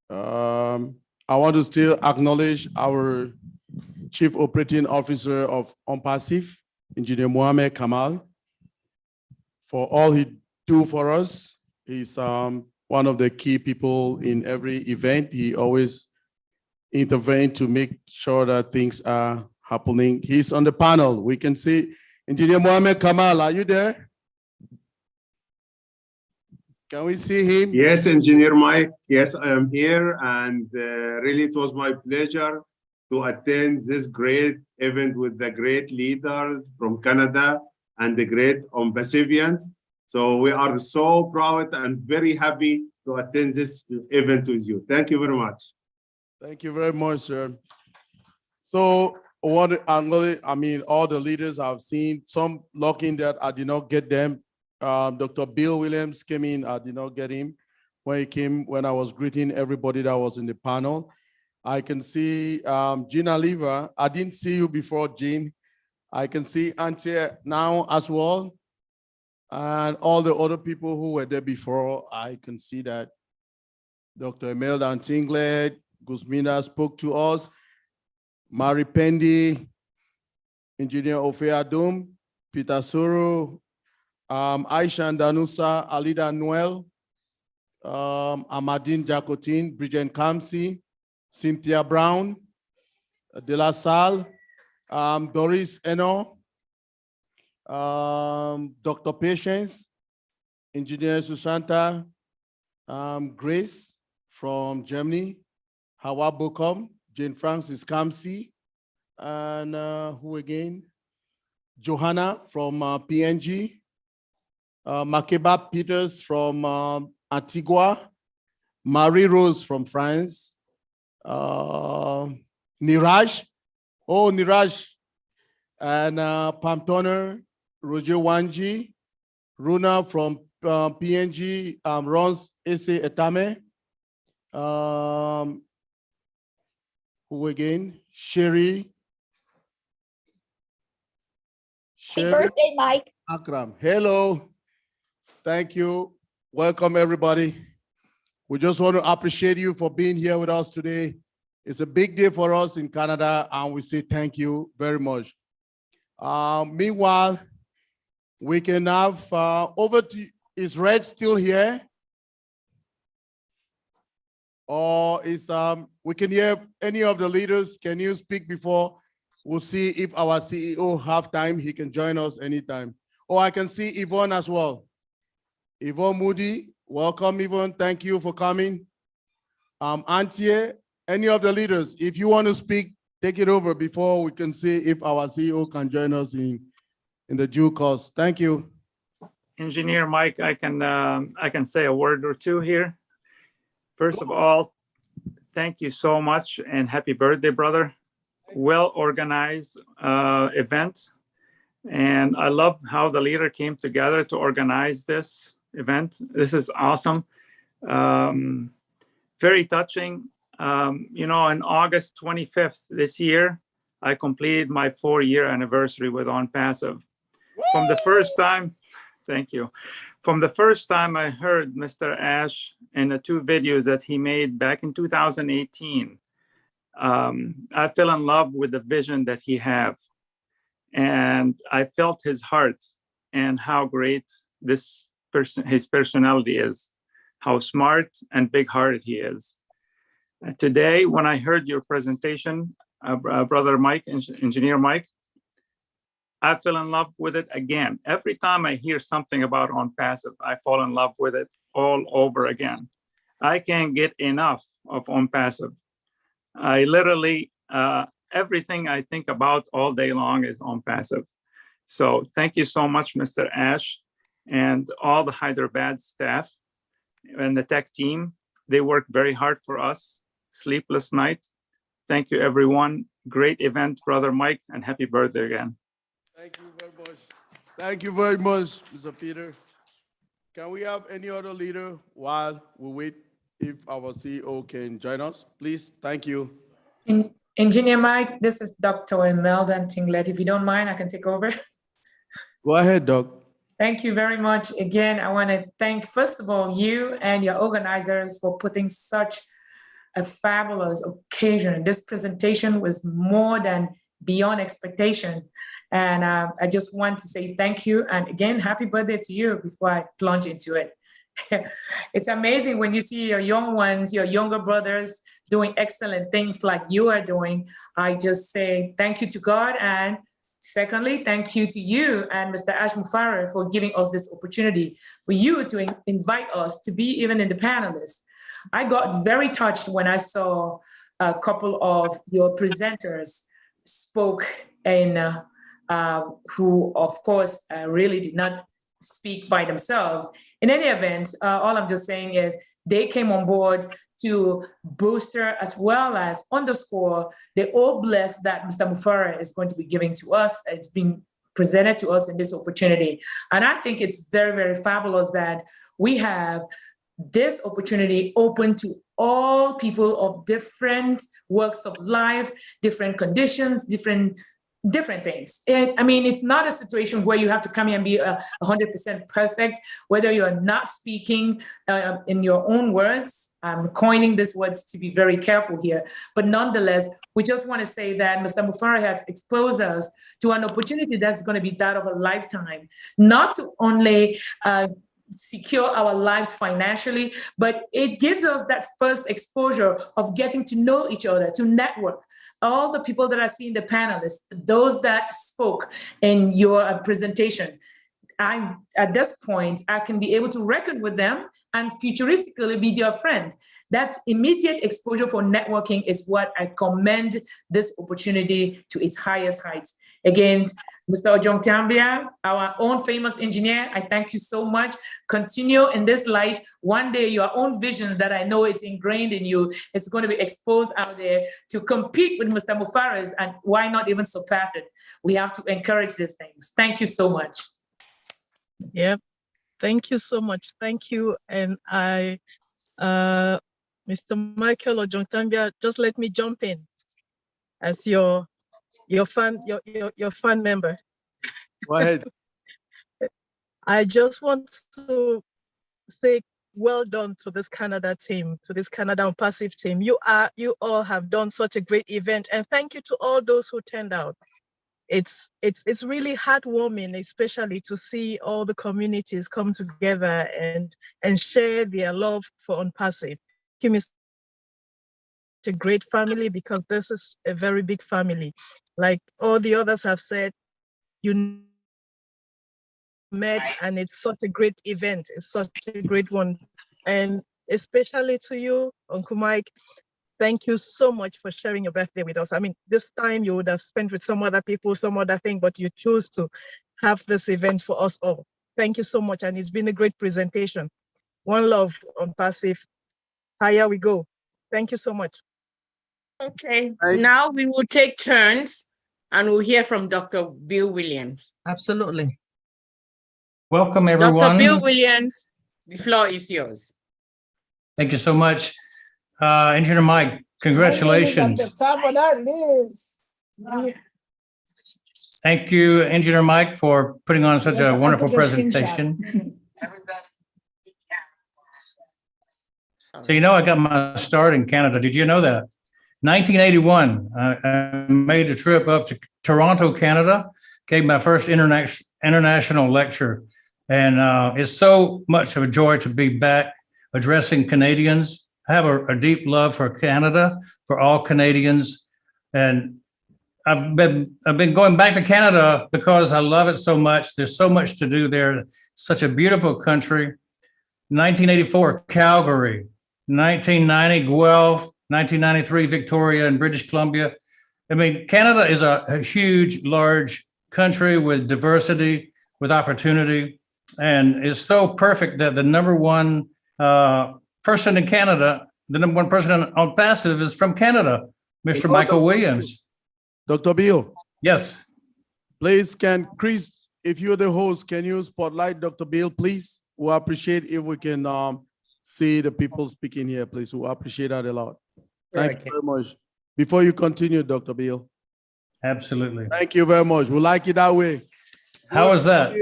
I want to still acknowledge our Chief Operating Officer of Onpass, Engineer Mohamed Kamal, for all he do for us. He's one of the key people in every event. He always intervene to make sure that things are happening. He's on the panel. We can see Engineer Mohamed Kamal. Are you there? Can we see him? Yes, Engineer Mike. Yes, I am here. And really, it was my pleasure to attend this great event with the great leaders from Canada and the great Onpassians. So we are so proud and very happy to attend this event with you. Thank you very much. Thank you very much, sir. So all the leaders I've seen, some lucky that I did not get them. Dr. Bill Williams came in, I did not get him. When he came, when I was greeting everybody that was in the panel. I can see Jean Oliver. I didn't see you before, Jean. I can see Auntie now as well. And all the other people who were there before, I can see that Dr. Imelda Antinglet, Guzmina spoke to us, Mari Pendi, Engineer Ofe Adum, Peter Suru, Aisha Danusa, Alida Noel, Amadine Jacotin, Bridget Kamsi, Cynthia Brown, De La Salle, Doris Eno, Dr. Patience, Engineer Susanta, Grace from Germany, Hawa Bokom, Jane Francis Kamsi, and who again? Johanna from PNG, Makeba Peters from Antigua, Marie Rose from France, Niraj, Niraj, and Pam Toner, Roger Wanji, Runa from PNG, Rons Ese Etame, who again? Sherry. Happy birthday, Mike. Akram. Hello. Thank you. Welcome, everybody. We just want to appreciate you for being here with us today. It's a big day for us in Canada, and we say thank you very much. Meanwhile, we can have over to, is Red still here? Or is we can hear any of the leaders? Can you speak before? We'll see if our CEO have time. He can join us anytime. Oh, I can see Yvonne as well. Yvonne Moody, welcome Yvonne. Thank you for coming. Antie, any of the leaders, if you want to speak, take it over before we can see if our CEO can join us in the due course. Thank you. Engineer Mike, I can say a word or two here. First of all, thank you so much and happy birthday, brother. Well organized event. And I love how the leader came together to organize this event. This is awesome. Very touching. You know, on August 25th this year, I completed my 4-year anniversary with Onpass. From the first time, thank you. From the first time I heard Mr. Ash in the 2 videos that he made back in 2018, I fell in love with the vision that he have. And I felt his heart and how great this person, his personality is, how smart and big-hearted he is. Today, when I heard your presentation, Brother Mike, Engineer Mike, I fell in love with it again. Every time I hear something about Onpass, I fall in love with it all over again. I can't get enough of Onpass. I literally, everything I think about all day long is Onpass. So thank you so much, Mr. Ash, and all the Hyderabad staff and the tech team. They worked very hard for us. Sleepless night. Thank you, everyone. Great event, Brother Mike, and happy birthday again. Thank you very much. Thank you very much, Mr. Peter. Can we have any other leader while we wait if our CEO can join us? Please, thank you. Engineer Mike, this is Dr. Imelda Tinglet. If you don't mind, I can take over. Go ahead, Doc. Thank you very much. Again, I want to thank, first of all, you and your organizers for putting such a fabulous occasion. This presentation was more than beyond expectation. And I just want to say thank you. And again, happy birthday to you before I plunge into it. It's amazing when you see your young ones, your younger brothers doing excellent things like you are doing. I just say thank you to God. And secondly, thank you to you and Mr. Ash Mufareh for giving us this opportunity for you to invite us to be even in the panelists. I got very touched when I saw a couple of your presenters spoke in who, of course, really did not speak by themselves. In any event, all I'm just saying is they came on board to booster as well as underscore the all bless that Mr. Mufareh is going to be giving to us. It's being presented to us in this opportunity. And I think it's very, very fabulous that we have this opportunity open to all people of different walks of life, different conditions, different things. I mean, it's not a situation where you have to come here and be 100% perfect, whether you're not speaking in your own words. I'm coining these words to be very careful here, but nonetheless, we just want to say that Mr. Mufara has exposed us to an opportunity that's going to be that of a lifetime, not to only secure our lives financially, but it gives us that first exposure of getting to know each other, to network. All the people that I see in the panelists, those that spoke in your presentation, at this point, I can be able to reckon with them and futuristically be their friend. That immediate exposure for networking is what I commend this opportunity to its highest heights. Again, Mr. Ojong-Tambia, our own famous engineer, I thank you so much. Continue in this light. One day, your own vision that I know it's ingrained in you, it's going to be exposed out there to compete with Mr. Mufara's, and why not even surpass it? We have to encourage these things. Thank you so much. Yep. Thank you so much. Thank you. And Mr. Michael Ojong-Tambia, just let me jump in as your fan member. Go ahead. I just want to say well done to this Canada team, to this Canada Unpassive team. You all have done such a great event, and thank you to all those who turned out. It's really heartwarming, especially to see all the communities come together and share their love for Unpassive. Kim is a great family because this is a very big family. Like all the others have said, you met and it's such a great event. It's such a great one. And especially to you, Uncle Mike, thank you so much for sharing your birthday with us. I mean, this time you would have spent with some other people, some other thing, but you chose to have this event for us all. Thank you so much. And it's been a great presentation. One love Unpassive. Higher we go. Thank you so much. Okay, now we will take turns and we'll hear from Dr. Bill Williams. Absolutely. Welcome, everyone. Dr. Bill Williams, the floor is yours. Thank you so much. Engineer Mike, congratulations. Thank you, Engineer Mike, for putting on such a wonderful presentation. So you know I got my start in Canada. Did you know that? 1981, I made a trip up to Toronto, Canada, gave my first international lecture. And it's so much of a joy to be back addressing Canadians. I have a deep love for Canada, for all Canadians. And I've been going back to Canada because I love it so much. There's so much to do there. Such a beautiful country. 1984, Calgary. 1990, Guelph. 1993, Victoria and British Columbia. I mean, Canada is a huge, large country with diversity, with opportunity. And it's so perfect that the number one person in Canada, the number one person on Passive is from Canada, Mr. Michael Williams. Dr. Bill. Yes. Please, can Chris, if you're the host, can you spotlight Dr. Bill, please? We appreciate if we can see the people speaking here, please. We appreciate that a lot. Thank you very much. Before you continue, Dr. Bill. Absolutely. Thank you very much. We like it that way. How was that?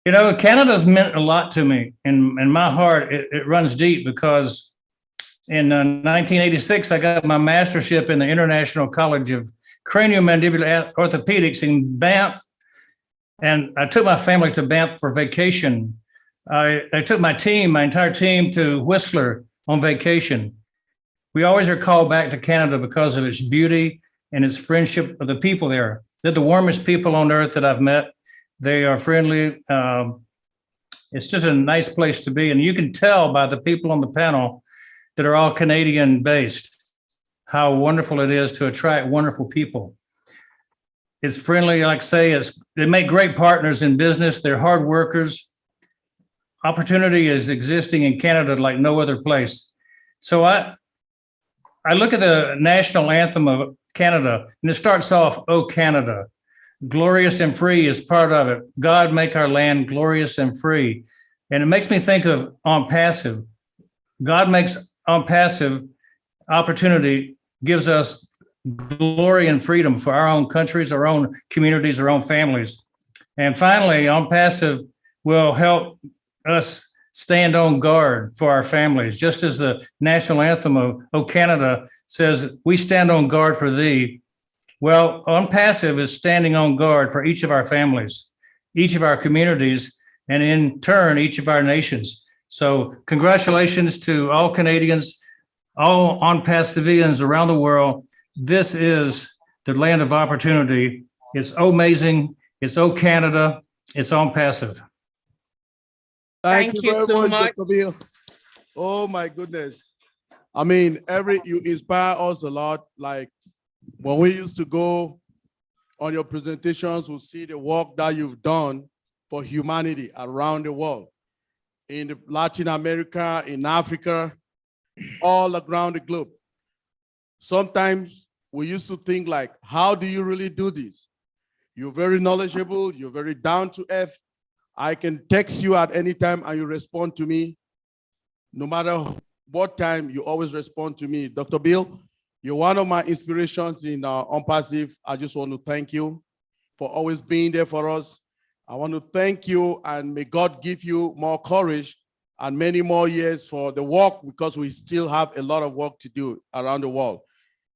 You know, Canada's meant a lot to me. In my heart, it runs deep because in 1986, I got my mastership in the International College of Craniomandibular Orthopedics in Banff. And I took my family to Banff for vacation. I took my entire team to Whistler on vacation. We always are called back to Canada because of its beauty and its friendship of the people there. They're the warmest people on earth that I've met. They are friendly. It's just a nice place to be. And you can tell by the people on the panel that are all Canadian based, how wonderful it is to attract wonderful people. It's friendly, like I say, they make great partners in business. They're hard workers. Opportunity is existing in Canada like no other place. So I look at the national anthem of Canada, and it starts off, "Oh, Canada, glorious and free" is part of it. God make our land glorious and free. And it makes me think of Onpassive. God makes Onpassive opportunity, gives us glory and freedom for our own countries, our own communities, our own families. And finally, Onpassive will help us stand on guard for our families, just as the national anthem of O Canada says, we stand on guard for thee. Well, Onpass is standing on guard for each of our families, each of our communities, and in turn, each of our nations. So congratulations to all Canadians, all Onpass civilians around the world. This is the land of opportunity. It's amazing. It's O Canada. It's Onpass. Thank Thank you you very so much, much. Dr. Bill. Oh my goodness. I mean, you inspire us a lot. Like when we used to go on your presentations, we'll see the work that you've done for humanity around the world, in Latin America, in Africa, all around the globe. Sometimes we used to think like, how do you really do this? You're very knowledgeable, you're very down to earth. I can text you at any time and you respond to me. No matter what time, you always respond to me. Dr. Bill, you're one of my inspirations in Onpass. I just want to thank you for always being there for us. I want to thank you, and may God give you more courage and many more years for the work, because we still have a lot of work to do around the world.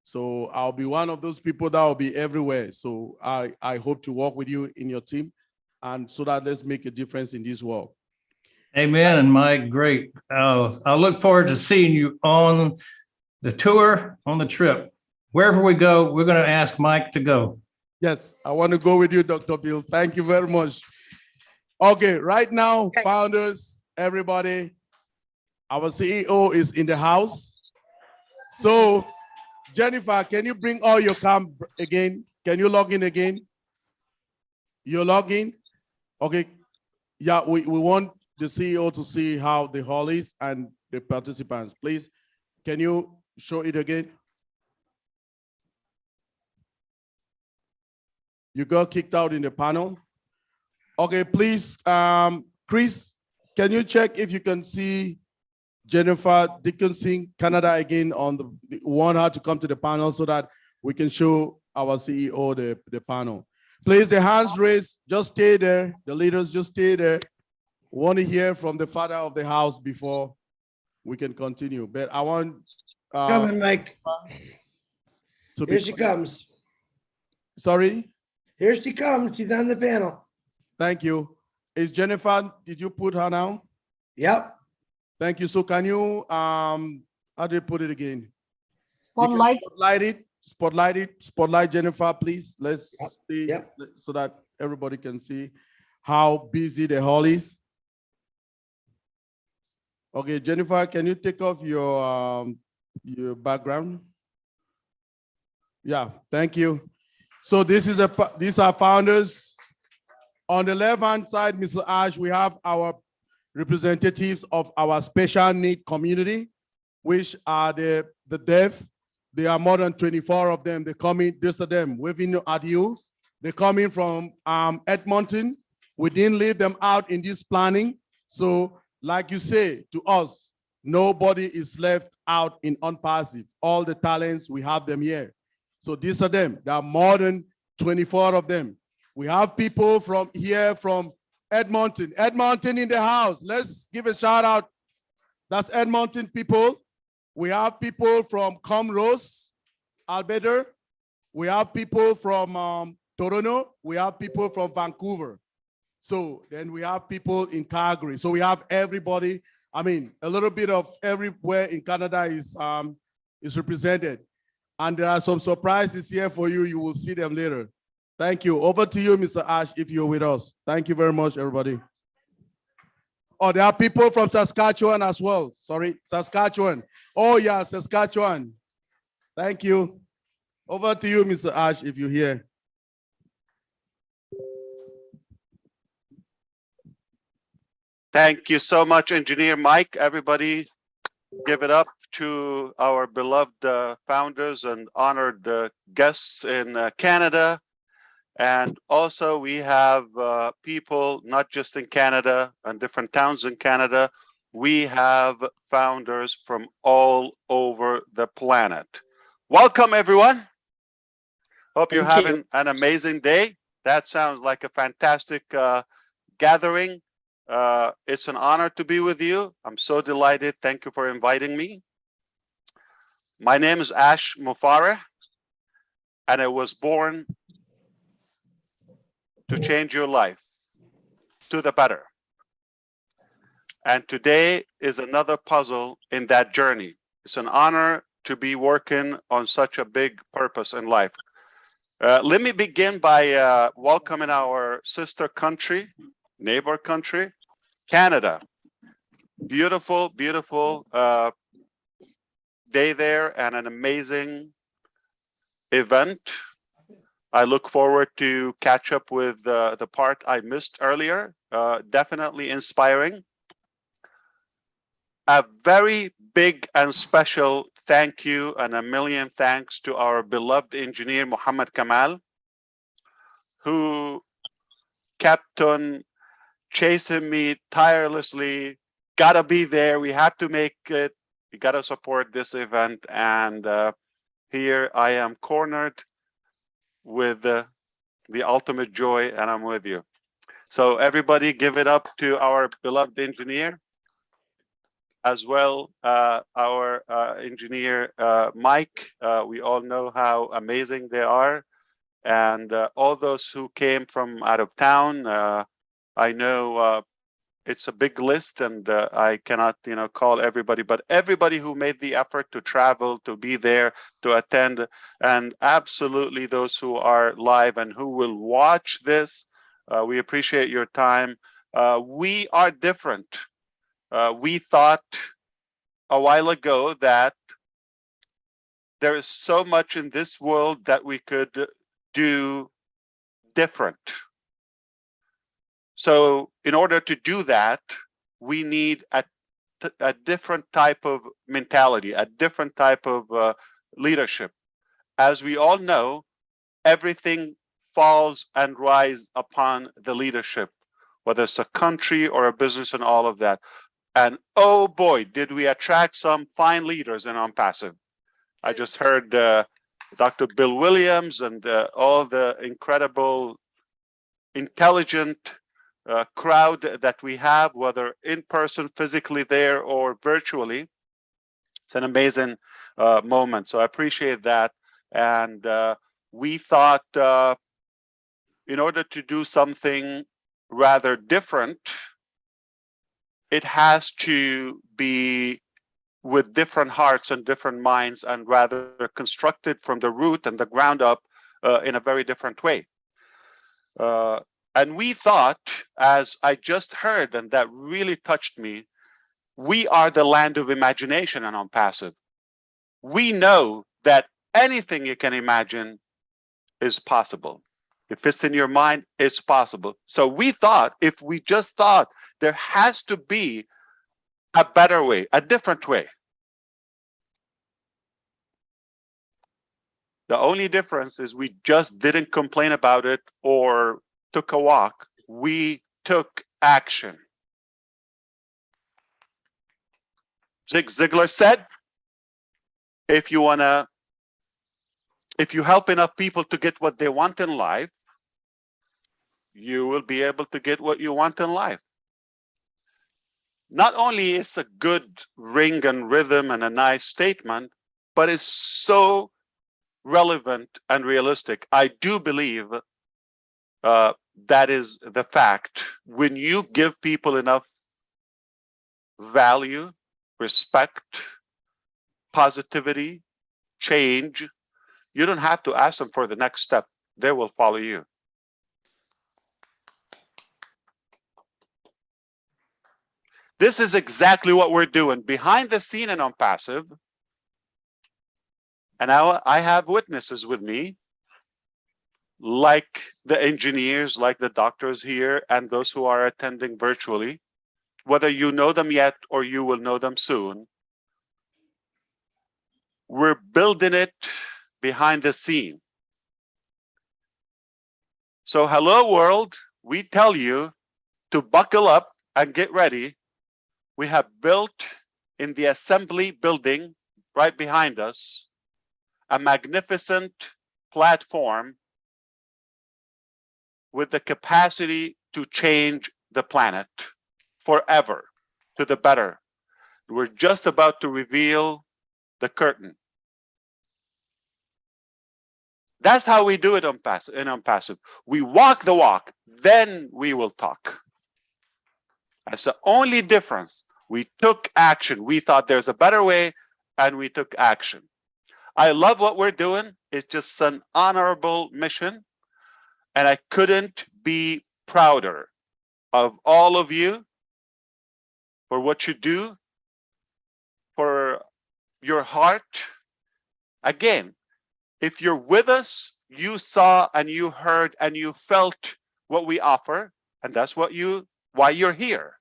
So I'll be one of those people that will be everywhere. So I hope to work with you in your team, and so that let's make a difference in this world. Amen. And Mike, great. I look forward to seeing you on the tour, on the trip. Wherever we go, we're going to ask Mike to go. Yes, I want to go with you, Dr. Bill. Thank you very much. Okay, right now, founders, everybody, our CEO is in the house. So, Jennifer, can you bring all your cam again? Can you log in again? You log in? Okay. Yeah, we want the CEO to see how the hall is and the participants. Please, can you show it again? You got kicked out in the panel. Okay, please, Chris, can you check if you can see Jennifer Dickinson, Canada again on the want her to come to the panel so that we can show our CEO the panel. Please, the hands raised, just stay there. The leaders, just stay there. We want to hear from the father of the house before we can continue. But I want Coming, Mike. to be Here she comes. Sorry? Here she comes. She's on the panel. Thank you. Is Jennifer, did you put her now? Yep. Thank you. So can you, how do you put it again? Spotlight. Spotlight Jennifer, please. Let's see so that everybody can see how busy the hall is. Okay, Jennifer, can you take off your background? Yeah, thank you. So these are founders. On the left-hand side, Mr. Ash, we have our representatives of our special need community, which are the deaf. There are more than 24 of them. They come in, these are them waving at you. They're coming from Edmonton. We didn't leave them out in this planning. So like you say to us, nobody is left out in Onpass. All the talents, we have them here. So these are them. There are more than 24 of them. We have people from here from Edmonton. Edmonton in the house. Let's give a shout out. That's Edmonton people. We have people from Comrose, Alberta. We have people from Toronto. We have people from Vancouver. So then we have people in Calgary. So we have everybody. I mean, a little bit of everywhere in Canada is represented. And there are some surprises here for you. You will see them later. Thank you. Over to you, Mr. Ash, if you're with us. Thank you very much, everybody. Oh, there are people from Saskatchewan as well. Sorry, Saskatchewan. Oh, yeah, Saskatchewan. Thank you. Over to you, Mr. Ash, if you're here. Thank you so much, Engineer Mike. Everybody give it up to our beloved founders and honored guests in Canada. And also we have people not just in Canada and different towns in Canada. We have founders from all over the planet. Welcome, everyone. Hope you're having an amazing day. That sounds like a fantastic gathering. It's an honor to be with you. I'm so delighted. Thank you for inviting me. My name is Ash Mufareh, and I was born to change your life to the better. And today is another puzzle in that journey. It's an honor to be working on such a big purpose in life. Let me begin by welcoming our sister country, neighbor country, Canada. Beautiful, beautiful day there and an amazing event. I look forward to catch up with the part I missed earlier. Definitely inspiring. A very big and special thank you and a million thanks to our beloved engineer, Muhammad Kamal, who kept on chasing me tirelessly. Gotta be there. We have to make it. We gotta support this event. And here I am cornered with the ultimate joy, and I'm with you. So everybody give it up to our beloved engineer, as well our engineer Mike. We all know how amazing they are, and all those who came from out of town. I know it's a big list, and I cannot call everybody, but everybody who made the effort to travel, to be there, to attend, and absolutely those who are live and who will watch this. We appreciate your time. We are different. We thought a while ago that there is so much in this world that we could do different. So in order to do that, we need a different type of mentality, a different type of leadership. As we all know, everything falls and rises upon the leadership, whether it's a country or a business and all of that. And oh boy, did we attract some fine leaders in Onpass. I just heard Dr. Bill Williams and all the incredible, intelligent crowd that we have, whether in person, physically there, or virtually. It's an amazing moment. So I appreciate that. And we thought in order to do something rather different, it has to be with different hearts and different minds, and rather constructed from the root and the ground up in a very different way. And we thought, as I just heard, and that really touched me, we are the land of imagination and Onpass. We know that anything you can imagine is possible. If it's in your mind, it's possible. So we thought, if we just thought there has to be a better way, a different way. The only difference is we just didn't complain about it or took a walk. We took action. Zig Ziglar said, if you help enough people to get what they want in life, you will be able to get what you want in life. Not only is a good ring and rhythm and a nice statement, but it's so relevant and realistic. I do believe that is the fact. When you give people enough value, respect, positivity, change, you don't have to ask them for the next step. They will follow you. This is exactly what we're doing behind the scene and Onpass. And now I have witnesses with me, like the engineers, like the doctors here, and those who are attending virtually, whether you know them yet or you will know them soon. We're building it behind the scene. So hello world, we tell you to buckle up and get ready. We have built in the assembly building right behind us a magnificent platform with the capacity to change the planet. forever to the better. We're just about to reveal the curtain. That's how we do it on Unpassive. We walk the walk, then we will talk. That's the only difference. We took action. We thought there's a better way, and we took action. I love what we're doing. It's just an honorable mission, and I couldn't be prouder of all of you for what you do, for your heart. Again, if you're with us, you saw and you heard and you felt what we offer, and that's why you're here.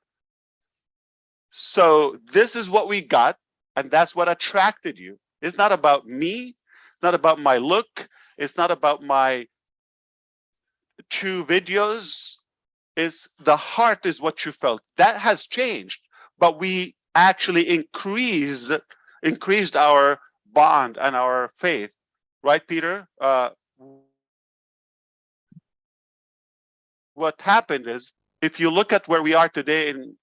So this is what we got, and that's what attracted you. It's not about me, it's not about my look, it's not about my 2 videos. It's the heart is what you felt. That has changed, but we actually increased our bond and our faith. Right, Peter? What happened is, if you look at where we are today in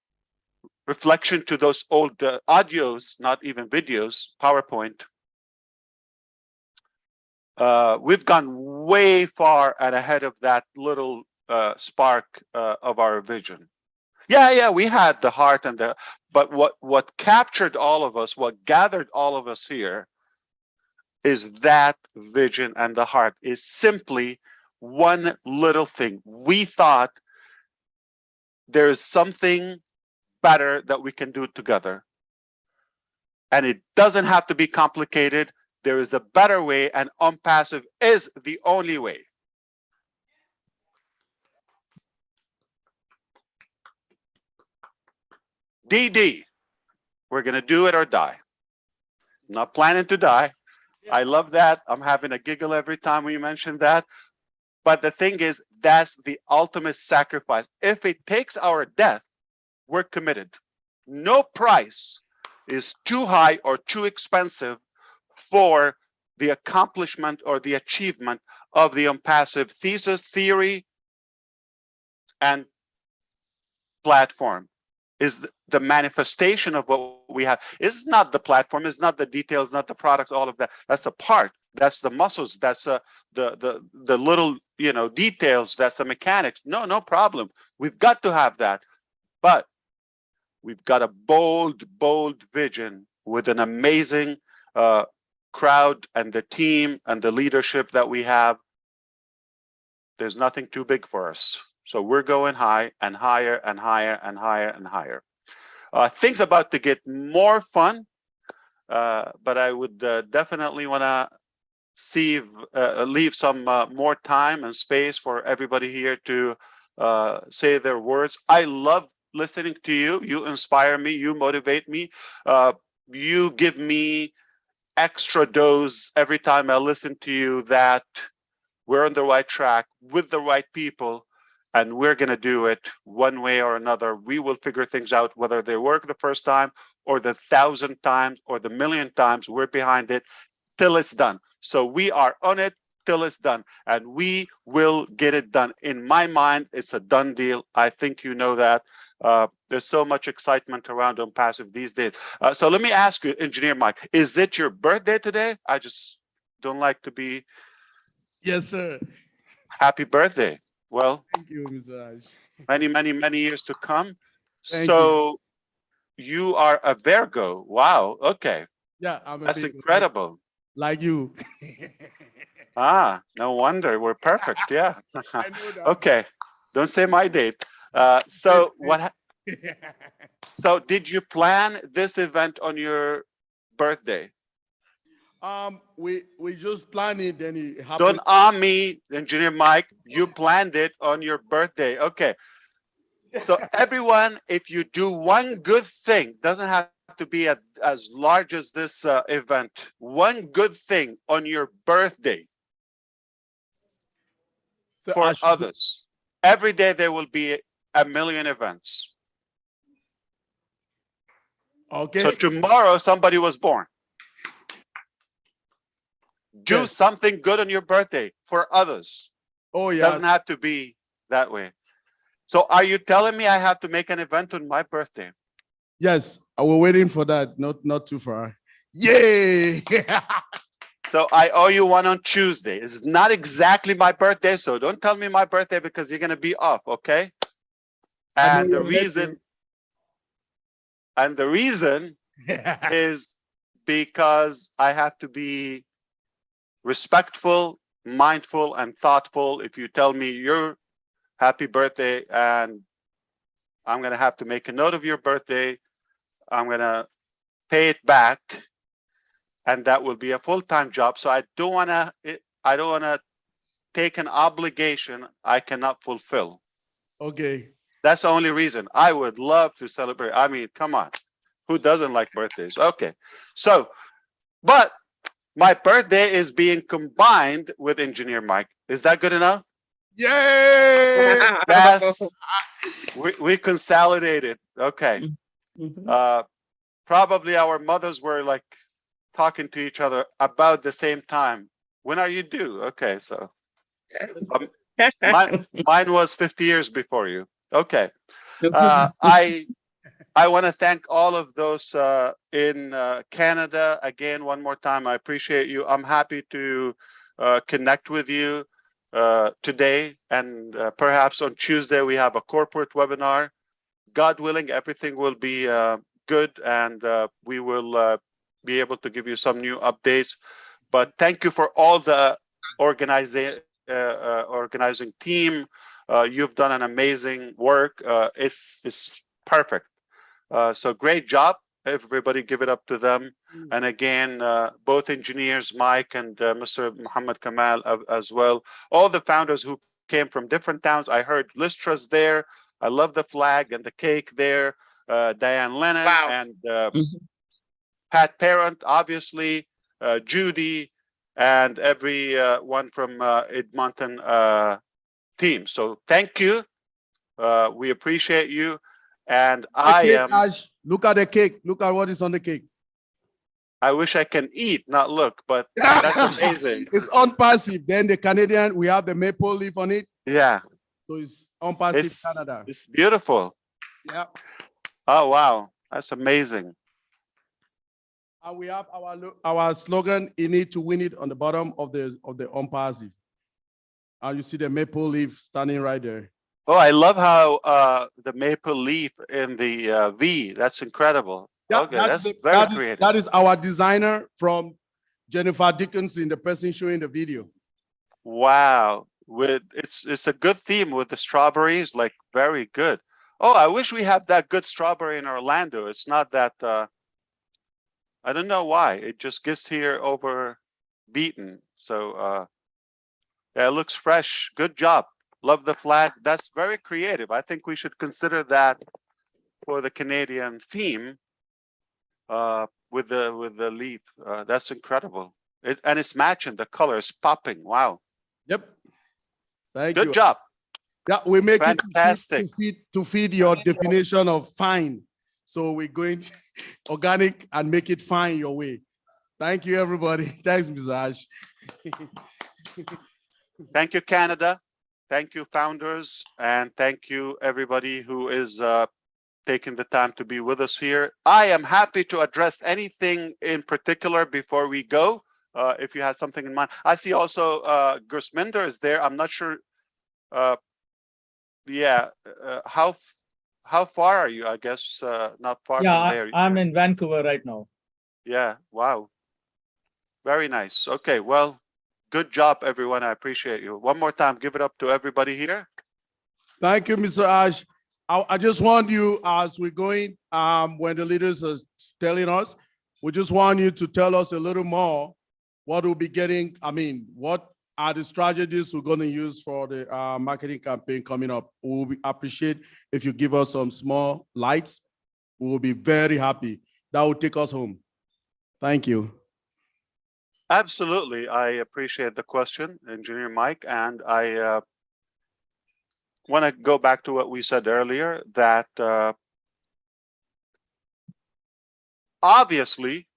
reflection to those old audios, not even videos, PowerPoint, we've gone way far and ahead of that little spark of our vision. Yeah, we had the heart and but what captured all of us, what gathered all of us here, is that vision, and the heart is simply one little thing. We thought there's something better that we can do together, and it doesn't have to be complicated. There is a better way, and Onpassive is the only way. DD, we're gonna do it or die. Not planning to die. I love that. I'm having a giggle every time we mention that. But the thing is, that's the ultimate sacrifice. If it takes our death, we're committed. No price is too high or too expensive for the accomplishment or the achievement of the Onpassive thesis, theory, and platform. Is the manifestation of what we have. It's not the platform, it's not the details, not the products, all of that. That's a part. That's the muscles. That's the little details. That's the mechanics. No problem. We've got to have that, but we've got a bold vision with an amazing crowd and the team and the leadership that we have. There's nothing too big for us. So we're going high and higher and higher and higher and higher. Things about to get more fun, but I would definitely want to leave some more time and space for everybody here to say their words. I love listening to you. You inspire me. You motivate me. You give me extra dose every time I listen to you that we're on the right track with the right people. And we're going to do it one way or another. We will figure things out, whether they work the first time or the 1,000th times or the 1,000,000th times. We're behind it till it's done. So we are on it till it's done, and we will get it done. In my mind, it's a done deal. I think you know that. There's so much excitement around Onpassive these days. So let me ask you, Engineer Mike, is it your birthday today? I just don't like to be. Yes, sir. Happy birthday. Well, thank you, Mr. Raj. Many years to come. Thank So you are a Virgo. Wow. Okay. Yeah, I'm That's incredible. Like you. No wonder. We're perfect. Yeah. I know that. Okay. Don't say my date. So what? So did you plan this event on your birthday? We just planned it, then it happened. Don't arm me, Engineer Mike. You planned it on your birthday. Okay. So everyone, if you do one good thing, doesn't have to be as large as this event. One good thing on your birthday for others. Every day there will be 1,000,000 events. Okay. So tomorrow somebody was born. Do something good on your birthday for others. Oh yeah. Doesn't have to be that way. So are you telling me I have to make an event on my birthday? Yes, we're waiting for that. Not too far. Yay! So I owe you one on Tuesday. It's not exactly my birthday, so don't tell me my birthday because you're gonna be off, okay? And the reason is because I have to be respectful, mindful, and thoughtful. If you tell me your happy birthday and I'm gonna have to make a note of your birthday, I'm gonna pay it back, and that will be a full-time job. So I don't wanna take an obligation I cannot fulfill. Okay. That's the only reason. I would love to celebrate. I mean, come on. Who doesn't like birthdays? Okay. So, but my birthday is being combined with Engineer Mike. Is that good enough? Yay! That's we consolidated. Okay. Probably our mothers were like talking to each other about the same time. When are you due? Okay, so mine was 50 years before you. Okay. I want to thank all of those in Canada. Again, one more time, I appreciate you. I'm happy to connect with you today, and perhaps on Tuesday we have a corporate webinar. God willing, everything will be good, and we will be able to give you some new updates. But thank you for all the organizing team. You've done an amazing work. It's perfect. So great job. Everybody give it up to them. And again, both engineers, Mike and Mr. Muhammad Kamal as well. All the founders who came from different towns. I heard Lystra's there. I love the flag and the cake there. Diane Lennon and Pat Parent, obviously, Judy, and every one from Edmonton team. So thank you. We appreciate you. And Ash, look at the cake. Look at what is on the cake. I wish I can eat, not look, but that's amazing. It's Onpass. Then the Canadian, we have the maple leaf on it. Yeah. So it's Onpass Canada. It's beautiful. Yeah. Oh, wow. That's amazing. And we have our slogan, "You need to win it," on the bottom of the Onpass. And you see the maple leaf standing right there. Oh, I love how the maple leaf in the V. That's incredible. Yeah, okay, that's very creative. That is our designer from Jennifer Dickinson, the person showing the video. Wow, it's a good theme with the strawberries, like very good. Oh, I wish we had that good strawberry in Orlando. It's not that. I don't know why. It just gets here over beaten. So yeah, it looks fresh. Good job. Love the flag. That's very creative. I think we should consider that for the Canadian theme with the leaf. That's incredible. And it's matching. The color is popping. Wow. Yep. Thank you. Good job. Yeah, we make fantastic. it to feed your definition of fine. So we're going to organic and make it fine your way. Thank you, everybody. Thanks, Ms. Ash. Thank you, Canada. Thank you, founders, and thank you, everybody who is taking the time to be with us here. I am happy to address anything in particular before we go, if you had something in mind. I see also Gersminder is there. I'm not sure. Yeah, how far are you? I guess not far from there. I'm in Vancouver right now. Yeah, wow. Very nice. Okay, well, good job, everyone. I appreciate you. One more time, give it up to everybody here. Thank you, Mr. Ash. I just want you, as we're going, when the leaders are telling us, we just want you to tell us a little more what we'll be getting. I mean, what are the strategies we're going to use for the marketing campaign coming up? We'll appreciate if you give us some small lights. We will be very happy. That will take us home. Thank you. Absolutely. I appreciate the question, Engineer Mike, and I want to go back to what we said earlier, that obviously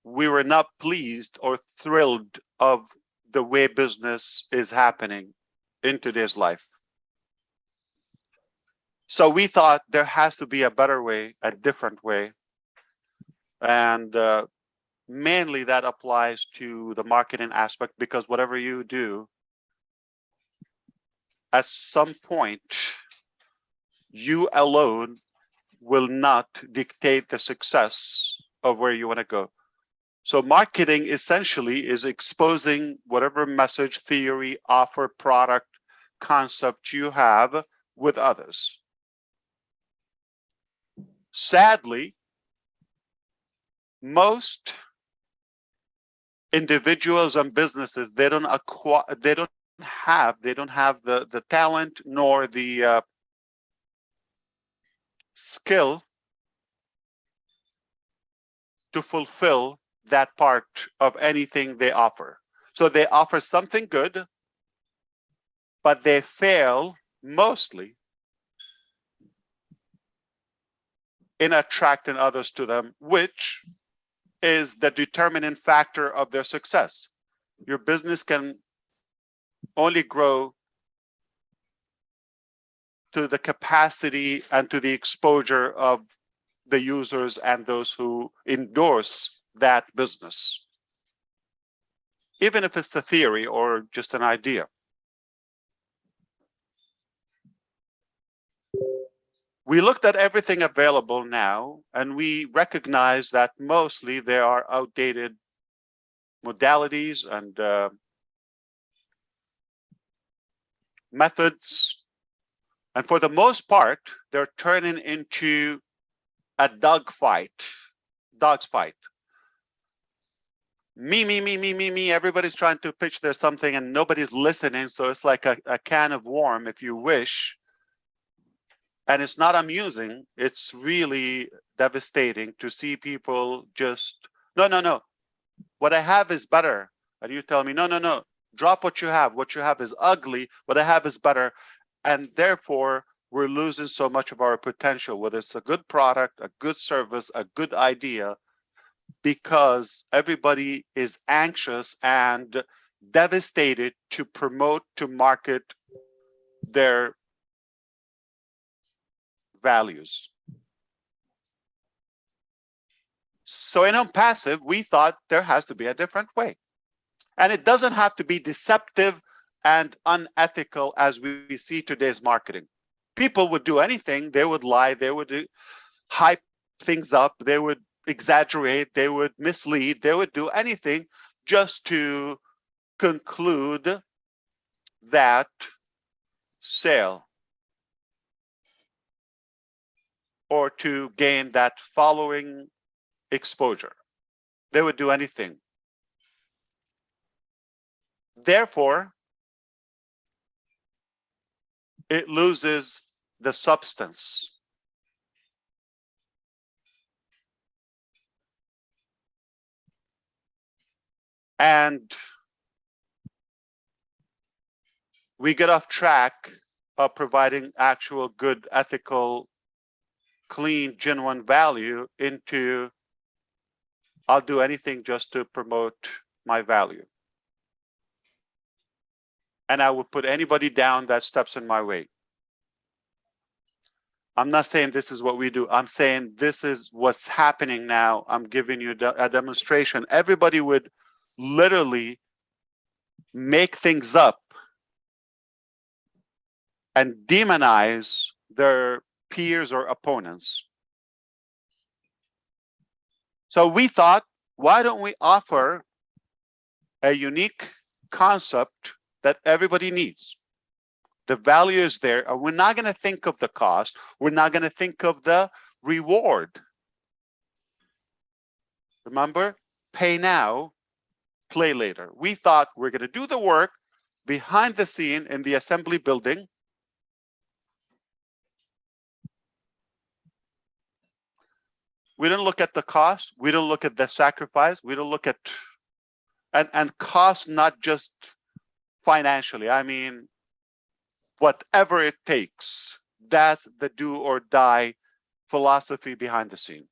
we were not pleased or thrilled of the way business is happening in today's life. So we thought there has to be a better way, a different way. And mainly that applies to the marketing aspect, because whatever you do, at some point, you alone will not dictate the success of where you want to go. So marketing essentially is exposing whatever message, theory, offer, product, concept you have with others. Sadly, most individuals and businesses, they don't have the talent nor the skill to fulfill that part of anything they offer. So they offer something good, but they fail mostly in attracting others to them, which is the determining factor of their success. Your business can only grow to the capacity and to the exposure of the users and those who endorse that business, even if it's a theory or just an idea. We looked at everything available now, and we recognize that mostly there are outdated modalities and methods. And for the most part, they're turning into a dog's fight. Me, everybody's trying to pitch their something and nobody's listening. So it's like a can of worm, if you wish. And it's not amusing. It's really devastating to see people just, no. What I have is better. And you tell me, no. Drop what you have. What you have is ugly. What I have is better. And therefore, we're losing so much of our potential, whether it's a good product, a good service, a good idea, because everybody is anxious and devastated to promote, to market their values. So in Onpass, we thought there has to be a different way. And it doesn't have to be deceptive and unethical as we see today's marketing. People would do anything. They would lie. They would hype things up. They would exaggerate. They would mislead. They would do anything just to conclude that sale or to gain that following exposure. They would do anything. Therefore, it loses the substance. And we get off track of providing actual good, ethical, clean, genuine value into, I'll do anything just to promote my value. And I will put anybody down that steps in my way. I'm not saying this is what we do. I'm saying this is what's happening now. I'm giving you a demonstration. Everybody would literally make things up and demonize their peers or opponents. So we thought, why don't we offer a unique concept that everybody needs? The value is there, and we're not going to think of the cost. We're not going to think of the reward. Remember, pay now, play later. We thought we're going to do the work behind the scene in the assembly building. We don't look at the cost. We don't look at the sacrifice. We don't look at, and cost not just financially. I mean, whatever it takes. That's the do or die philosophy behind the scene.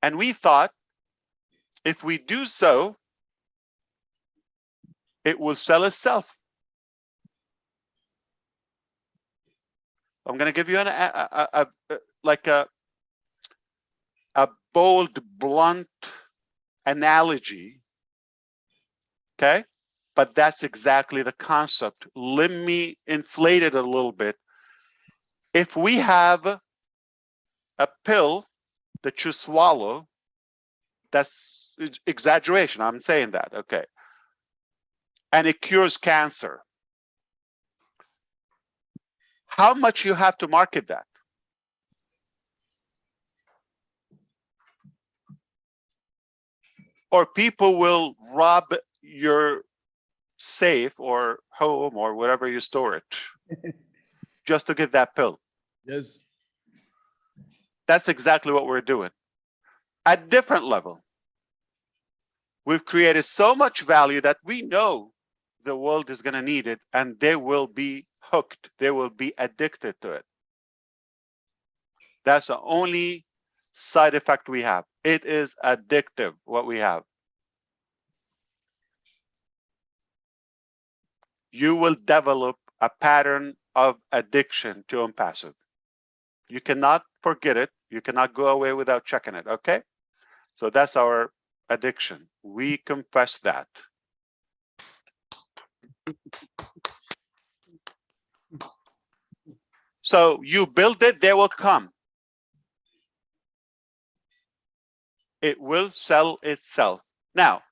And we thought if we do so, it will sell itself. I'm going to give you like a bold, blunt analogy. Okay. But that's exactly the concept. Let me inflate it a little bit. If we have a pill that you swallow, that's exaggeration. I'm saying that. Okay. And it cures cancer. How much you have to market that? Or people will rob your safe or home or wherever you store it just to get that pill. Yes. That's exactly what we're doing. At different level, we've created so much value that we know the world is going to need it, and they will be hooked. They will be addicted to it. That's the only side effect we have. It is addictive, what we have. You will develop a pattern of addiction to Onpass. You cannot forget it. You cannot go away without checking it, okay? So that's our addiction. We confess that. So you build it, they will come. It will sell itself. Now,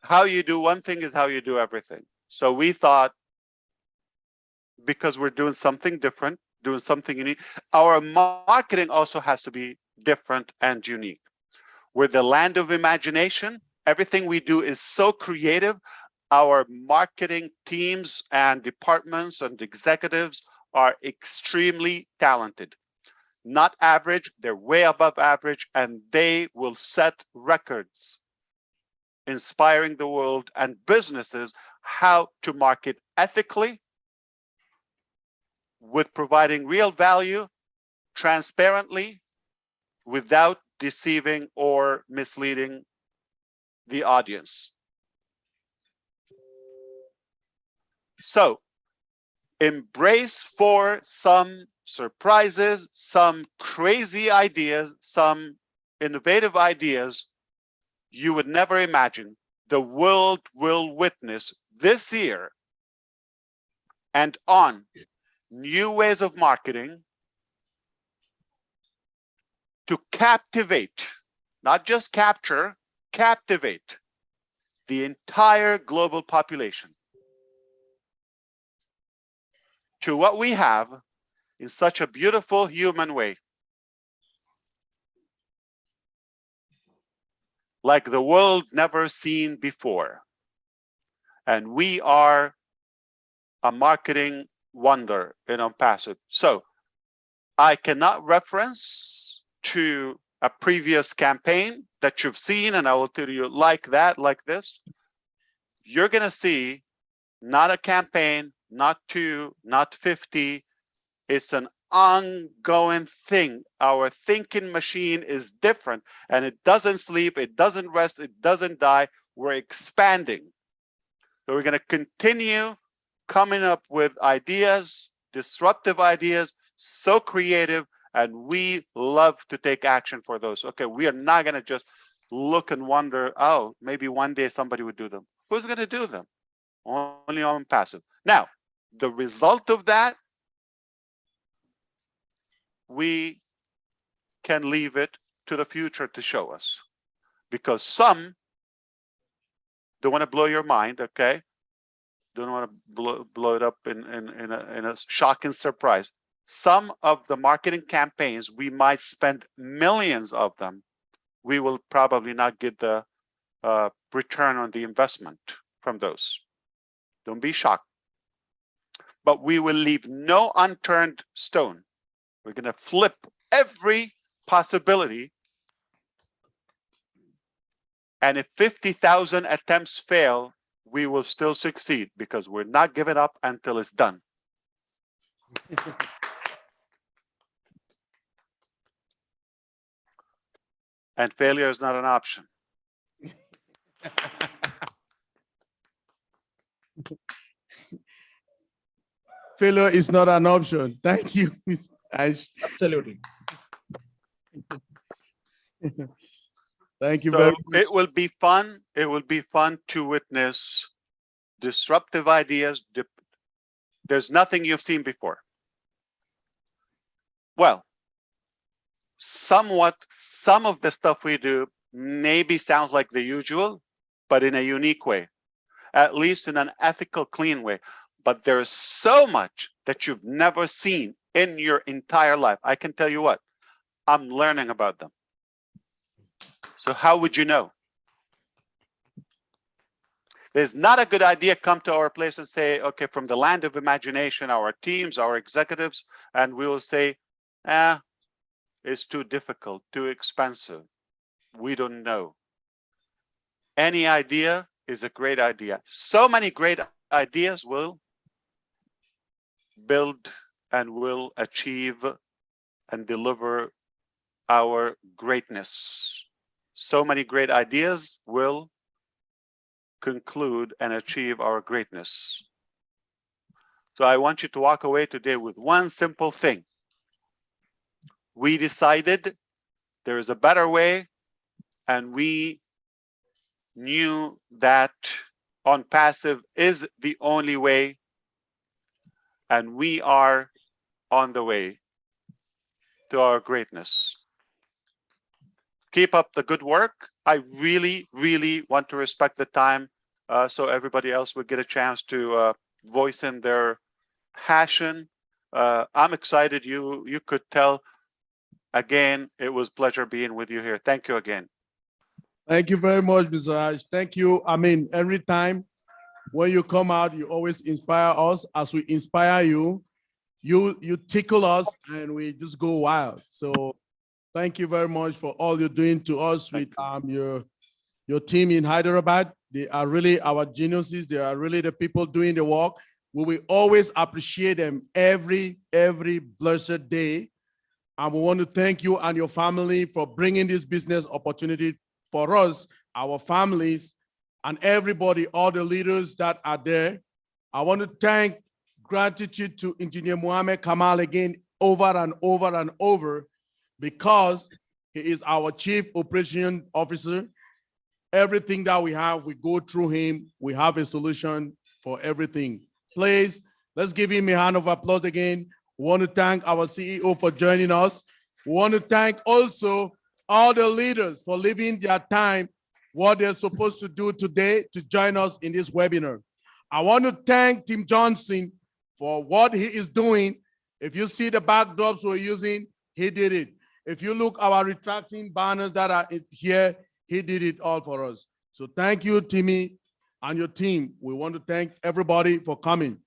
how you do one thing is how you do everything. So we thought, because we're doing something different, doing something unique, our marketing also has to be different and unique. We're the land of imagination. Everything we do is so creative. Our marketing teams and departments and executives are extremely talented. Not average, they're way above average, and they will set records, inspiring the world and businesses how to market ethically, with providing real value, transparently, without deceiving or misleading the audience. So embrace for some surprises, some crazy ideas, some innovative ideas you would never imagine the world will witness this year and on. New ways of marketing to captivate, not just capture, captivate the entire global population to what we have in such a beautiful human way. Like the world never seen before. And we are a marketing wonder in Onpass. So I cannot reference to a previous campaign that you've seen, and I will tell you like that, like this. You're going to see not a campaign, not 2, not 50. It's an ongoing thing. Our thinking machine is different, and it doesn't sleep, it doesn't rest, it doesn't die. We're expanding. So we're going to continue coming up with ideas, disruptive ideas, so creative, and we love to take action for those. Okay, we are not going to just look and wonder, oh, maybe one day somebody would do them. Who's going to do them? Only Onpass. Now, the result of that, we can leave it to the future to show us, because some don't want to blow your mind, okay? Don't want to blow it up in a shocking surprise. Some of the marketing campaigns, we might spend millions of them. We will probably not get the return on the investment from those. Don't be shocked. But we will leave no unturned stone. We're going to flip every possibility. And if 50,000 attempts fail, we will still succeed, because we're not giving up until it's done. And failure is not an option. Failure is not an option. Thank you, Ms. Ash. Absolutely. Thank you So very much. it will be fun. It will be fun to witness disruptive ideas. There's nothing you've seen before. Well, somewhat, some of the stuff we do maybe sounds like the usual, but in a unique way, at least in an ethical, clean way. But there's so much that you've never seen in your entire life. I can tell you what, I'm learning about them. So how would you know? There's not a good idea come to our place and say, okay, from the land of imagination, our teams, our executives, and we will say, it's too difficult, too expensive. We don't know. Any idea is a great idea. So many great ideas will build and will achieve and deliver our greatness. So many great ideas will conclude and achieve our greatness. So I want you to walk away today with one simple thing. We decided there is a better way, and we knew that Onpass is the only way, and we are on the way to our greatness. Keep up the good work. I really, really want to respect the time so everybody else will get a chance to voice in their passion. I'm excited. You could tell. Again, it was a pleasure being with you here. Thank you again. Thank you very much, Mr. Raj. Thank you. I mean, every time when you come out, you always inspire us. As we inspire you, you tickle us and we just go wild. So thank you very much for all you're doing to us with your team in Hyderabad. They are really our geniuses. They are really the people doing the work. We will always appreciate them every blessed day. And we want to thank you and your family for bringing this business opportunity for us, our families, and everybody, all the leaders that are there. I want to thank gratitude to Engineer Mohammed Kamal again over and over and over, because he is our Chief Operation Officer. Everything that we have, we go through him. We have a solution for everything. Please, let's give him a hand of applause again. We want to thank our CEO for joining us. We want to thank also all the leaders for leaving their time, what they're supposed to do today, to join us in this webinar. I want to thank Tim Johnson for what he is doing. If you see the backdrops we're using, he did it. If you look our retracting banners that are here, he did it all for us. So thank you, Timmy, and your team. We want to thank everybody for coming.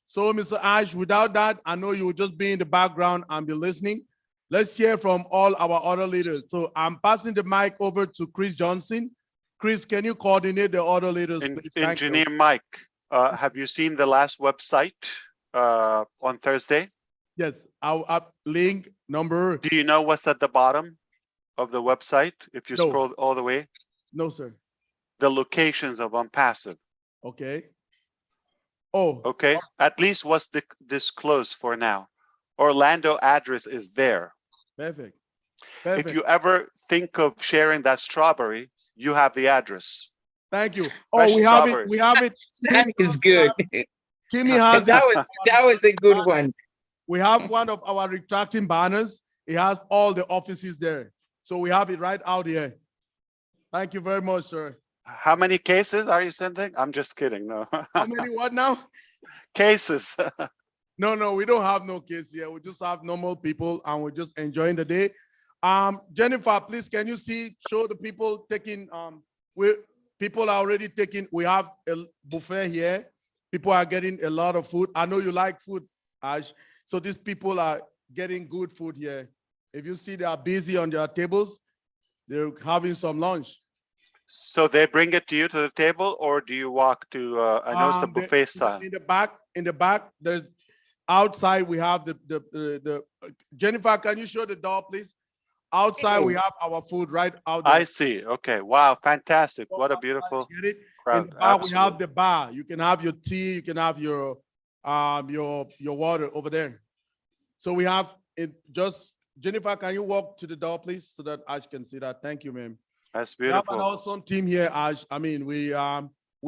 So, Mr. Ash, without that, I know you will just be in the background and be listening. Let's hear from all our other leaders. So I'm passing the mic over to Chris Johnson. Chris, can you coordinate the other leaders, please? Engineer Mike, have you seen the last website on Thursday? Yes, I'll up link number. Do you know what's at the bottom of the website if you scroll all the way? No, sir. The locations of Onpass. Okay. Oh. Okay. At least what's disclosed for now. Orlando address is there. Perfect. If you ever think of sharing that strawberry, you have the address. Thank you. Fresh Oh, we have strawberry. it. We have it. That is good. Timmy has that it. was a good one. We have one of our retracting banners. It has all the offices there. So we have it right out here. Thank you very much, sir. How many cases are you sending? I'm just kidding. No. How many what now? Cases. No, we don't have no case here. We just have normal people and we're just enjoying the day. Jennifer, please, can you show the people taking, people are already taking, we have a buffet here. People are getting a lot of food. I know you like food, Ash. So these people are getting good food here. If you see they are busy on their tables, they're having some lunch. So they bring it to you to the table, or do you walk to, I know it's a buffet style. In the back, there's outside we have the Jennifer, can you show the door, please? Outside we have our food right out there. I see. Okay. Wow. Fantastic. What a beautiful crowd. In the back, we have the bar. You can have your tea, you can have your your water over there. So we have it just, Jennifer, can you walk to the door, please, so that Ash can see that? Thank you, ma'am. That's We have an beautiful. awesome team here, Ash. I mean, we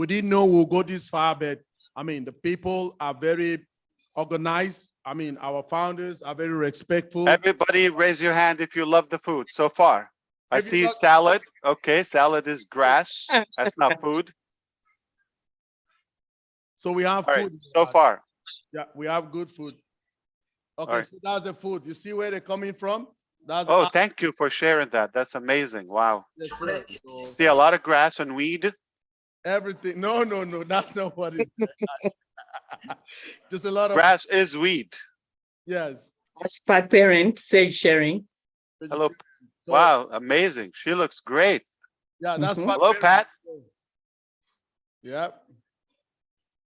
didn't know we'll go this far, but I mean, the people are very organized. I mean, our founders are very respectful. Everybody raise your hand if you love the food so far. I see salad. Okay, salad is grass. That's not food. So we have All right, food. so far. Yeah, we have good food. Okay, right. so that's the food. You see where they're coming from? That's Oh, thank you for sharing that. That's amazing. Wow. yes, sir. So See a lot of grass and weed. everything. No, that's not what it is. Just a lot of Grass is weed. yes. As my parent said, sharing. Hello. So, Wow, amazing. She looks great. yeah, that's Mhm. Pat Hello, Perry. Pat. Yeah.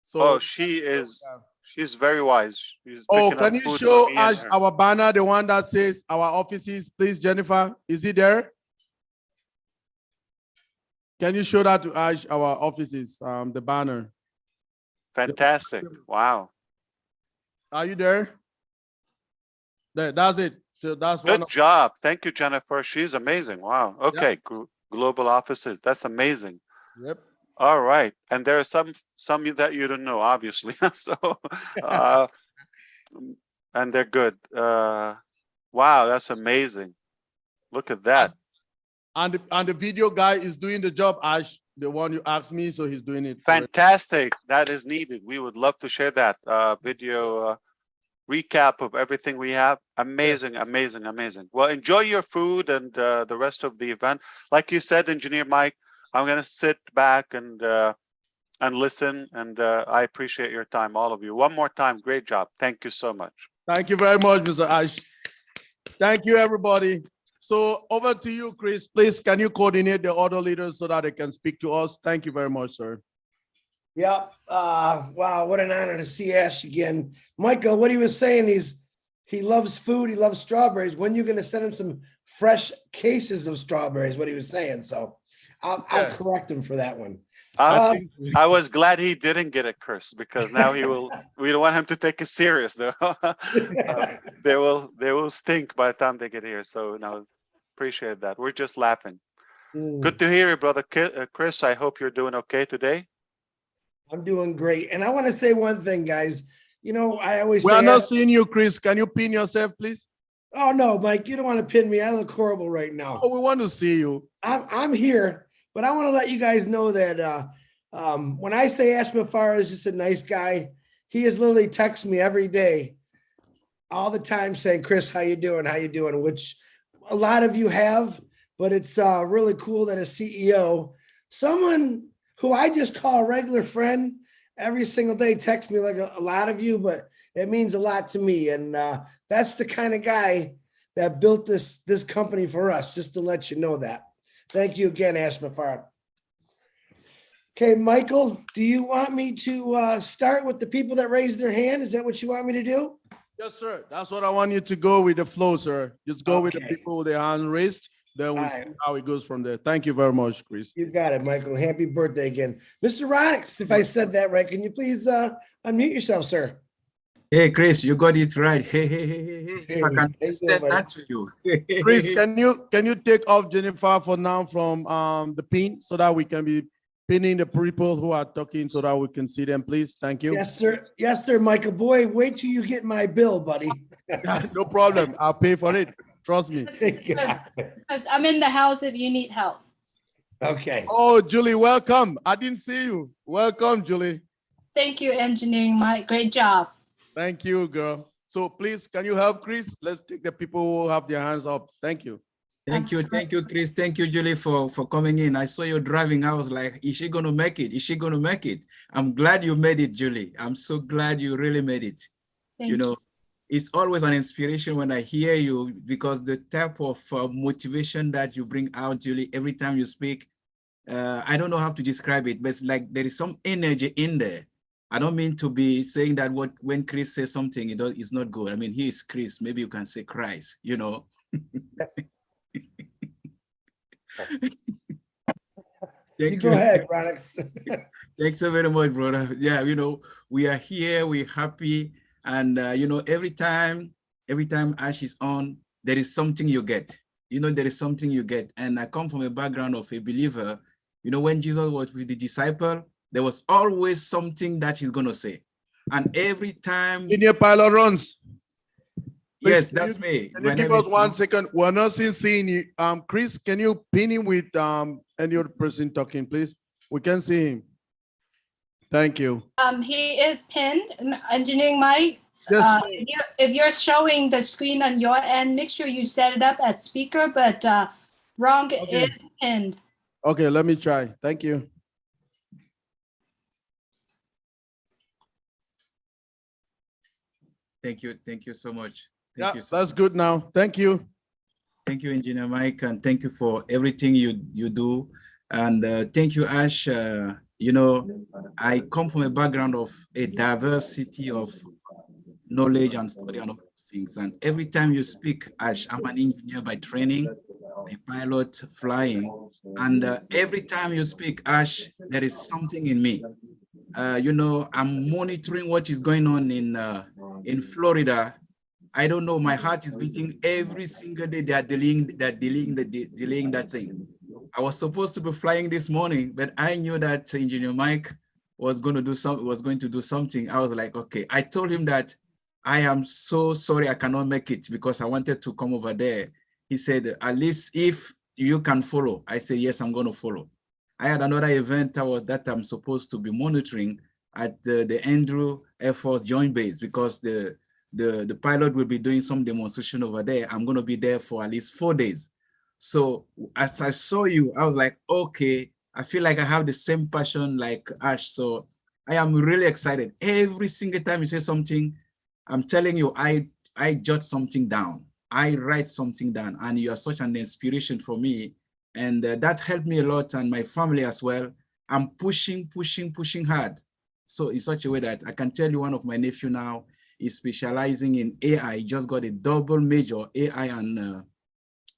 So Oh, she's very wise. She's oh, picking can up you food show for me and us her. our banner, the one that says our offices, please, Jennifer? Is it there? Can you show that to Ash, our offices, the banner? Fantastic. Wow. Are you there? There, that's it. So that's one Good of job. Thank you, Jennifer. She's amazing. Wow. Okay. Global offices. That's amazing. yep. All right. And there are some that you don't know, obviously. So, and they're good. Wow, that's amazing. Look at that. And the video guy is doing the job, Ash, the one you asked me, so he's doing it. Fantastic. That is needed. We would love to share that video recap of everything we have. Amazing, amazing, amazing. Well, enjoy your food and the rest of the event. Like you said, Engineer Mike, I'm going to sit back and listen. And I appreciate your time, all of you. One more time, great job. Thank you so much. Thank you very much, Mr. Ash. Thank you, everybody. So over to you, Chris. Please, can you coordinate the other leaders so that they can speak to us? Thank you very much, sir. Yep. Wow, what an honor to see Ash again. Michael, what he was saying is he loves food, he loves strawberries. When are you going to send him some fresh cases of strawberries? What he was saying. So I'll correct him for that one. I was glad he didn't get it, Chris, because now he will. We don't want him to take it serious, though. They will stink by the time they get here. So no, appreciate that. We're just laughing. Good to hear you, brother Chris. I hope you're doing okay today. I'm doing great. And I want to say one thing, guys. You know, I always We say, are not seeing you, Chris. Can you pin yourself, please? oh no, Mike, you don't want to pin me. I look horrible right now. Oh, we want to see you. I'm here, but I want to let you guys know that when I say Ash Mafara is just a nice guy, he is literally texts me every day, all the time saying, Chris, how you doing? How you doing? Which a lot of you have, but it's really cool that a CEO, someone who I just call a regular friend every single day, texts me like a lot of you, but it means a lot to me. And that's the kind of guy that built this company for us, just to let you know that. Thank you again, Ash Mafara. Okay, Michael, do you want me to start with the people that raised their hand? Is that what you want me to do? Yes, sir. That's what I want you to go with the flow, sir. Just go with the people with their hand raised. Then we'll see how it goes from there. Thank you very much, Chris. You got it, Michael. Happy birthday again. Mr. Ronix, if I said that right, can you please unmute yourself, sir? Hey, Chris, you got it right. Hey. If I can extend that to you. Chris, can you take off Jennifer for now from the pin so that we can be pinning the people who are talking so that we can see them, please? Thank you. Yes, sir. Yes, sir, Michael. Boy, wait till you get my bill, buddy. No problem. I'll pay for it. Trust me. Because I'm in the house if you need help. Okay. Oh, Julie, welcome. I didn't see you. Welcome, Julie. Thank you, Engineering Mike. Great job. Thank you, girl. So please, can you help Chris? Let's take the people who have their hands up. Thank you. Thank you, Chris. Thank you, Julie, for coming in. I saw you driving. I was like, is she going to make it? Is she going to make it? I'm glad you made it, Julie. I'm so glad you really made it. You know, it's always an inspiration when I hear you, because the type of motivation that you bring out, Julie, every time you speak, I don't know how to describe it, but it's like there is some energy in there. I don't mean to be saying that when Chris says something, it's not good. I mean, he is Chris. Maybe you can say Christ, you know. You go ahead, Ronix. Thanks so very much, brother. Yeah, we are here, we're happy. And, every time Ash is on, there is something you get. There is something you get. And I come from a background of a believer. When Jesus was with the disciple, there was always something that he's going to say. And every time. Senior pilot runs. Yes, Please, that's me. Can My you give name us is 1 second? We're not seeing you. Chris, can you pin him with any other person talking, please? We can see him. Thank you. He is pinned, engineering Mike. Yes. If you're showing the screen on your end, make sure you set it up as speaker, but Wrong is pinned. Okay, let me try. Thank you. Thank you so much. Yeah, Thank you so that's good now. Thank you. Thank you, Engineer Mike, and thank you for everything you do. And thank you, Ash. I come from a background of a diversity of knowledge and study and all those things. And every time you speak, Ash, I'm an engineer by training, a pilot flying. And every time you speak, Ash, there is something in me. I'm monitoring what is going on in Florida. I don't know, my heart is beating every single day. They are delaying that thing. I was supposed to be flying this morning, but I knew that Engineer Mike was going to do something. I was like, okay. I told him that I am so sorry I cannot make it because I wanted to come over there. He said, at least if you can follow. I said, yes, I'm going to follow. I had another event that I'm supposed to be monitoring at the Andrew Air Force Joint Base because the pilot will be doing some demonstration over there. I'm going to be there for at least 4 days. So as I saw you, I was like, okay, I feel like I have the same passion like Ash. So I am really excited. Every single time you say something, I'm telling you, I jot something down. I write something down, and you are such an inspiration for me. And that helped me a lot, and my family as well. I'm pushing hard. So in such a way that I can tell you one of my nephew now is specializing in AI. He just got a double major AI and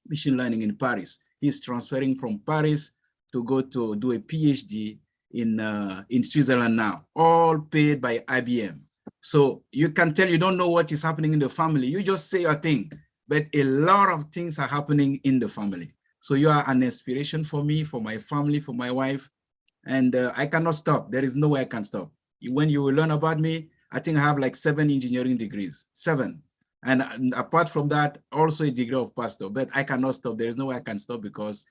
machine learning in Paris. He's transferring from Paris to go to do a PhD in Switzerland now, all paid by IBM. So you can tell you don't know what is happening in the family. You just say your thing, but a lot of things are happening in the family. So you are an inspiration for me, for my family, for my wife, and I cannot stop. There is no way I can stop. When you will learn about me, I think I have like 7 engineering degrees, 7. And apart from that, also a degree of pastor, but I cannot stop. There is no way I can stop because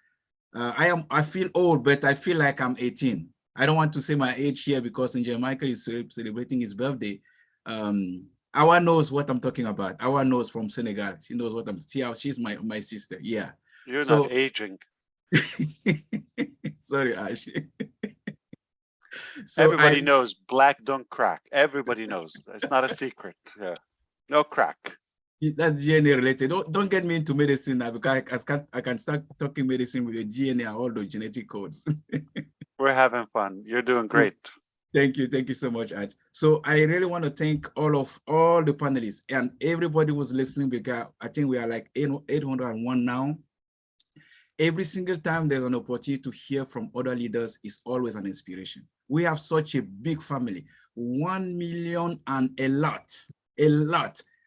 I feel old, but I feel like I'm 18. I don't want to say my age here because Engineer Michael is celebrating his birthday. Awa knows what I'm talking about. Awa knows from Senegal. She knows what she's my sister. Yeah. You're not aging. Sorry, Ash. So everybody knows black don't crack. Everybody knows. It's not a secret. Yeah. No crack. That's DNA related. Don't get me into medicine now because I can start talking medicine with the DNA and all the genetic codes. We're having fun. You're doing great. Thank you so much, Aj. So I really want to thank all the panelists and everybody who's listening because I think we are like 801 now. Every single time there's an opportunity to hear from other leaders is always an inspiration. We have such a big family, 1 million and a lot.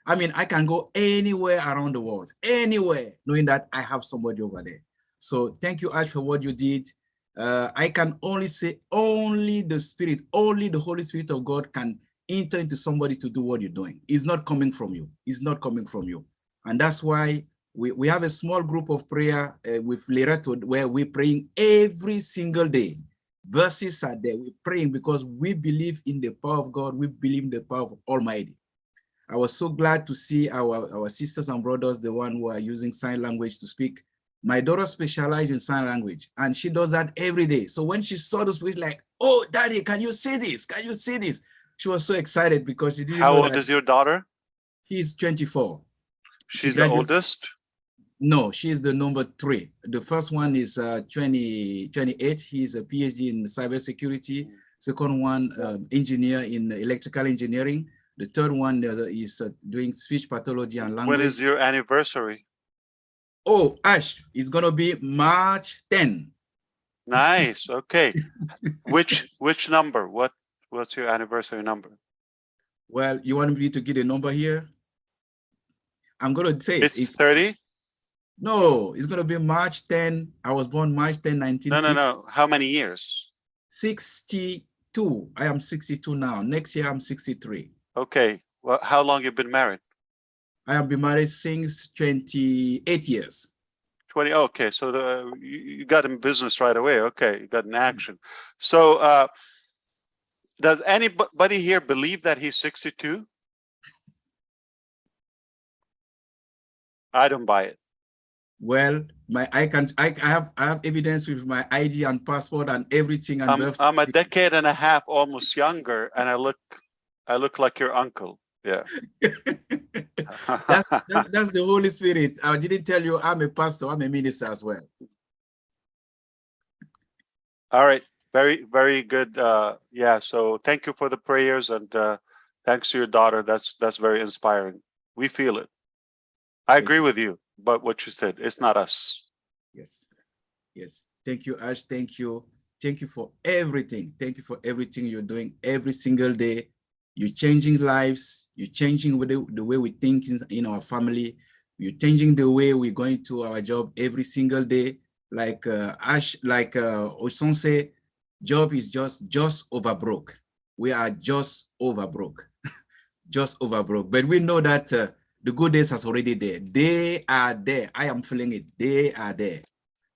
I mean, I can go anywhere around the world, anywhere, knowing that I have somebody over there. So thank you, Ash, for what you did. I can only say only the Holy Spirit of God can enter into somebody to do what you're doing. It's not coming from you. It's not coming from you. And that's why we have a small group of prayer with Lerato where we're praying every single day. Verses are there. We're praying because we believe in the power of God. We believe in the power of Almighty. I was so glad to see our sisters and brothers, the one who are using sign language to speak. My daughter specializes in sign language, and she does that every day. So when she saw this, she's like, "Oh, Daddy, can you see this? Can you see this?" She was so excited because she didn't know. How old is your daughter? She's 24. She's the oldest? No, she's the number 3. The first one is 28. He's a PhD in cybersecurity. Second one, engineer in electrical engineering. The third one is doing speech pathology and language. When is your anniversary? Oh, Ash, it's going to be March 10. Nice. Okay. Which number? What's your anniversary number? Well, you want me to get a number here? I'm gonna say It's 30. No, it's gonna be March 10. I was born March 10, No. 1960. How many years? 62. I am 62 now. Next year I'm 63. Okay. Well, how long you been married? I have been married since 28 years. 20. Okay, so you got in business right away. Okay, you got in action. So does anybody here believe that he's 62? I don't buy it. Well, I have evidence with my ID and passport and everything. And I'm a decade and a half almost younger, and I look like your uncle. Yeah. that's the Holy Spirit. I didn't tell you I'm a pastor, I'm a minister as well. All right. Very, very good. Yeah. So thank you for the prayers, and thanks to your daughter. That's very inspiring. We feel it. I agree with you, but what you said, it's not us. Yes. Yes. Thank you, Ash. Thank you. Thank you for everything. Thank you for everything you're doing every single day. You're changing lives. You're changing the way we think in our family. You're changing the way we're going to our job every single day. Like Ash, like Oson say, job is just over broke. We are just over broke, just over broke. But we know that the good days has already there. They are there. I am feeling it. They are there.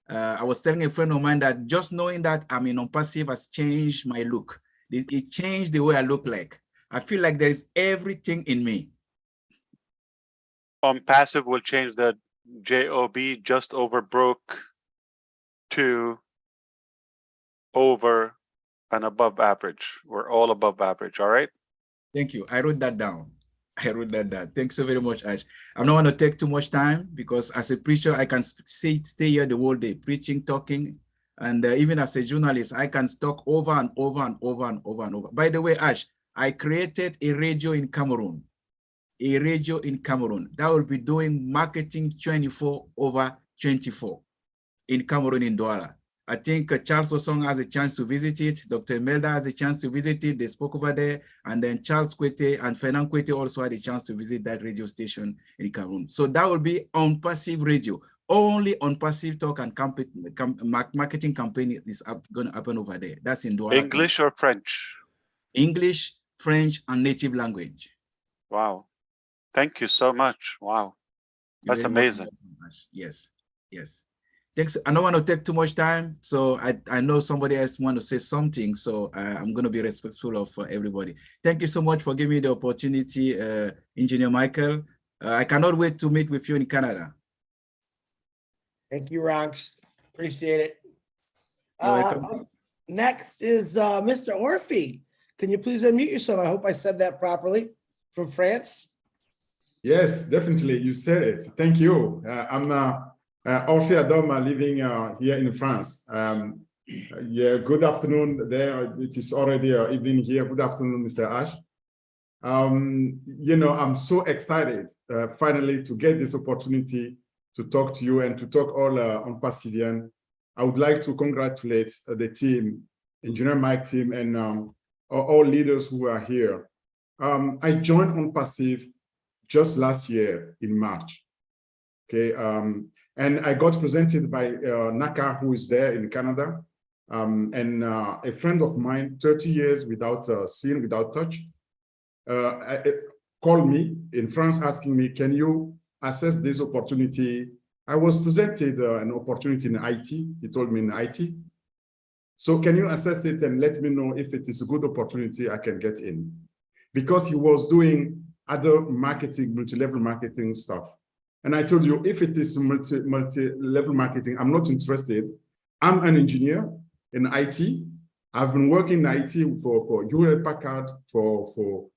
I was telling a friend of mine that just knowing that I'm in Onpass has changed my look. It changed the way I look like. I feel like there is everything in me. Passive will change the JOB just over broke to over and above average. We're all above average. All right. Thank you. I wrote that down. Thanks so very much, Ash. I don't want to take too much time because as a preacher, I can stay here the whole day, preaching, talking. And even as a journalist, I can talk over and over and over and over and over. By the way, Ash, I created a radio in Cameroon. That will be doing marketing 24/24 in Cameroon, in Douala. I think Charles Osong has a chance to visit it. Dr. Melda has a chance to visit it. They spoke over there. And then Charles Kwete and Fernand Kwete also had a chance to visit that radio station in Cameroon. So that will be on passive radio. Only on passive talk and marketing campaign is going to happen over there. That's in Douala. English or French? English, French, and native language. Wow. Thank you so much. Wow. That's amazing. Yes. Yes. Thanks. I don't want to take too much time. So I know somebody else want to say something. So I'm going to be respectful of everybody. Thank you so much for giving me the opportunity, Engineer Michael. I cannot wait to meet with you in Canada. Thank you, Ronks. Appreciate it. You're welcome. Next is Mr. Orphy. Can you please unmute yourself? I hope I said that properly. From France. Yes, definitely. You said it. Thank you. I'm Orphy Adoma, living here in France. Yeah, good afternoon there. It is already evening here. Good afternoon, Mr. Ash. You know, I'm so excited finally to get this opportunity to talk to you and to talk all on Passivian. I would like to congratulate the team, Engineer Mike team, and all leaders who are here. I joined Onpass just last year in March. Okay, and I got presented by Naka, who is there in Canada, and a friend of mine, 30 years without seeing, without touch, called me in France asking me, can you assess this opportunity? I was presented an opportunity in IT. He told me in IT. So can you assess it and let me know if it is a good opportunity I can get in? Because he was doing other marketing, multi-level marketing stuff. And I told you, if it is multi-level marketing, I'm not interested. I'm an engineer in IT. I've been working in IT for Hewlett Packard, for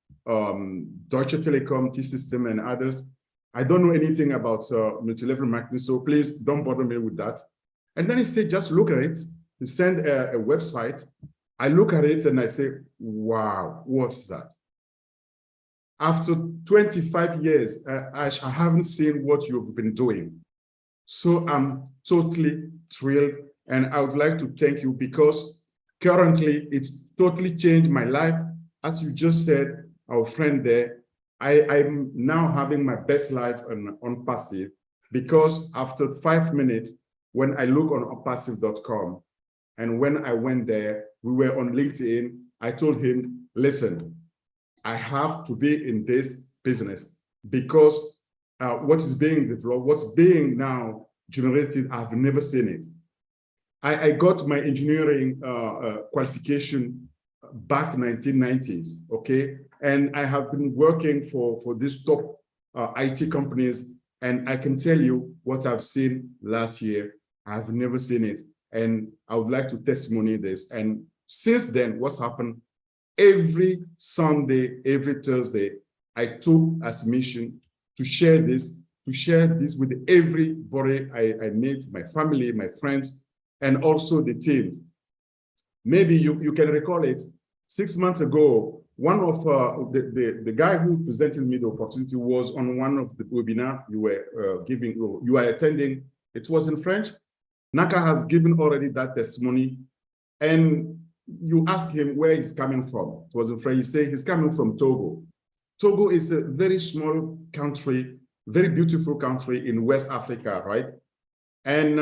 Deutsche Telekom, T-System, and others. I don't know anything about multi-level marketing, so please don't bother me with that. And then he said, just look at it. He sent a website. I look at it and I say, wow, what's that? After 25 years, I haven't seen what you've been doing. So I'm totally thrilled And I would like to thank you because currently it's totally changed my life. As you just said, our friend there, I'm now having my best life on Passive because after 5 minutes, when I look on onpassive.com and when I went there, we were on LinkedIn, I told him, listen, I have to be in this business because what is being developed, what's being now generated, I've never seen it. I got my engineering qualification back 1990s, okay? And I have been working for these top IT companies, and I can tell you what I've seen last year. I've never seen it, and I would like to testimony this. And since then, what's happened? Every Sunday, every Thursday, I took as mission to share this with everybody I meet, my family, my friends, and also the team. Maybe you can recall it. 6 months ago, one of the guy who presented me the opportunity was on one of the webinar you were attending. It was in French. Naka has given already that testimony, and you ask him where he's coming from. It was in French. He said he's coming from Togo. Togo is a very small country, very beautiful country in West Africa, right? And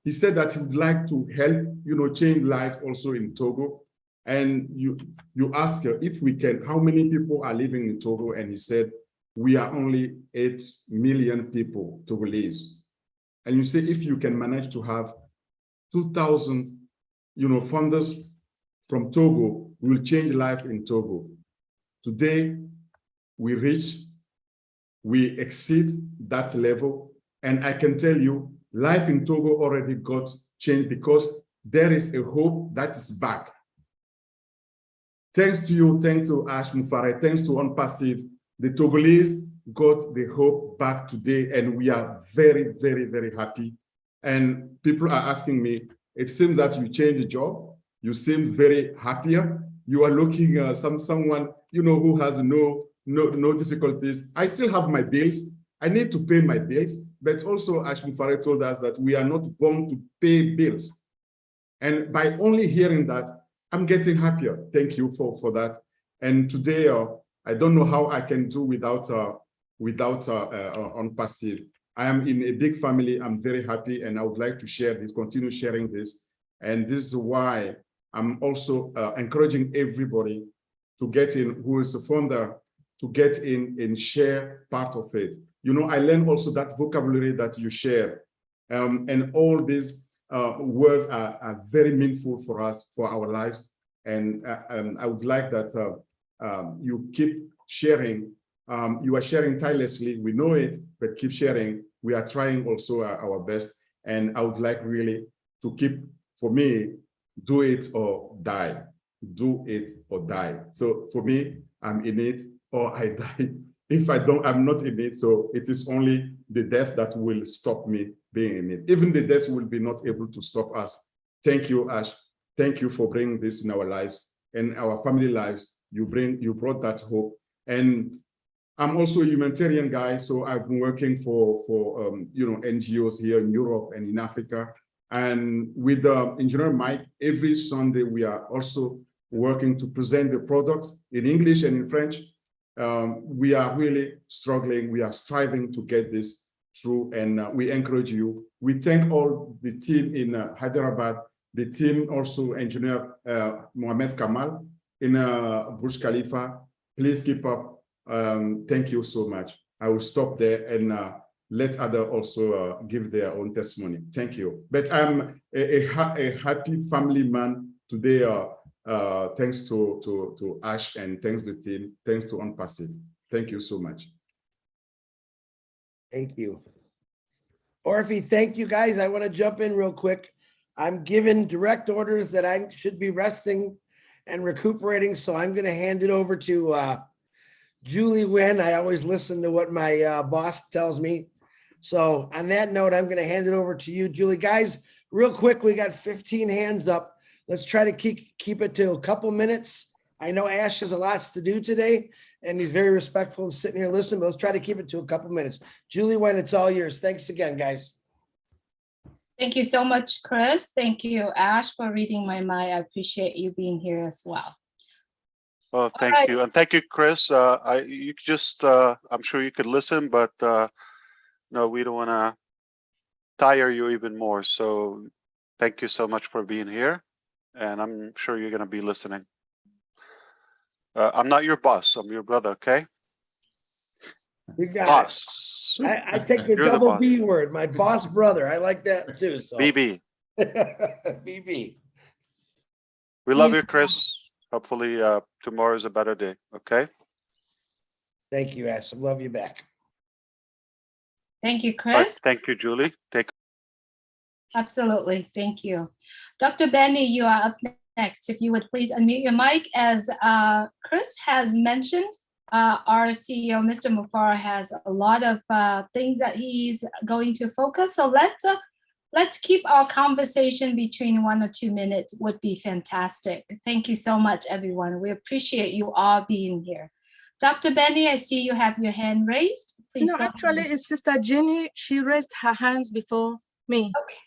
he said that he would like to help, change life also in Togo. And you ask her if we can, how many people are living in Togo? And he said, we are only 8 million people, Togolese. And you say, if you can manage to have 2,000, funders from Togo, we will change life in Togo. Today, we exceed that level. And I can tell you, life in Togo already got changed because there is a hope that is back. Thanks to you, thanks to Ash Mufare, thanks to Onpassive, the Togolese got the hope back today, and we are very, very, very happy. And people are asking me, it seems that you changed the job. You seem very happier. You are looking someone who has no difficulties. I still have my bills. I need to pay my bills, but also Ash Mufare told us that we are not born to pay bills. And by only hearing that, I'm getting happier. Thank you for that. And today, I don't know how I can do without Onpassive. I am in a big family. I'm very happy, and I would like to share this, continue sharing this. And this is why I'm also encouraging everybody to get in, who is a founder, to get in and share part of it. I learned also that vocabulary that you share, and all these words are very meaningful for us, for our lives. And I would like that you keep sharing. You are sharing tirelessly. We know it, but keep sharing. We are trying also our best. And I would like really to keep, for me, do it or die. Do it or die. So for me, I'm in it or I die. If I don't, I'm not in it. So it is only the death that will stop me being in it. Even the death will be not able to stop us. Thank you, Ash. Thank you for bringing this in our lives and our family lives. You brought that hope. And I'm also a humanitarian guy, so I've been working for NGOs here in Europe and in Africa. And with Engineer Mike, every Sunday we are also working to present the product in English and in French. We are really struggling. We are striving to get this through, and we encourage you. We thank all the team in Hyderabad, the team also Engineer Mohamed Kamal in Burj Khalifa. Please keep up. Thank you so much. I will stop there and let others also give their own testimony. Thank you. But I'm a happy family man today. Thanks to Ash, and thanks to the team. Thanks to Onpassive. Thank you so much. Thank you. Orphe, thank you guys. I want to jump in real quick. I'm given direct orders that I should be resting and recuperating, so I'm going to hand it over to Julie Nguyen. I always listen to what my boss tells me. So on that note, I'm going to hand it over to you, Julie. Guys, real quick, we got 15 hands up. Let's try to keep it to a couple minutes. I know Ash has a lot to do today, and he's very respectful and sitting here listening, but let's try to keep it to a couple minutes. Julie Nguyen, it's all yours. Thanks again, guys. Thank you so much, Chris. Thank you, Ash, for reading my mind. I appreciate you being here as well. Well, thank right. you. And thank you, Chris. You could just, I'm sure you could listen, but no, we don't want to tire you even more. So thank you so much for being here. And I'm sure you're going to be listening. I'm not your boss. I'm your brother, okay? You got Boss. it. I take the You're the double boss. B word, my boss brother. I like that too. So BB. BB. We love you, Chris. Hopefully tomorrow is a better day, okay? Thank you, Ash. I love you back. Thank you, All right, Chris. thank you, Julie. Absolutely. Thank you. Dr. Benny, you are up next. If you would please unmute your mic. As Chris has mentioned, our CEO, Mr. Mufara, has a lot of things that he's going to focus. So let's keep our conversation between 1 or 2 minutes would be fantastic. Thank you so much, everyone. We appreciate you all being here. Dr. Benny, I see you have your hand raised. Please No, go actually, ahead. it's Sister Jenny. She raised her hands before me. Okay.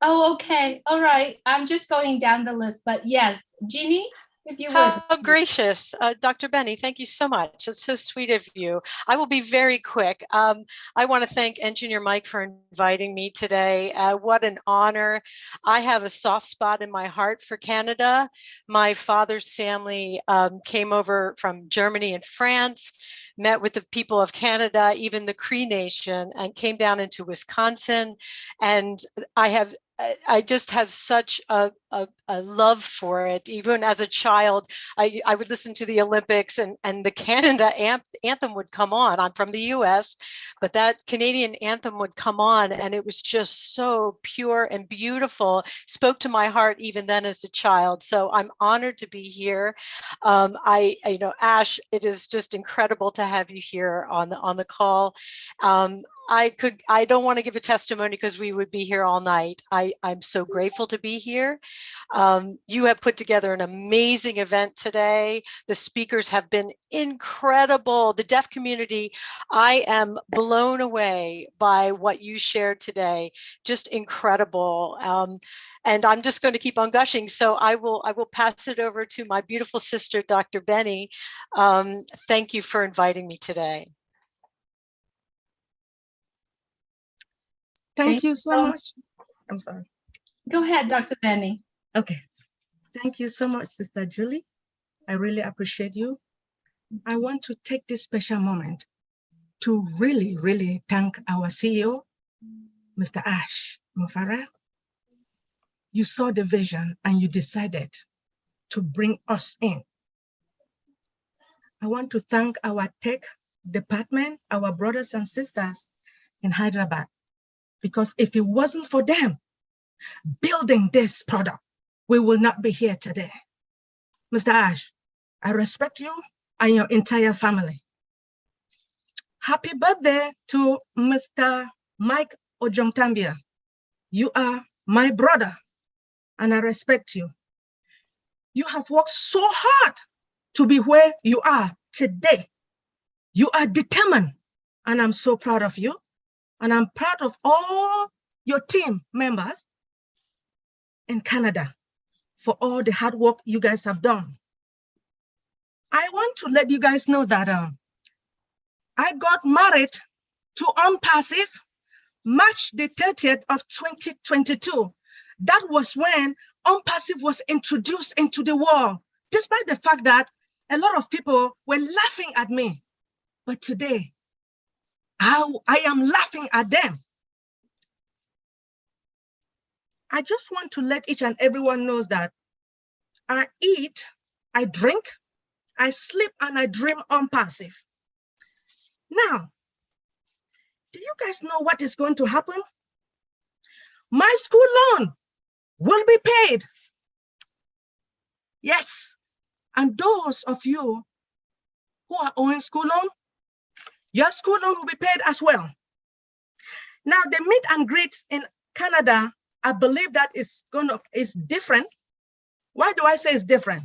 Oh, okay. All right. I'm just going down the list, but yes, Jeannie, if you would. How gracious. Dr. Benny, thank you so much. It's so sweet of you. I will be very quick. I want to thank Engineer Mike for inviting me today. What an honor. I have a soft spot in my heart for Canada. My father's family came over from Germany and France, met with the people of Canada, even the Cree Nation, and came down into Wisconsin. And I just have such a love for it. Even as a child, I would listen to the Olympics and the Canada anthem would come on. I'm from the US, but that Canadian anthem would come on and it was just so pure and beautiful, spoke to my heart even then as a child. So I'm honored to be here. Ash, it is just incredible to have you here on the call. I don't want to give a testimony because we would be here all night. I'm so grateful to be here. You have put together an amazing event today. The speakers have been incredible. The deaf community, I am blown away by what you shared today. Just incredible. And I'm just going to keep on gushing. So I will pass it over to my beautiful sister, Dr. Benny. Thank you for inviting me today. Thank you so much. I'm sorry. Go ahead, Dr. Benny. Okay. Thank you so much, Sister Julie. I really appreciate you. I want to take this special moment to really, really thank our CEO, Mr. Ash Mufara. You saw the vision and you decided to bring us in. I want to thank our tech department, our brothers and sisters in Hyderabad, because if it wasn't for them building this product, we will not be here today. Mr. Ash, I respect you and your entire family. Happy birthday to Mr. Mike Ojongtambia. You are my brother and I respect you. You have worked so hard to be where you are today. You are determined and I'm so proud of you. And I'm proud of all your team members in Canada for all the hard work you guys have done. I want to let you guys know that I got married to Onpass March the 30th of 2022. That was when Onpass was introduced into the world, despite the fact that a lot of people were laughing at me. But today, I am laughing at them. I just want to let each and everyone knows that I eat, I drink, I sleep, and I dream Onpass. Now, do you guys know what is going to happen? My school loan will be paid. Yes, and those of you who are owing school loan, your school loan will be paid as well. Now, the meet and greets in Canada, I believe that is different. Why do I say it's different?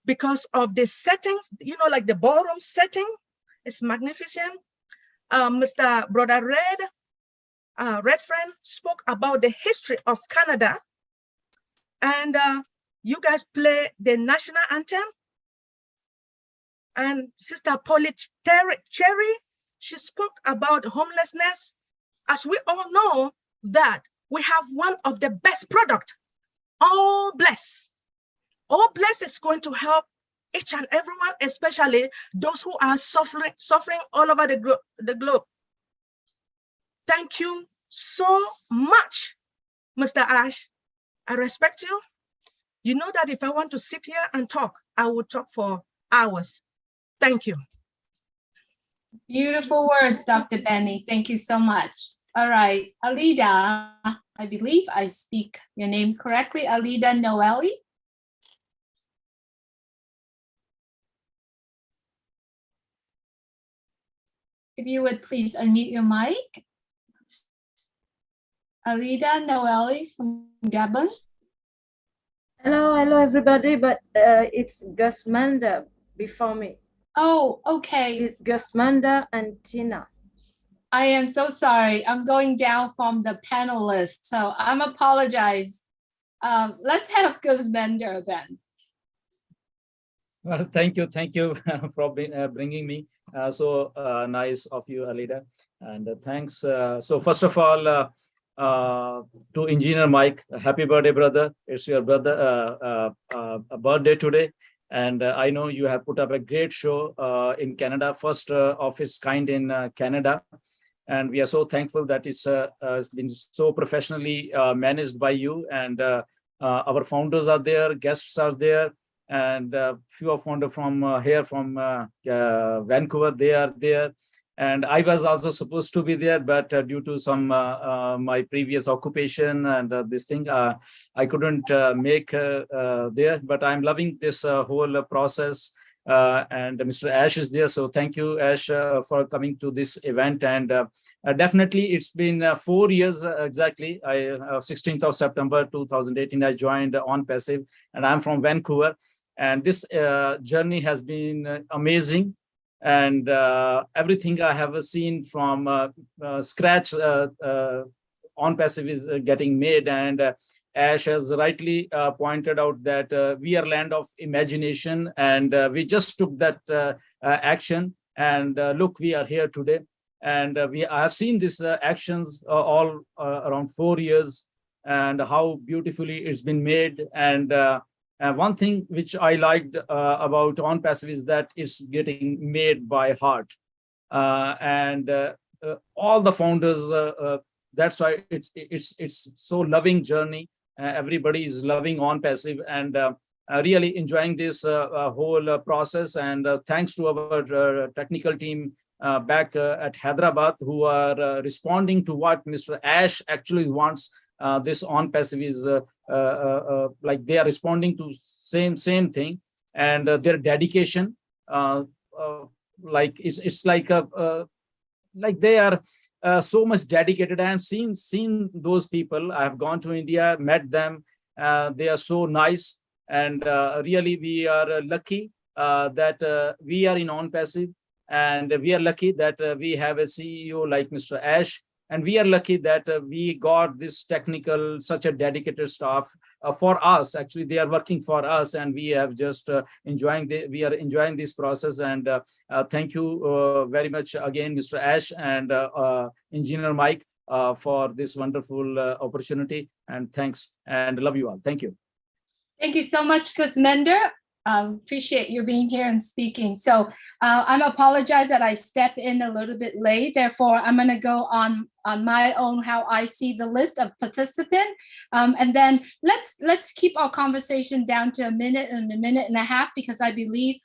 Because of the settings, like the ballroom setting, it's magnificent. Mr. Brother Red Redfern spoke about the history of Canada, and you guys play the national anthem. And Sister Polly Cherry, she spoke about homelessness. As we all know that we have one of the best product, All Bless. All Bless is going to help each and everyone, especially those who are suffering all over the globe. Thank you so much, Mr. Ash. I respect you. You know that if I want to sit here and talk, I would talk for hours. Thank you. Beautiful words, Dr. Benny. Thank you so much. All right, Alida, I believe I speak your name correctly. Alida Noeli. If you would please unmute your mic. Alida Noeli from Gabon. Hello, everybody, but it's Gusmanda before me. Oh, okay. It's Gusmanda and Tina. I am so sorry. I'm going down from the panelist, so I'm apologize. Let's have Gusmender then. Well, thank you for bringing me. So nice of you, Alida, and thanks. So first of all, to Engineer Mike, happy birthday, brother. It's your brother birthday today. And I know you have put up a great show in Canada, first of its kind in Canada. And we are so thankful that it's been so professionally managed by you. And our founders are there, guests are there, and few of founders from here from Vancouver, they are there. And I was also supposed to be there, but due to some my previous occupation and this thing, I couldn't make there. But I'm loving this whole process. And Mr. Ash is there, so thank you, Ash, for coming to this event. And definitely, it's been 4 years exactly. 16th of September 2018, I joined Onpass, and I'm from Vancouver. And this journey has been amazing. And everything I have seen from scratch, Onpass is getting made. And Ash has rightly pointed out that we are land of imagination, and we just took that action. And look, we are here today. And I have seen these actions all around 4 years, and how beautifully it's been made. And one thing which I liked about Onpass is that it's getting made by heart. And all the founders, that's why it's so loving journey. Everybody is loving Onpass and really enjoying this whole process. And thanks to our technical team back at Hyderabad, who are responding to what Mr. Ash actually wants. This Onpass is like they are responding to same thing, and their dedication, like it's like they are so much dedicated. I have seen those people. I have gone to India, met them. They are so nice, and really we are lucky that we are in Onpass, and we are lucky that we have a CEO like Mr. Ash. And we are lucky that we got this technical, such a dedicated staff for us. Actually, they are working for us, and we have just we are enjoying this process. And thank you very much again, Mr. Ash and Engineer Mike, for this wonderful opportunity. And thanks, and love you all. Thank you. Thank you so much, Gusmender. Appreciate you being here and speaking. So I'm apologize that I step in a little bit late. Therefore, I'm going to go on my own how I see the list of participants, and then let's keep our conversation down to a minute and a half, because I believe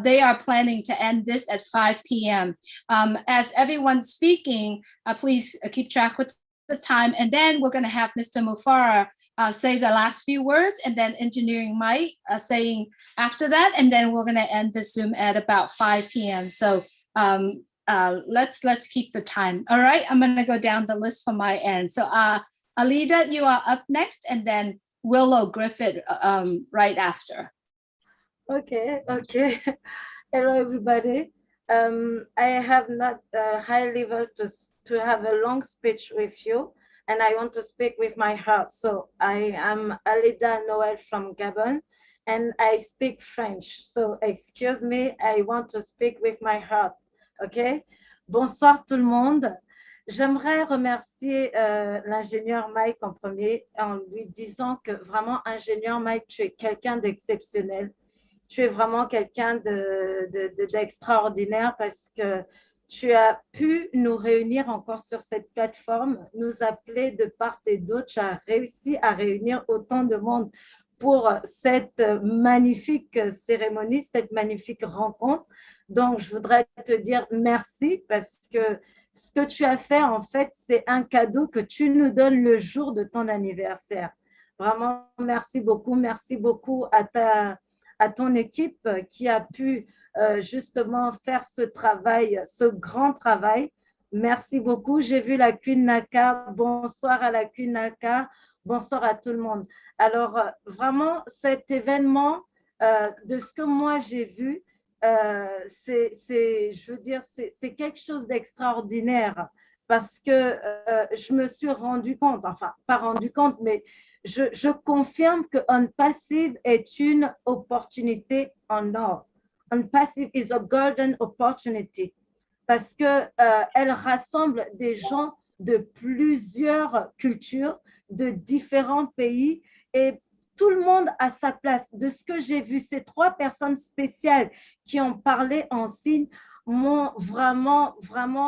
they are planning to end this at 5 p.m. As everyone's speaking, please keep track with the time, and then we're going to have Mr. Mufara say the last few words, and then Engineering Mike saying after that, and then we're going to end the Zoom at about 5 p.m. So let's keep the time. All right, I'm going to go down the list from my end. So Alida, you are up next, and then Willow Griffith right after. Okay. Hello, everybody. I have not a high level to have a long speech with you, and I want to speak with my heart. So I am Alida Noël from Gabon, and I speak French. So excuse me, I want to speak with my heart. OK? Bonsoir tout le monde. J'aimerais remercier l'ingénieur Mike en premier en lui disant que vraiment, ingénieur Mike, tu es quelqu'un d'exceptionnel. Tu es vraiment quelqu'un d'extraordinaire parce que tu as pu nous réunir encore sur cette plateforme, nous appeler de part et d'autre. Tu as réussi à réunir autant de monde pour cette magnifique cérémonie, cette magnifique rencontre. Donc, je voudrais te dire merci parce que ce que tu as fait, en fait, c'est un cadeau que tu nous donnes le jour de ton anniversaire. Vraiment, merci beaucoup à ton équipe qui a pu justement faire ce travail, ce grand travail. Merci beaucoup. J'ai vu la Queen Naka. Bonsoir à la Queen Naka. Bonsoir à tout le monde. Alors, vraiment, cet événement, de ce que moi j'ai vu, je veux dire, c'est quelque chose d'extraordinaire parce que je me suis rendu compte, enfin, pas rendu compte, mais je confirme que Unpassive est une opportunité en or. Unpassive is a golden opportunity parce que elle rassemble des gens de plusieurs cultures, de différents pays et tout le monde a sa place. De ce que j'ai vu, ces 3 personnes spéciales qui ont parlé en signe m'ont vraiment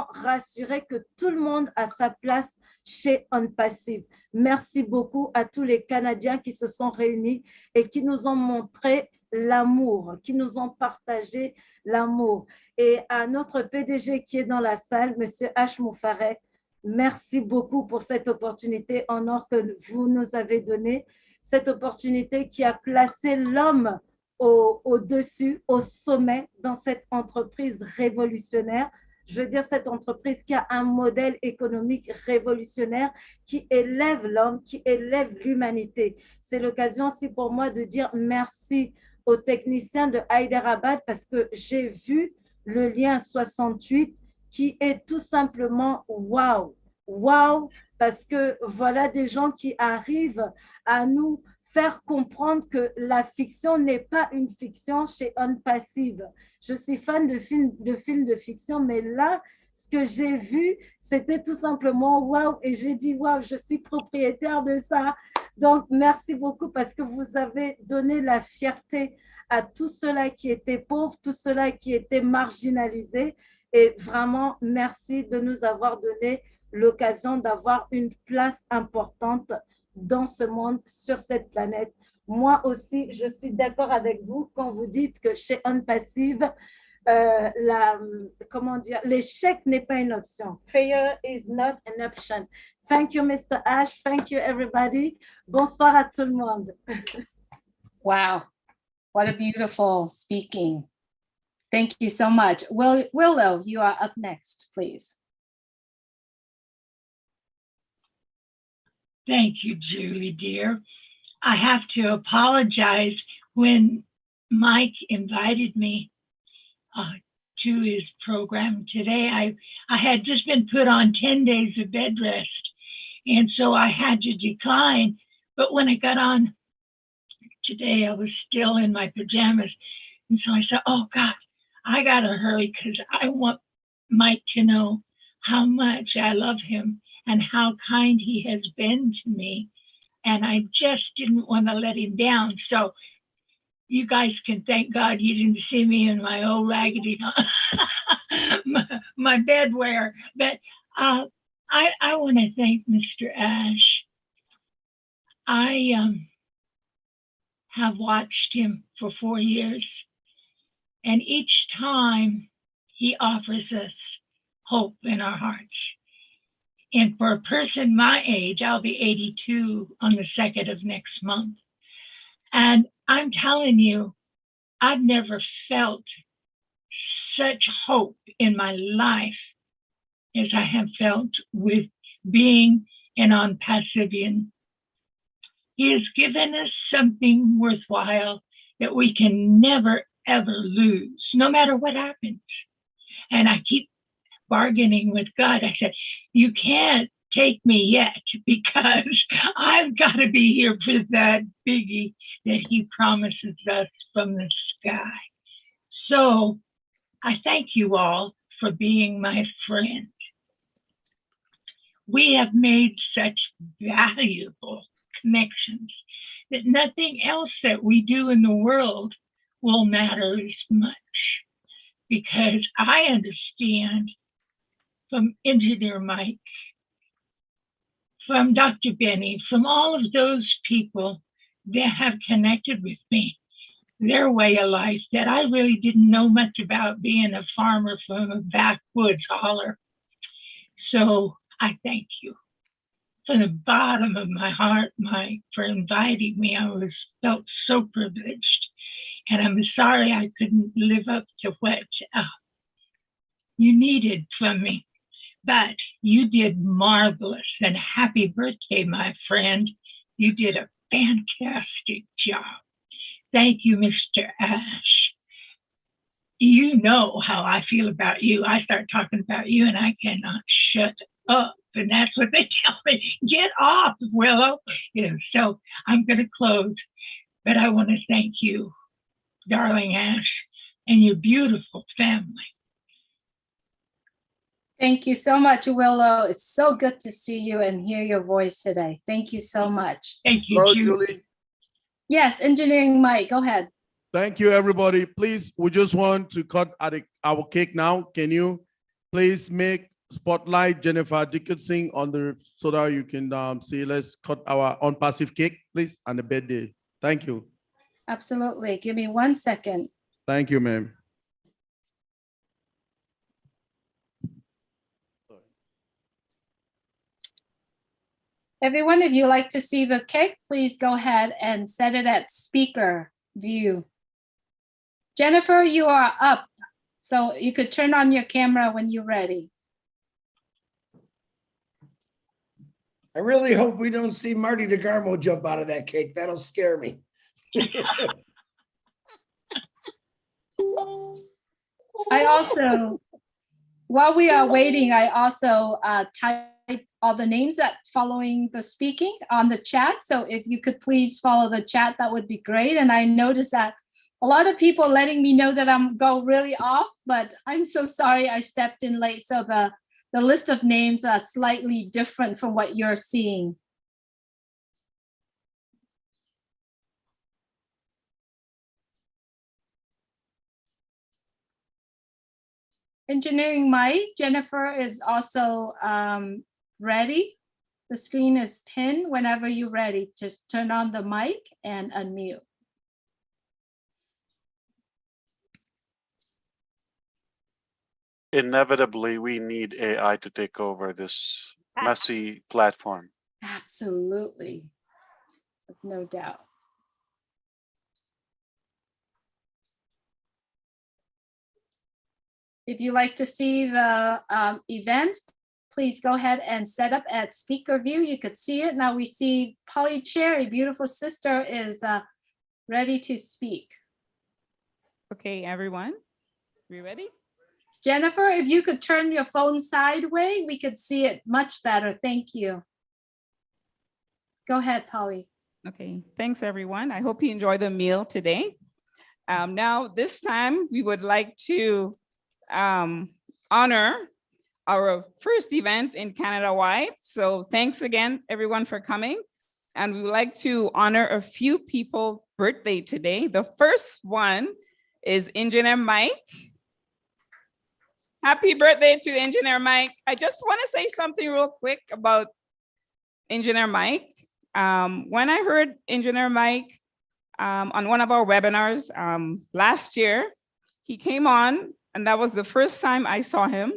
rassuré que tout le monde a sa place chez Unpassive. Merci beaucoup à tous les Canadiens qui se sont réunis et qui nous ont montré l'amour, qui nous ont partagé l'amour. Et à notre PDG qui est dans la salle, M. H. Moufarek, merci beaucoup pour cette opportunité en or que vous nous avez donnée, cette opportunité qui a placé l'homme au-dessus, au sommet dans cette entreprise révolutionnaire. Je veux dire, cette entreprise qui a un modèle économique révolutionnaire qui élève l'homme, qui élève l'humanité. C'est l'occasion aussi pour moi de dire merci aux techniciens de Hyderabad parce que j'ai vu le lien 68 qui est tout simplement wow, wow, parce que voilà des gens qui arrivent à nous faire comprendre que la fiction n'est pas une fiction chez Unpassive. Je suis fan de films de fiction, mais là, ce que j'ai vu, c'était tout simplement wow, et j'ai dit wow, je suis propriétaire de ça. Donc, merci beaucoup parce que vous avez donné la fierté à tous ceux-là qui étaient pauvres, tous ceux-là qui étaient marginalisés. Et vraiment, merci de nous avoir donné l'occasion d'avoir une place importante dans ce monde, sur cette planète. Moi aussi, je suis d'accord avec vous quand vous dites que chez Unpassive, l'échec n'est pas une option. Failure is not an option. Thank you, Mr. Ash. Thank you, everybody. Bonsoir à tout le monde. Wow, what a beautiful speaking. Thank you so much. Willow, you are up next, please. Thank you, Julie, dear. I have to apologize. When Mike invited me to his program today, I had just been put on 10 days of bed rest, and so I had to decline. But when I got on today, I was still in my pajamas, and so I said, oh, God, I got to hurry because I want Mike to know how much I love him and how kind he has been to me. And I just didn't want to let him down. So you guys can thank God you didn't see me in my old raggedy, my bedwear. But I want to thank Mr. Ash. I have watched him for 4 years. And each time he offers us hope in our hearts. And for a person my age, I'll be 82 on the 2nd of next month. And I'm telling you, I've never felt such hope in my life as I have felt with being an Onpassivian. He has given us something worthwhile that we can never, ever lose, no matter what happens. And I keep bargaining with God. I said, you can't take me yet because I've got to be here for that biggie that he promises us from the sky. So I thank you all for being my friend. We have made such valuable connections that nothing else that we do in the world will matter as much, because I understand from Engineer Mike, from Dr. Benny, from all of those people that have connected with me, their way of life that I really didn't know much about, being a farmer from a backwoods holler. So I thank you from the bottom of my heart, Mike, for inviting me. I felt so privileged, and I'm sorry I couldn't live up to what you needed from me, but you did marvelous, and happy birthday, my friend. You did a fantastic job. Thank you, Mr. Ash. You know how I feel about you. I start talking about you and I cannot shut up. And that's what they tell me. Get off, Willow. You know, so I'm going to close. But I want to thank you, darling Ash, and your beautiful family. Thank you so much, Willow. It's so good to see you and hear your voice today. Thank you so much. Thank you, Hello, Julie. Yes, Engineering Mike, go ahead. Thank you, everybody. Please, we just want to cut our cake now. Can you please make spotlight Jennifer Dickinson on the, so that you can see, let's cut our Onpass cake, please, on the birthday. Thank you. Absolutely. Give me 1 second. Thank you, ma'am. Everyone, if you like to see the cake, please go ahead and set it at speaker view. Jennifer, you are up, so you could turn on your camera when you're ready. I really hope we don't see Marty DeGarmo jump out of that cake. That'll scare me. I also, while we are waiting, I also type all the names that following the speaking on the chat. So if you could please follow the chat, that would be great. And I noticed that a lot of people letting me know that I'm go really off, but I'm so sorry I stepped in late. So the list of names are slightly different from what you're seeing. Engineering Mike, Jennifer is also ready. The screen is pinned. Whenever you're ready, just turn on the mic and unmute. Inevitably, we need AI to take over this messy platform. Absolutely. There's no doubt. If you like to see the event, please go ahead and set up at speaker view. You could see it. Now we see Polly Cherry, beautiful sister, is ready to speak. Okay, everyone, we ready? Jennifer, if you could turn your phone sideways, we could see it much better. Thank you. Go ahead, Polly. Okay, thanks everyone. I hope you enjoy the meal today. Now, this time we would like to honor our first event in Canada-wide. So thanks again, everyone, for coming. And we would like to honor a few people's birthday today. The first one is Engineer Mike. Happy birthday to Engineer Mike. I just want to say something real quick about Engineer Mike. When I heard Engineer Mike on one of our webinars last year, he came on, and that was the first time I saw him.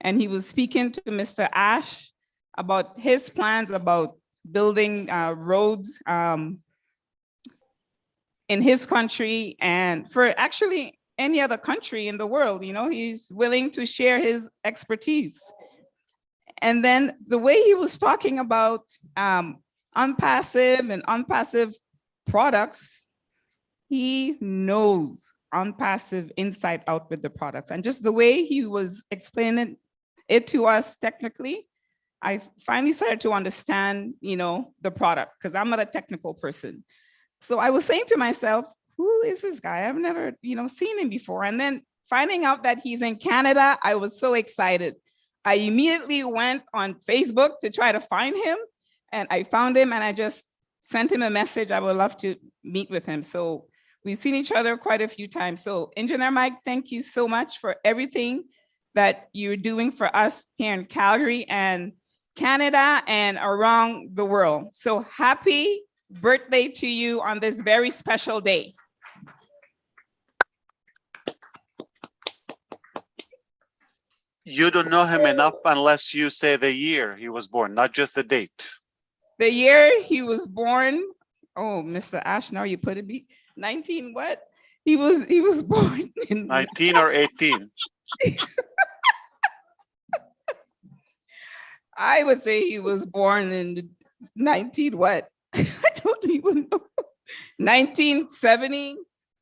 And he was speaking to Mr. Ash about his plans about building roads in his country and for actually any other country in the world. You know, he's willing to share his expertise. And then the way he was talking about unpassive and unpassive products, he knows Onpass insight out with the products. And just the way he was explaining it to us technically, I finally started to understand, the product, because I'm not a technical person. So I was saying to myself, who is this guy? I've never, seen him before. And then finding out that he's in Canada, I was so excited. I immediately went on Facebook to try to find him, and I found him, and I just sent him a message. I would love to meet with him. So we've seen each other quite a few times. So Engineer Mike, thank you so much for everything that you're doing for us here in Calgary and Canada and around the world. So happy birthday to you on this very special day. You don't know him enough unless you say the year he was born, not just the date. The year he was born, oh, Mr. Ash, now you put it, 19 what? He was born in 19 or 18. I would say he was born in 19 what? I don't even know. 1970.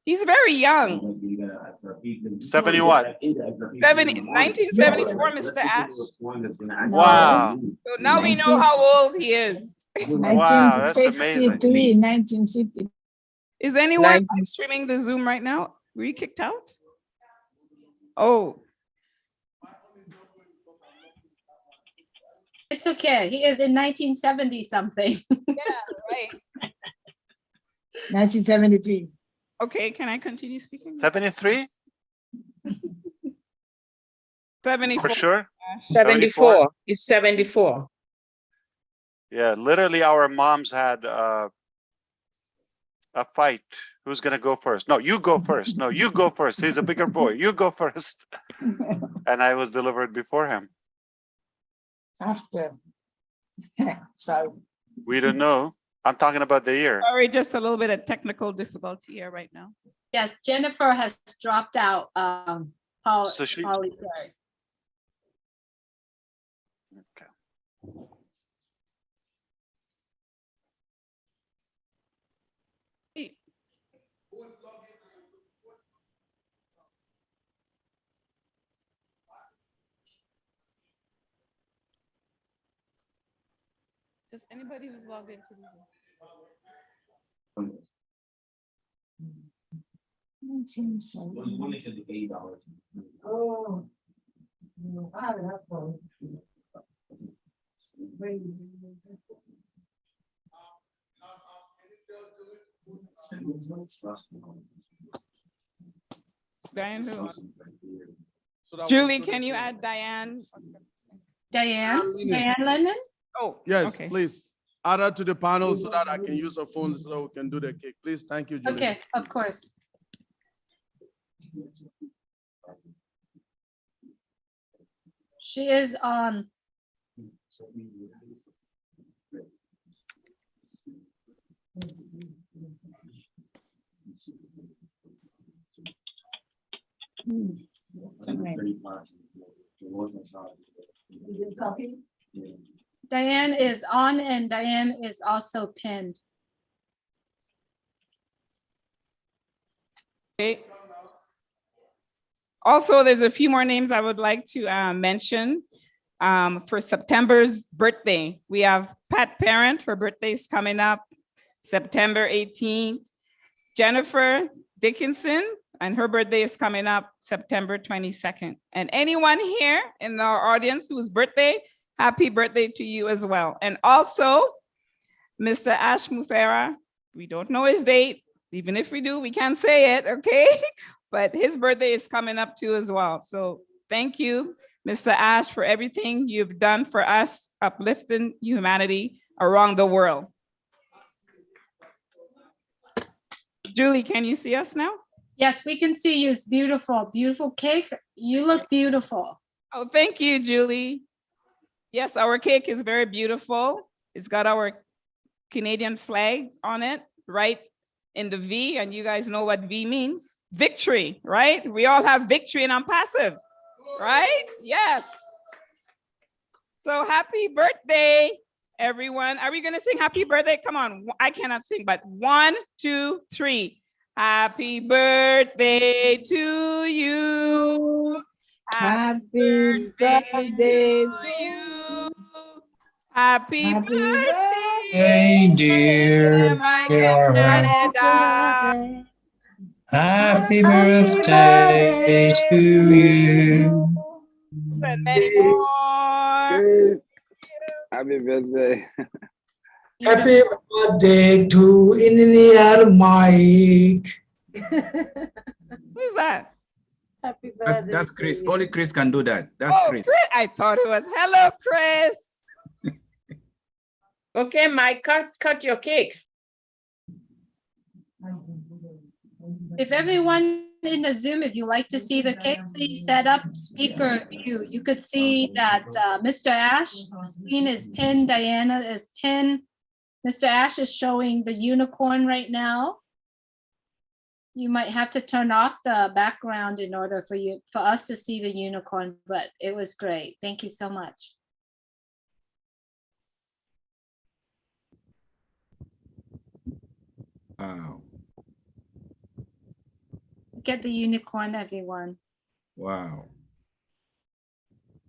He's very young. 70 what? 1974, Mr. Ash. Wow. So now we know how old he is. Wow, that's amazing. 1950. Is anyone live streaming the Zoom right now? Were you kicked out? Oh. It's okay. He is in 1970 something. Yeah, right. 1973. Okay, can I continue speaking? 73? 74. For sure? 74. It's 74. Yeah, literally our moms had a fight. Who's gonna go first? No, you go first. No, you go first. He's a bigger boy. You go first. And I was delivered before him. After. So. We don't know. I'm talking about the year. Sorry, just a little bit of technical difficulty here right now. Yes, Jennifer has dropped out. Polly, So she- Polly, sorry. Just anybody who's logged into the Zoom. Oh. Diane, who? Julie, can you add Diane? Diane Lennon? Oh, Yes, okay. please. Add her to the panel so that I can use her phone so we can do the cake. Please, thank you, Julie. Okay, of course. She is on. Diane is on and Diane is also pinned. Okay. Also, there's a few more names I would like to mention. For September's birthday, we have Pat Parent, her birthday is coming up September 18th. Jennifer Dickinson, and her birthday is coming up September 22nd. And anyone here in our audience whose birthday, happy birthday to you as well. And also, Mr. Ash Mufera, we don't know his date. Even if we do, we can't say it, okay? But his birthday is coming up too as well. So thank you, Mr. Ash, for everything you've done for us, uplifting humanity around the world. Julie, can you see us now? Yes, we can see you. It's beautiful, beautiful cake. You look beautiful. Oh, thank you, Julie. Yes, our cake is very beautiful. It's got our Canadian flag on it, right in the V, and you guys know what V means. Victory, right? We all have victory in Onpass, right? Yes. So happy birthday, everyone. Are we gonna sing happy birthday? Come on, I cannot sing, but 1, 2, 3. Happy birthday to you. Happy birthday to you. Happy birthday, Hey, dear Mike Kiara. Canada. Happy birthday to you. And many more. Happy birthday. Happy birthday to Engineer Mike. Who's that? Happy birthday. That's to Chris. you. Only Chris can do that. That's Oh, Chris. Chris. I thought it was hello, Chris. Okay, Mike, cut your cake. If everyone in the Zoom, if you like to see the cake, please set up speaker view. You could see that Mr. Ash, screen is pinned, Diana is pinned. Mr. Ash is showing the unicorn right now. You might have to turn off the background in order for us to see the unicorn, but it was great. Thank you so much. Wow. Get the unicorn, everyone. Wow.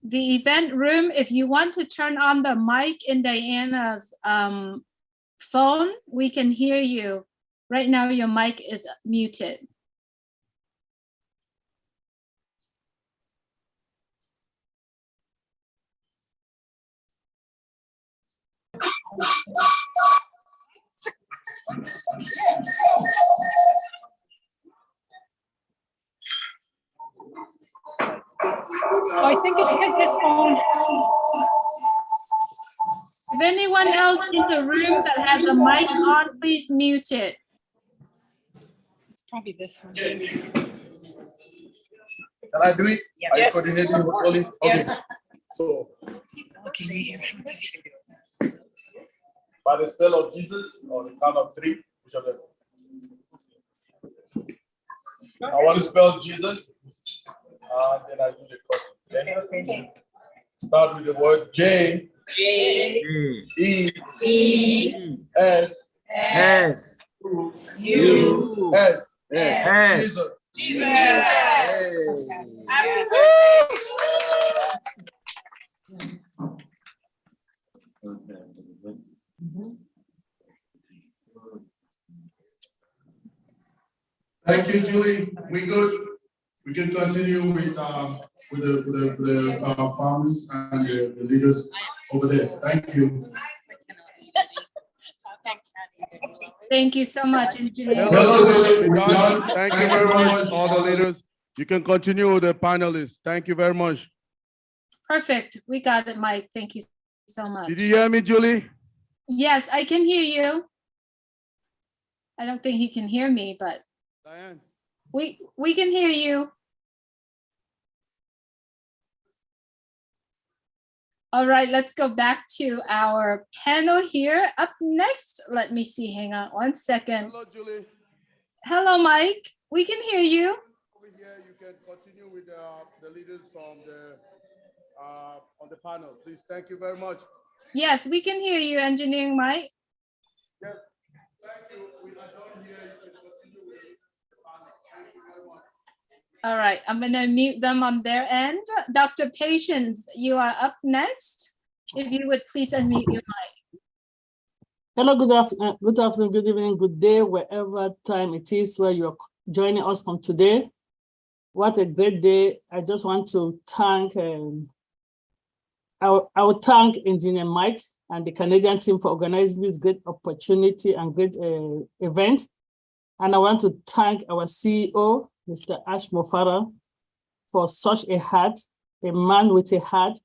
The event room, if you want to turn on the mic in Diana's phone, we can hear you. Right now, your mic is muted. I think it's his phone. If anyone else in the room that has a mic on, please mute it. It's probably this one. Can I do it? Yes. Are you coordinating with Oli? Okay. Yes. So, Okay, right here. by the spell of Jesus, on the count of three, which of them? I want to spell Jesus, and then I do the code. Okay? Start with the word J. J. E. E. S. S. U. S. S. Jesus. Jesus. Happy Thank you, Julie. We good. We can continue with the farmers and the leaders over there. Thank you. Thank you so much, engineer. Hello, we're done. Thank you very much, all the leaders. You can continue with the panelists. Thank you very much. Perfect. We got it, Mike. Thank you so much. Did you hear me, Julie? Yes, I can hear you. I don't think he can hear me, but Diane. we can hear you. All right, let's go back to our panel here. Up next, let me see, hang on one second. Hello, Julie. Hello, Mike. We can hear you. Over here, you can continue with the leaders from the on the panel. Please, thank you very much. Yes, we can hear you, Engineering Mike. Yes, thank you. We are done here. You can continue with the panel. Thank you very much. All right, I'm gonna mute them on their end. Dr. Patience, you are up next. If you would please unmute your mic. Hello, good afternoon, good evening, good day, wherever time it is where you're joining us from today. What a great day. I just want to thank, I will thank Engineer Mike and the Canadian team for organizing this great opportunity and great event. And I want to thank our CEO, Mr. Ash Mofara, for such a heart, a man with a heart.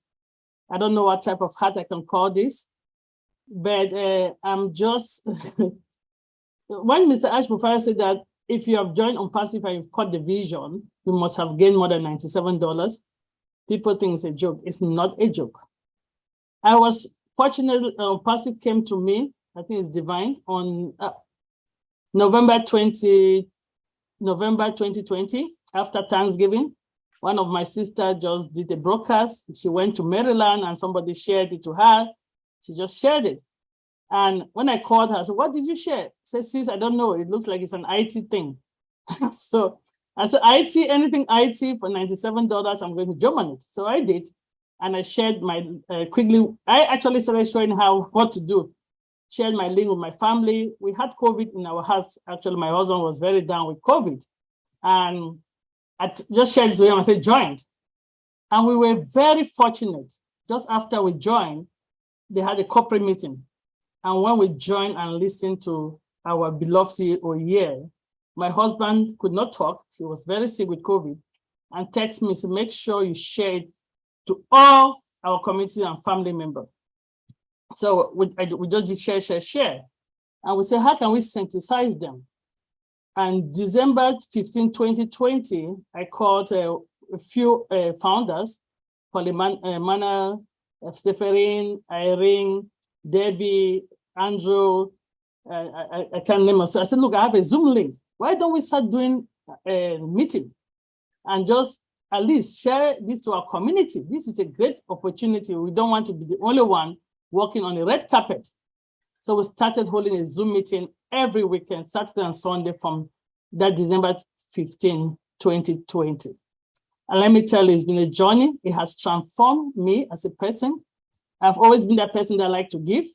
I don't know what type of heart I can call this, but I'm just, when Mr. Ash Mofara said that if you have joined Onpass and you've caught the vision, you must have gained more than $97. People think it's a joke. It's not a joke. I was fortunate, Onpass came to me, I think it's divine, on November 2020, after Thanksgiving. One of my sisters just did a broadcast. She went to Maryland and somebody shared it to her. She just shared it. And when I called her, I said, what did you share? She said, sis, I don't know. It looks like it's an IT thing. So I said, IT, anything IT for $97, I'm going to Germany. So I did. And I shared my, quickly, I actually started showing what to do. Shared my link with my family. We had COVID in our house. Actually, my husband was very down with COVID. And I just shared it with him. I said, joined. And we were very fortunate. Just after we joined, they had a corporate meeting. And when we joined and listened to our beloved CEO here, my husband could not talk. He was very sick with COVID and text me, so make sure you share it to all our community and family members. So we just did share. And we said, how can we synthesize them? And December 15, 2020, I called a few founders, Mana, Stephanie, Irene, Debbie, Andrew, I can't name them. So I said, look, I have a Zoom link. Why don't we start doing a meeting and just at least share this to our community? This is a great opportunity. We don't want to be the only one working on a red carpet. So we started holding a Zoom meeting every weekend, Saturday and Sunday from that December 15, 2020. And let me tell you, it's been a journey. It has transformed me as a person. I've always been that person that I like to give,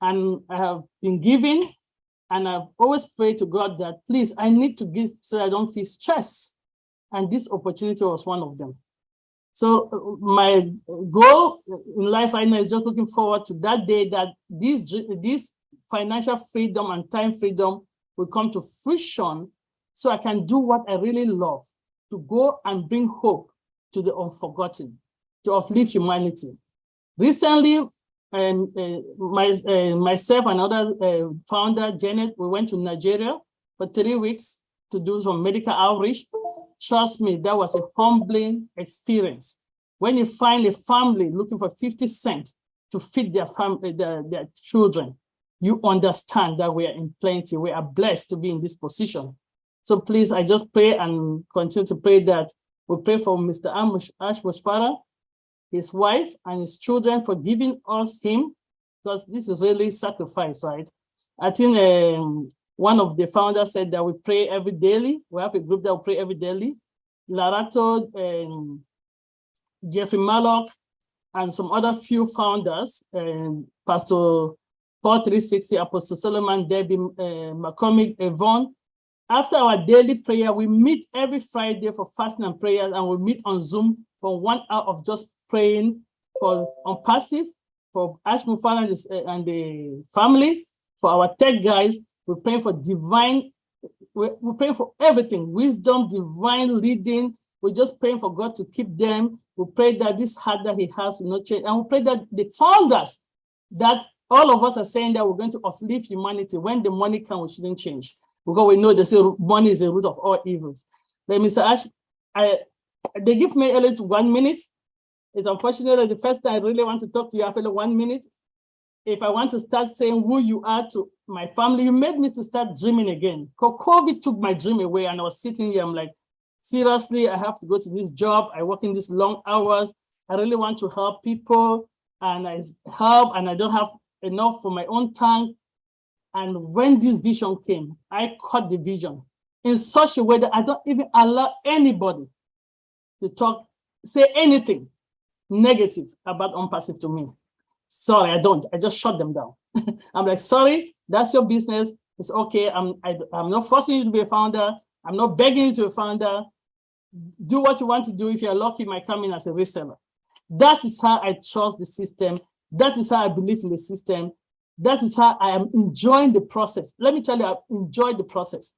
and I have been giving, and I've always prayed to God that, please, I need to give so I don't feel stressed. And this opportunity was one of them. So my goal in life right now is just looking forward to that day that this financial freedom and time freedom will come to fruition so I can do what I really love, to go and bring hope to the unforgotten, to uplift humanity. Recently, myself and other founder, Janet, we went to Nigeria for 3 weeks to do some medical outreach. Trust me, that was a humbling experience. When you find a family looking for 50 cents to feed their family, their children, you understand that we are in plenty. We are blessed to be in this position. So please, I just pray and continue to pray that we pray for Mr. Ash Mushfara, his wife and his children for giving us him, because this is really sacrifice, right? I think one of the founders said that we pray every daily. We have a group that we pray every daily. Larato, Jeffrey Mallock, and some other few founders, Pastor Paul 360, Apostle Solomon, Debbie McCormick, Yvonne. After our daily prayer, we meet every Friday for fasting and prayers, and we meet on Zoom for 1 hour of just praying for Onpass, for Ash Mufana and the family, for our tech guys. We're praying for divine, we're praying for everything, wisdom, divine leading. We're just praying for God to keep them. We pray that this heart that he has will not change. And we pray that the founders, that all of us are saying that we're going to uplift humanity. When the money comes, we shouldn't change. Because we know they say money is the root of all evils. But Mr. Ash, they give me only 1 minute. It's unfortunate that the first time I really want to talk to you, I feel 1 minute. If I want to start saying who you are to my family, you made me to start dreaming again. COVID took my dream away, and I was sitting here, I'm like, seriously, I have to go to this job. I work in these long hours. I really want to help people, and I help, and I don't have enough for my own tank. And when this vision came, I caught the vision in such a way that I don't even allow anybody to talk, say anything negative about Onpass to me. Sorry, I don't. I just shut them down. I'm like, sorry, that's your business. It's okay. I'm not forcing you to be a founder. I'm not begging you to be a founder. Do what you want to do. If you're lucky, you might come in as a reseller. That is how I trust the system. That is how I believe in the system. That is how I am enjoying the process. Let me tell you, I've enjoyed the process.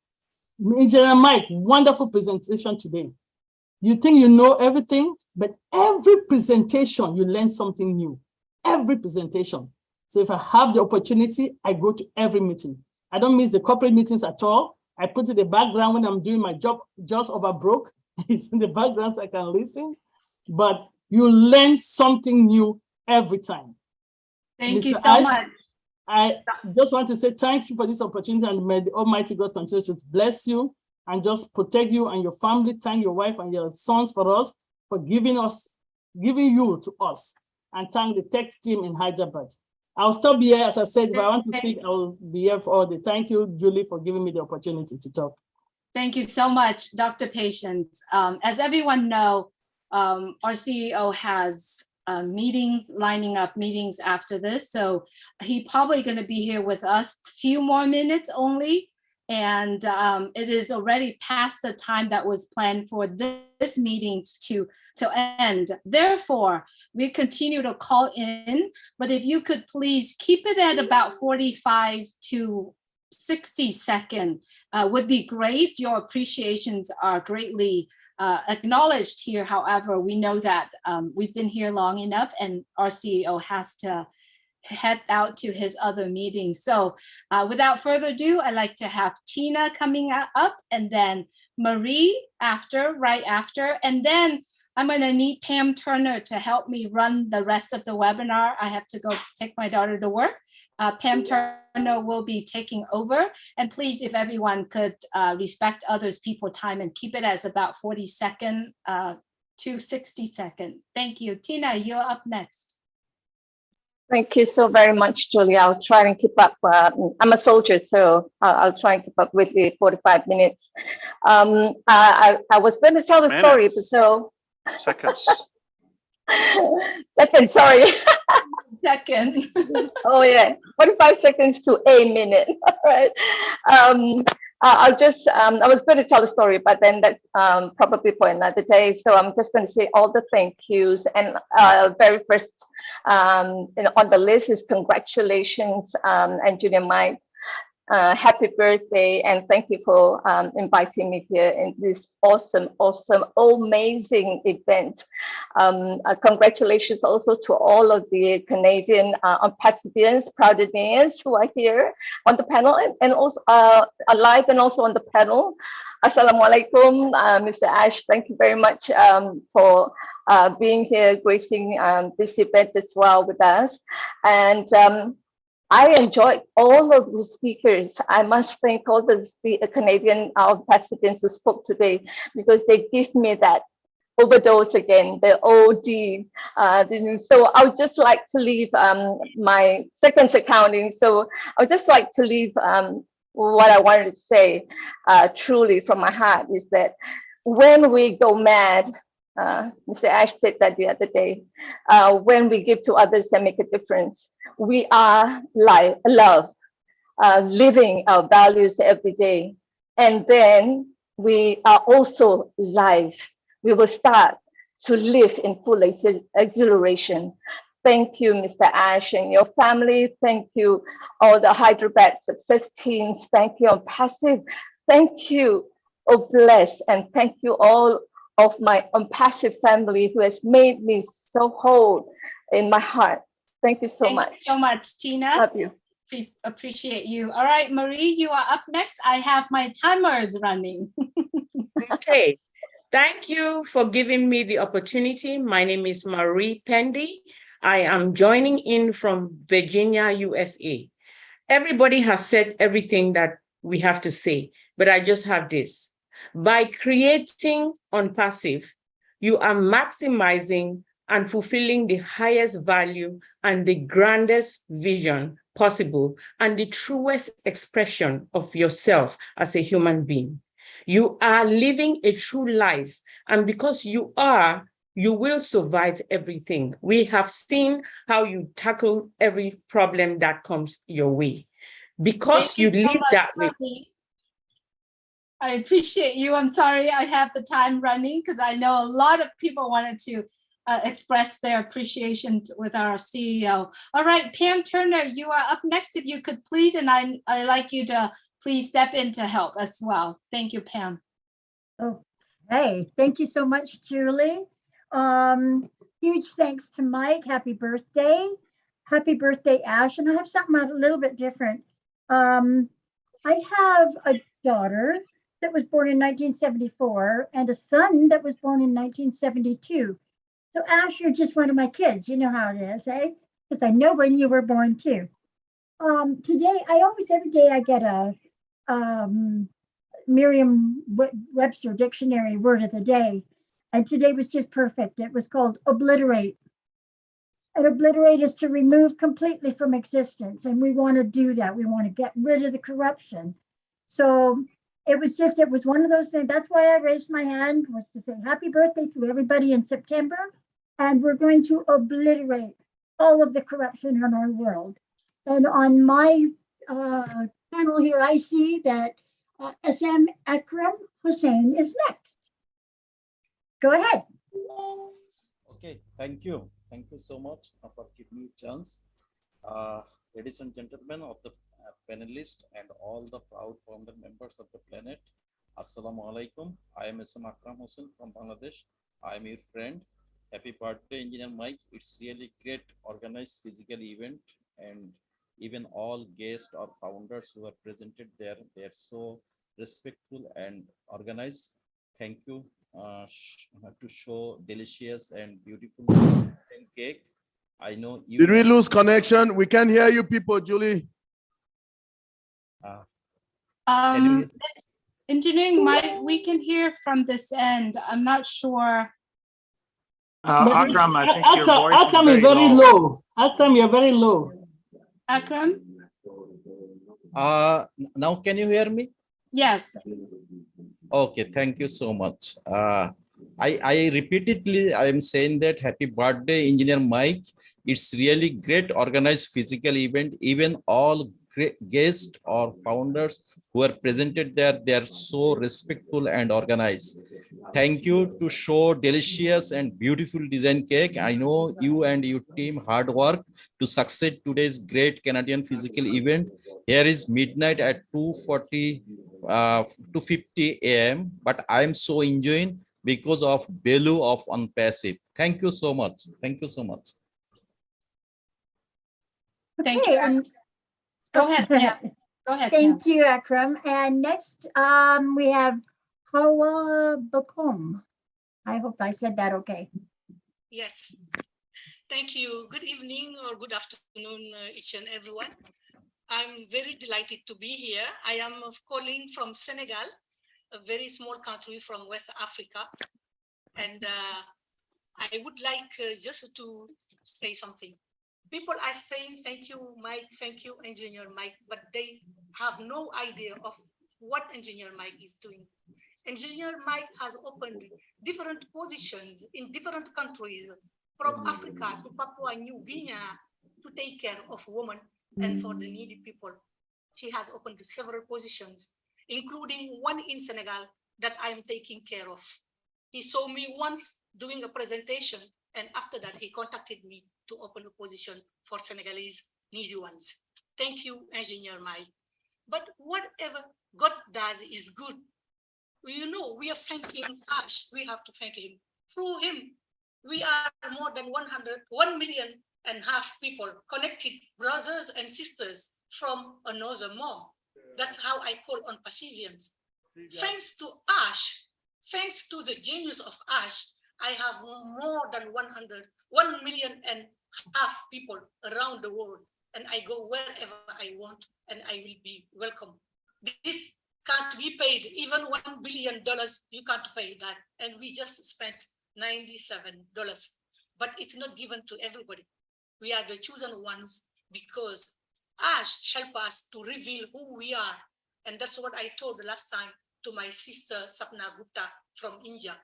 Engineer Mike, wonderful presentation today. You think you know everything, but every presentation, you learn something new. Every presentation. So if I have the opportunity, I go to every meeting. I don't miss the corporate meetings at all. I put it in the background when I'm doing my job, just over broke. It's in the background so I can listen. But you learn something new every time. Thank you so Ash, much. I just want to say thank you for this opportunity, and may the Almighty God continue to bless you and just protect you and your family. Thank your wife and your sons for us, for giving you to us. And thank the tech team in Hyderabad. I'll stop here. As I said, if I want to speak, I will be here for all the. Thank you, Julie, for giving me the opportunity to talk. Thank you so much, Dr. Patience. As everyone know, our CEO has meetings, lining up meetings after this. So he probably going to be here with us a few more minutes only. And it is already past the time that was planned for this meeting to end. Therefore, we continue to call in, but if you could please keep it at about 45 to 60 seconds would be great. Your appreciations are greatly acknowledged here. However, we know that we've been here long enough and our CEO has to head out to his other meetings. So without further ado, I'd like to have Tina coming up and then Marie right after. And then I'm going to need Pam Turner to help me run the rest of the webinar. I have to go take my daughter to work. Pam Turner will be taking over. And please, if everyone could respect others' people's time and keep it as about 40 seconds to 60 seconds. Thank you. Tina, you're up next. Thank you so very much, Julie. I'll try and keep up. I'm a soldier, so I'll try and keep up with the 45 minutes. I was going to tell the story, but so. Seconds. Second, sorry. Second. Oh yeah, 45 seconds to a minute. All right. I'll just, I was going to tell the story, but then that's probably for another day. So I'm just going to say all the thank yous. And very first on the list is congratulations, Engineer Mike. Happy birthday, and thank you for inviting me here in this awesome, amazing event. Congratulations also to all of the Canadian Onpassians, Proudenians who are here on the panel and also live and also on the panel. Assalamualaikum, Mr. Ash, thank you very much for being here, gracing this event as well with us. And I enjoyed all of the speakers. I must thank all the Canadian Pacifians who spoke today because they give me that overdose again, the OD. So I would just like to leave my seconds accounting. So I would just like to leave what I wanted to say truly from my heart is that when we go mad, Mr. Ash said that the other day, when we give to others and make a difference, we are love, living our values every day. And then we are also life. We will start to live in full exhilaration. Thank you, Mr. Ash and your family. Thank you, all the Hyderabad success teams. Thank you, Onpassive. Thank you, Bless, and thank you all of my Onpassive family who has made me so whole in my heart. Thank you so much. Thank you so much, Tina. Love you. Appreciate you. All right, Marie, you are up next. I have my timers running. Okay. Thank you for giving me the opportunity. My name is Marie Pendy. I am joining in from Virginia, USA. Everybody has said everything that we have to say, but I just have this. By creating Onpassive, you are maximizing and fulfilling the highest value and the grandest vision possible and the truest expression of yourself as a human being. You are living a true life, and because you are, you will survive everything. We have seen how you tackle every problem that comes your way. Because you live that way. I appreciate you. I'm sorry I have the time running because I know a lot of people wanted to express their appreciation with our CEO. All right, Pam Turner, you are up next. If you could please, and I'd like you to please step in to help as well. Thank you, Pam. Oh, hey, thank you so much, Julie. Huge thanks to Mike. Happy birthday. Happy birthday, Ash. And I have something a little bit different. I have a daughter that was born in 1974 and a son that was born in 1972. So Ash, you're just one of my kids. You know how it is, eh? Because I know when you were born too. Today, every day I get a Merriam-Webster dictionary word of the day. And today was just perfect. It was called obliterate. And obliterate is to remove completely from existence. And we want to do that. We want to get rid of the corruption. So it was one of those things. That's why I raised my hand, was to say happy birthday to everybody in September. And we're going to obliterate all of the corruption in our world. And on my panel here, I see that SM Akram Hussein is next. Go ahead. Okay, thank you. Thank you so much for giving me a chance. Ladies and gentlemen of the panelists and all the proud founder members of the planet, Assalamu alaikum. I am SM Akram Hussein from Bangladesh. I am your friend. Happy birthday, Engineer Mike. It's really great organized physical event, and even all guests or founders who are presented there, they are so respectful and organized. Thank you to show delicious and beautiful cake. I know you. Did we lose connection? We can't hear you people, Julie. Engineering Mike, we can hear from this end. I'm not sure. Akram, I think your voice Akram is very low. Akram, you're very low. Akram? Now can you hear me? Yes. Okay, thank you so much. I repeatedly, I am saying that happy birthday, Engineer Mike. It's really great organized physical event. Even all guests or founders who are presented there, they are so respectful and organized. Thank you to show delicious and beautiful design cake. I know you and your team hard work to succeed today's great Canadian physical event. Here is midnight at 2:50 a.m. But I am so enjoying because of Belu of Onpass. Thank you so much. Thank you so much. Thank you. And go ahead. Yeah. Go ahead. Thank you, Akram. And next, we have Hawa Bakum. I hope I said that okay. Yes. Thank you. Good evening or good afternoon, each and everyone. I'm very delighted to be here. I am calling from Senegal, a very small country from West Africa. And I would like just to say something. People are saying, thank you, Mike, thank you, Engineer Mike, but they have no idea of what Engineer Mike is doing. Engineer Mike has opened different positions in different countries, from Africa to Papua New Guinea, to take care of women and for the needy people. He has opened several positions, including one in Senegal that I am taking care of. He saw me once doing a presentation, and after that, he contacted me to open a position for Senegalese needy ones. Thank you, Engineer Mike. But whatever God does is good. You know, we are thanking Ash. We have to thank him. Through him, we are more than 1.5 million people connected, brothers and sisters from another mom. That's how I call on Pacifians. Thanks to Ash, thanks to the genius of Ash, I have more than 1.5 million people around the world, and I go wherever I want, and I will be welcome. This can't be paid. Even $1 billion, you can't pay that. And we just spent $97. But it's not given to everybody. We are the chosen ones because Ash helped us to reveal who we are. And that's what I told the last time to my sister Sapna Gupta from India.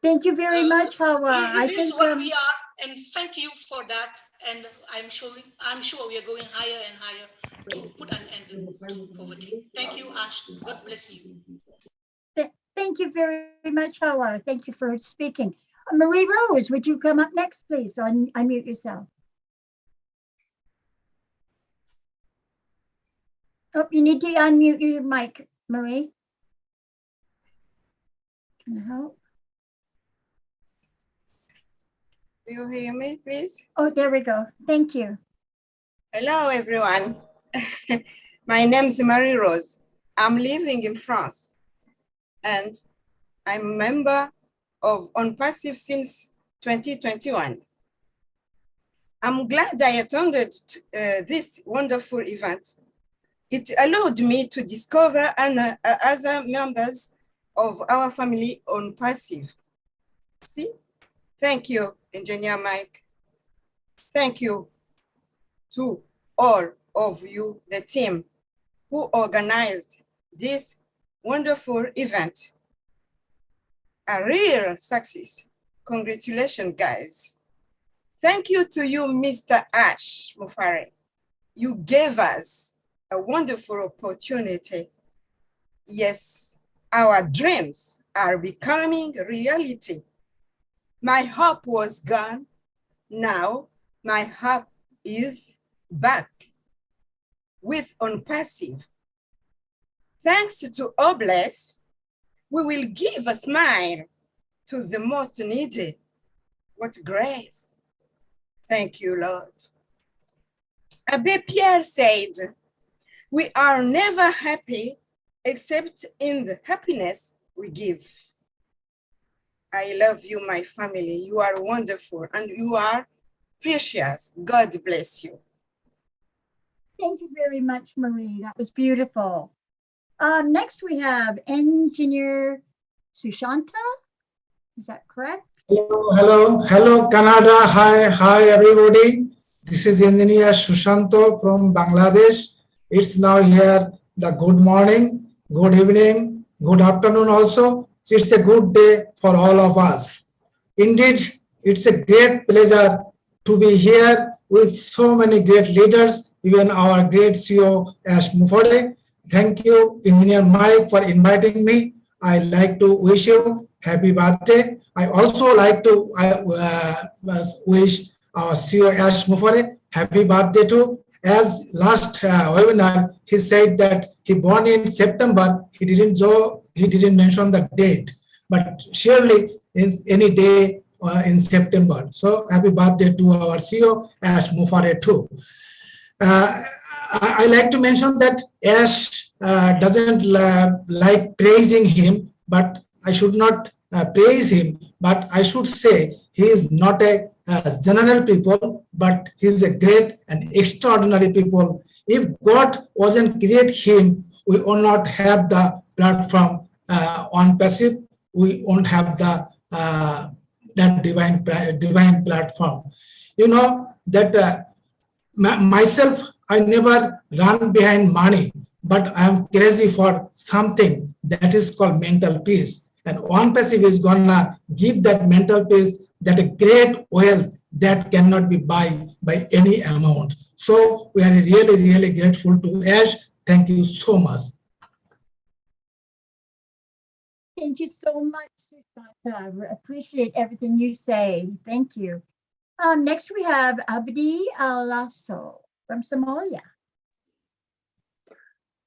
Thank you very much, Hawa. He reveals what we are, and thank you for that. And I'm sure we are going higher and higher to put an end to poverty. Thank you, Ash. God bless you. Thank you very much, Hawa. Thank you for speaking. Marie Rose, would you come up next, please? So unmute yourself. Oh, you need to unmute your mic, Marie. Can I help? Do you hear me, please? Oh, there we go. Thank you. Hello, everyone. My name is Marie Rose. I'm living in France, and I'm a member of Onpass since 2021. I'm glad I attended this wonderful event. It allowed me to discover other members of our family Onpass. See? Thank you, Engineer Mike. Thank you to all of you, the team who organized this wonderful event. A real success. Congratulations, guys. Thank you to you, Mr. Ash Mufare. You gave us a wonderful opportunity. Yes, our dreams are becoming reality. My hope was gone. Now my hope is back with Onpass. Thanks to Obless, we will give a smile to the most needy. What grace. Thank you, Lord. Abbé Pierre said, we are never happy except in the happiness we give. I love you, my family. You are wonderful and you are precious. God bless you. Thank you very much, Marie. That was beautiful. Next, we have Engineer Sushanta. Is that correct? Hello, Canada. Hi, everybody. This is Engineer Sushanto from Bangladesh. It's now here the good morning, good evening, good afternoon also. It's a good day for all of us. Indeed, it's a great pleasure to be here with so many great leaders, even our great CEO, Ash Mufore. Thank you, Engineer Mike, for inviting me. I'd like to wish you happy birthday. I also like to wish our CEO, Ash Mufore, happy birthday too. As last webinar, he said that he born in September. He didn't mention the date, but surely in any day in September. So happy birthday to our CEO, Ash Mufore too. I like to mention that Ash doesn't like praising him, but I should not praise him, but I should say he is not a general people, but he is a great and extraordinary people. If God wasn't create him, we will not have the platform Onpass. We won't have the that divine platform. You know that myself, I never run behind money, but I am crazy for something that is called mental peace. And Onpass is gonna give that mental peace, that a great wealth that cannot be buy by any amount. So we are really, really grateful to Ash. Thank you so much. Thank you so much, Sushanta. I appreciate everything you say. Thank you. Next, we have Abdi Alasso from Somalia.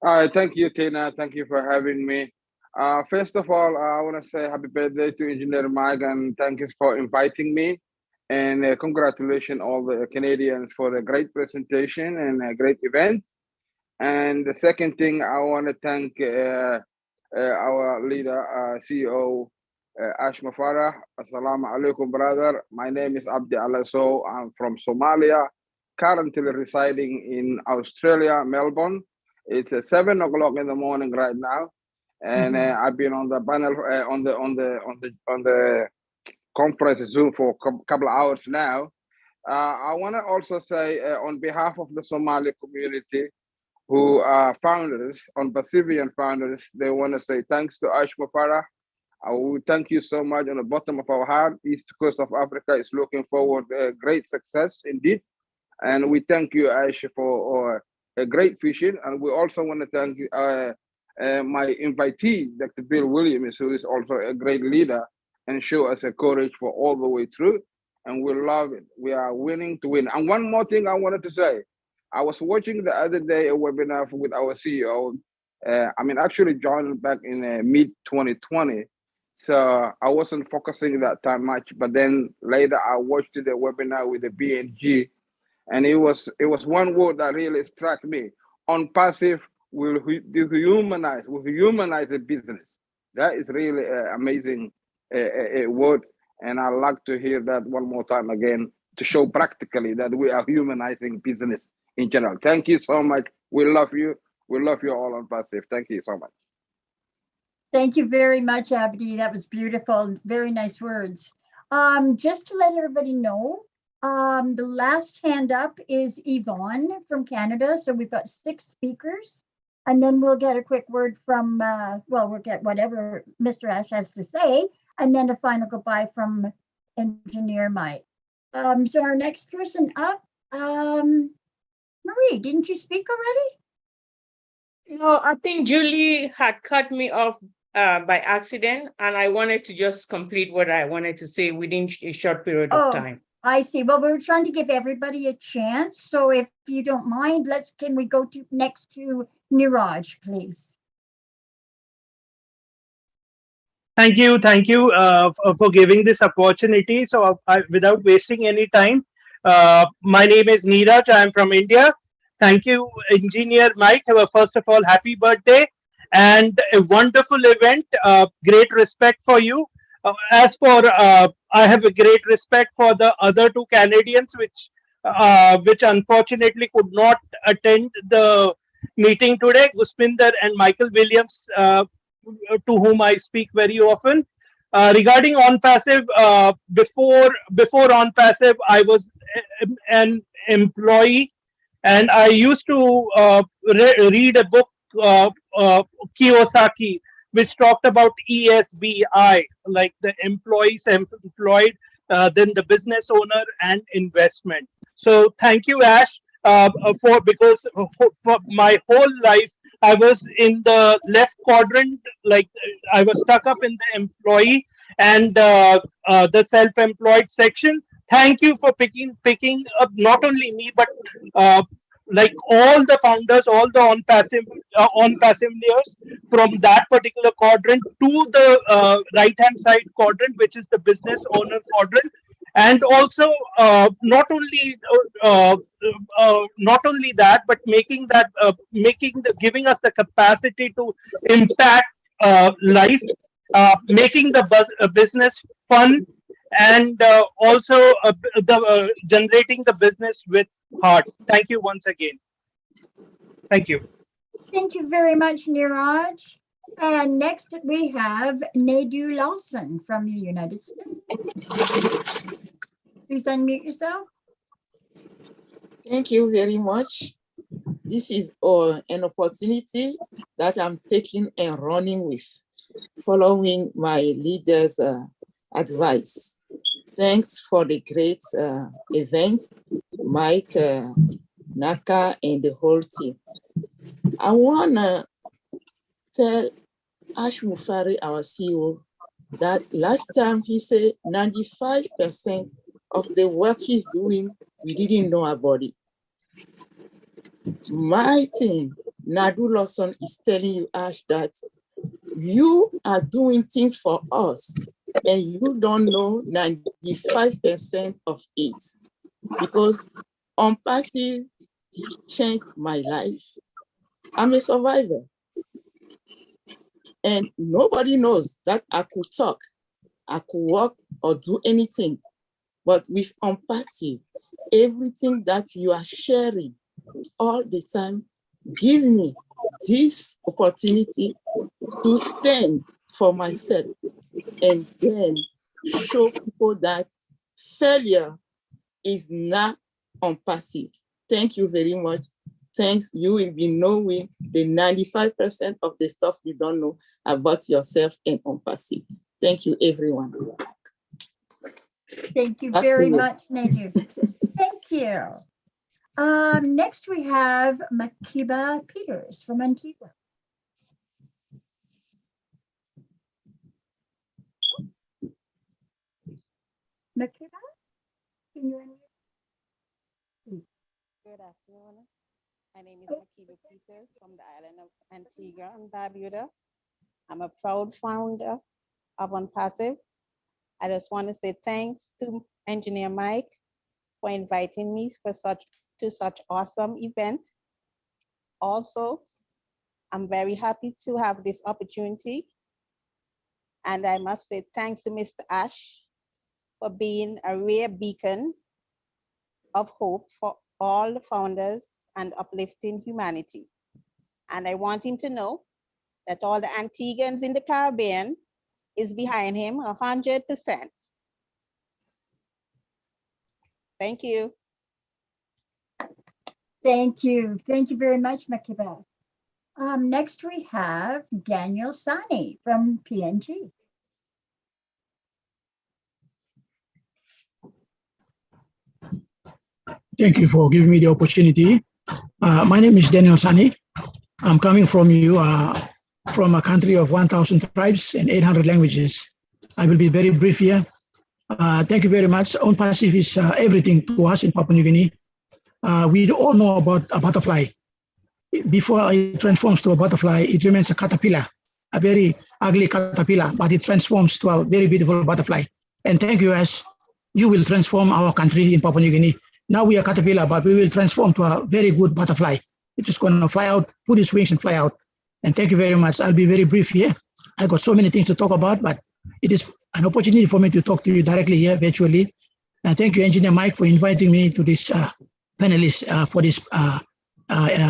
All right, thank you, Tina. Thank you for having me. First of all, I want to say happy birthday to Engineer Mike and thank you for inviting me. And congratulations all the Canadians for the great presentation and a great event. And the second thing, I want to thank our leader, CEO, Ash Mufare. Assalamu alaikum, brother. My name is Abdi Alasso. I'm from Somalia, currently residing in Australia, Melbourne. It's 7 o'clock in the morning right now, and I've been on the panel on the conference Zoom for a couple of hours now. I want to also say on behalf of the Somali community, who are founders, Onpassivian founders, they want to say thanks to Ash Mufare. We thank you so much on the bottom of our heart. East Coast of Africa is looking forward to great success indeed. And we thank you, Ash, for a great vision. And we also want to thank my invitee, Dr. Bill Williams, who is also a great leader and show us a courage for all the way through. And we love it. We are willing to win. And one more thing I wanted to say. I was watching the other day a webinar with our CEO. Actually joined back in mid-2020. So I wasn't focusing that time much, but then later I watched the webinar with the BNG, and it was one word that really struck me. Onpass will humanize the business. That is really an amazing word, and I'd like to hear that one more time again to show practically that we are humanizing business in general. Thank you so much. We love you. We love you all on Onpass. Thank you so much. Thank you very much, Abdi. That was beautiful. Very nice words. Just to let everybody know, the last hand up is Yvonne from Canada. So we've got 6 speakers. And then we'll get a quick word from, well, we'll get whatever Mr. Ash has to say, and then a final goodbye from Engineer Mike. So our next person up, Marie, didn't you speak already? No, I think Julie had cut me off by accident, and I wanted to just complete what I wanted to say within a short period of time. I see. Well, we're trying to give everybody a chance. So if you don't mind, can we go to next to Niraj, please? Thank you for giving this opportunity. So without wasting any time, my name is Neeraj. I'm from India. Thank you, Engineer Mike. First of all, happy birthday and a wonderful event. Great respect for you. As for I have a great respect for the other two Canadians, which unfortunately could not attend the meeting today, Guspinder and Michael Williams, to whom I speak very often. Regarding OnPassive, before OnPassive, I was an employee, and I used to read a book, Kiyosaki, which talked about ESBI, like the employee, self-employed, then the business owner and investment. So thank you, Ash, because for my whole life I was in the left quadrant, like I was stuck up in the employee and the self-employed section. Thank you for picking up not only me but like all the founders, all the on-passiveers from that particular quadrant to the right-hand side quadrant, which is the business owner quadrant. And also not only that, but giving us the capacity to impact life, making the business fun, and also generating the business with heart. Thank you once again. Thank you. Thank you very much, Niraj. And next we have Nadu Lawson from the United States. Please unmute yourself. Thank you very much. This is an opportunity that I'm taking and running with, following my leader's advice. Thanks for the great event, Mike, Naka, and the whole team. I want to tell Ash Mufari, our CEO, that last time he said 95% of the work he's doing, we didn't know about it. My team, Nadu Lawson, is telling you, Ash, that you are doing things for us and you don't know 95% of it, because Onpassive changed my life. I'm a survivor. And nobody knows that I could talk, I could walk or do anything. But with Onpassive, everything that you are sharing all the time, give me this opportunity to stand for myself and then show people that failure is not Onpassive. Thank you very much. Thanks. You will be knowing the 95% of the stuff you don't know about yourself and Onpassive. Thank you, everyone. Thank you very much, Nadu. Thank you. Next we have Makiba Peters from Antigua. Makiba, can you unmute? Good afternoon. My name is Makiba Peters from the island of Antigua and Barbuda. I'm a proud founder of Onpassive. I just want to say thanks to Engineer Mike for inviting me for such awesome event. Also, I'm very happy to have this opportunity. And I must say thanks to Mr. Ash for being a rare beacon of hope for all the founders and uplifting humanity. And I want him to know that all the Antiguans in the Caribbean is behind him 100%. Thank you. Thank you. Thank you very much, Makiba. Next we have Daniel Sani from PNG. Thank you for giving me the opportunity. My name is Daniel Sani. I'm coming from you, from a country of 1,000 tribes and 800 languages. I will be very brief here. Thank you very much. Onpass is everything to us in Papua New Guinea. We all know about a butterfly. Before it transforms to a butterfly, it remains a caterpillar, a very ugly caterpillar, but it transforms to a very beautiful butterfly. And thank you, as you will transform our country in Papua New Guinea. Now we are caterpillar, but we will transform to a very good butterfly. It is going to fly out, put its wings and fly out. And thank you very much. I'll be very brief here. I've got so many things to talk about, but it is an opportunity for me to talk to you directly here virtually. And thank you, Engineer Mike, for inviting me to this panelist for this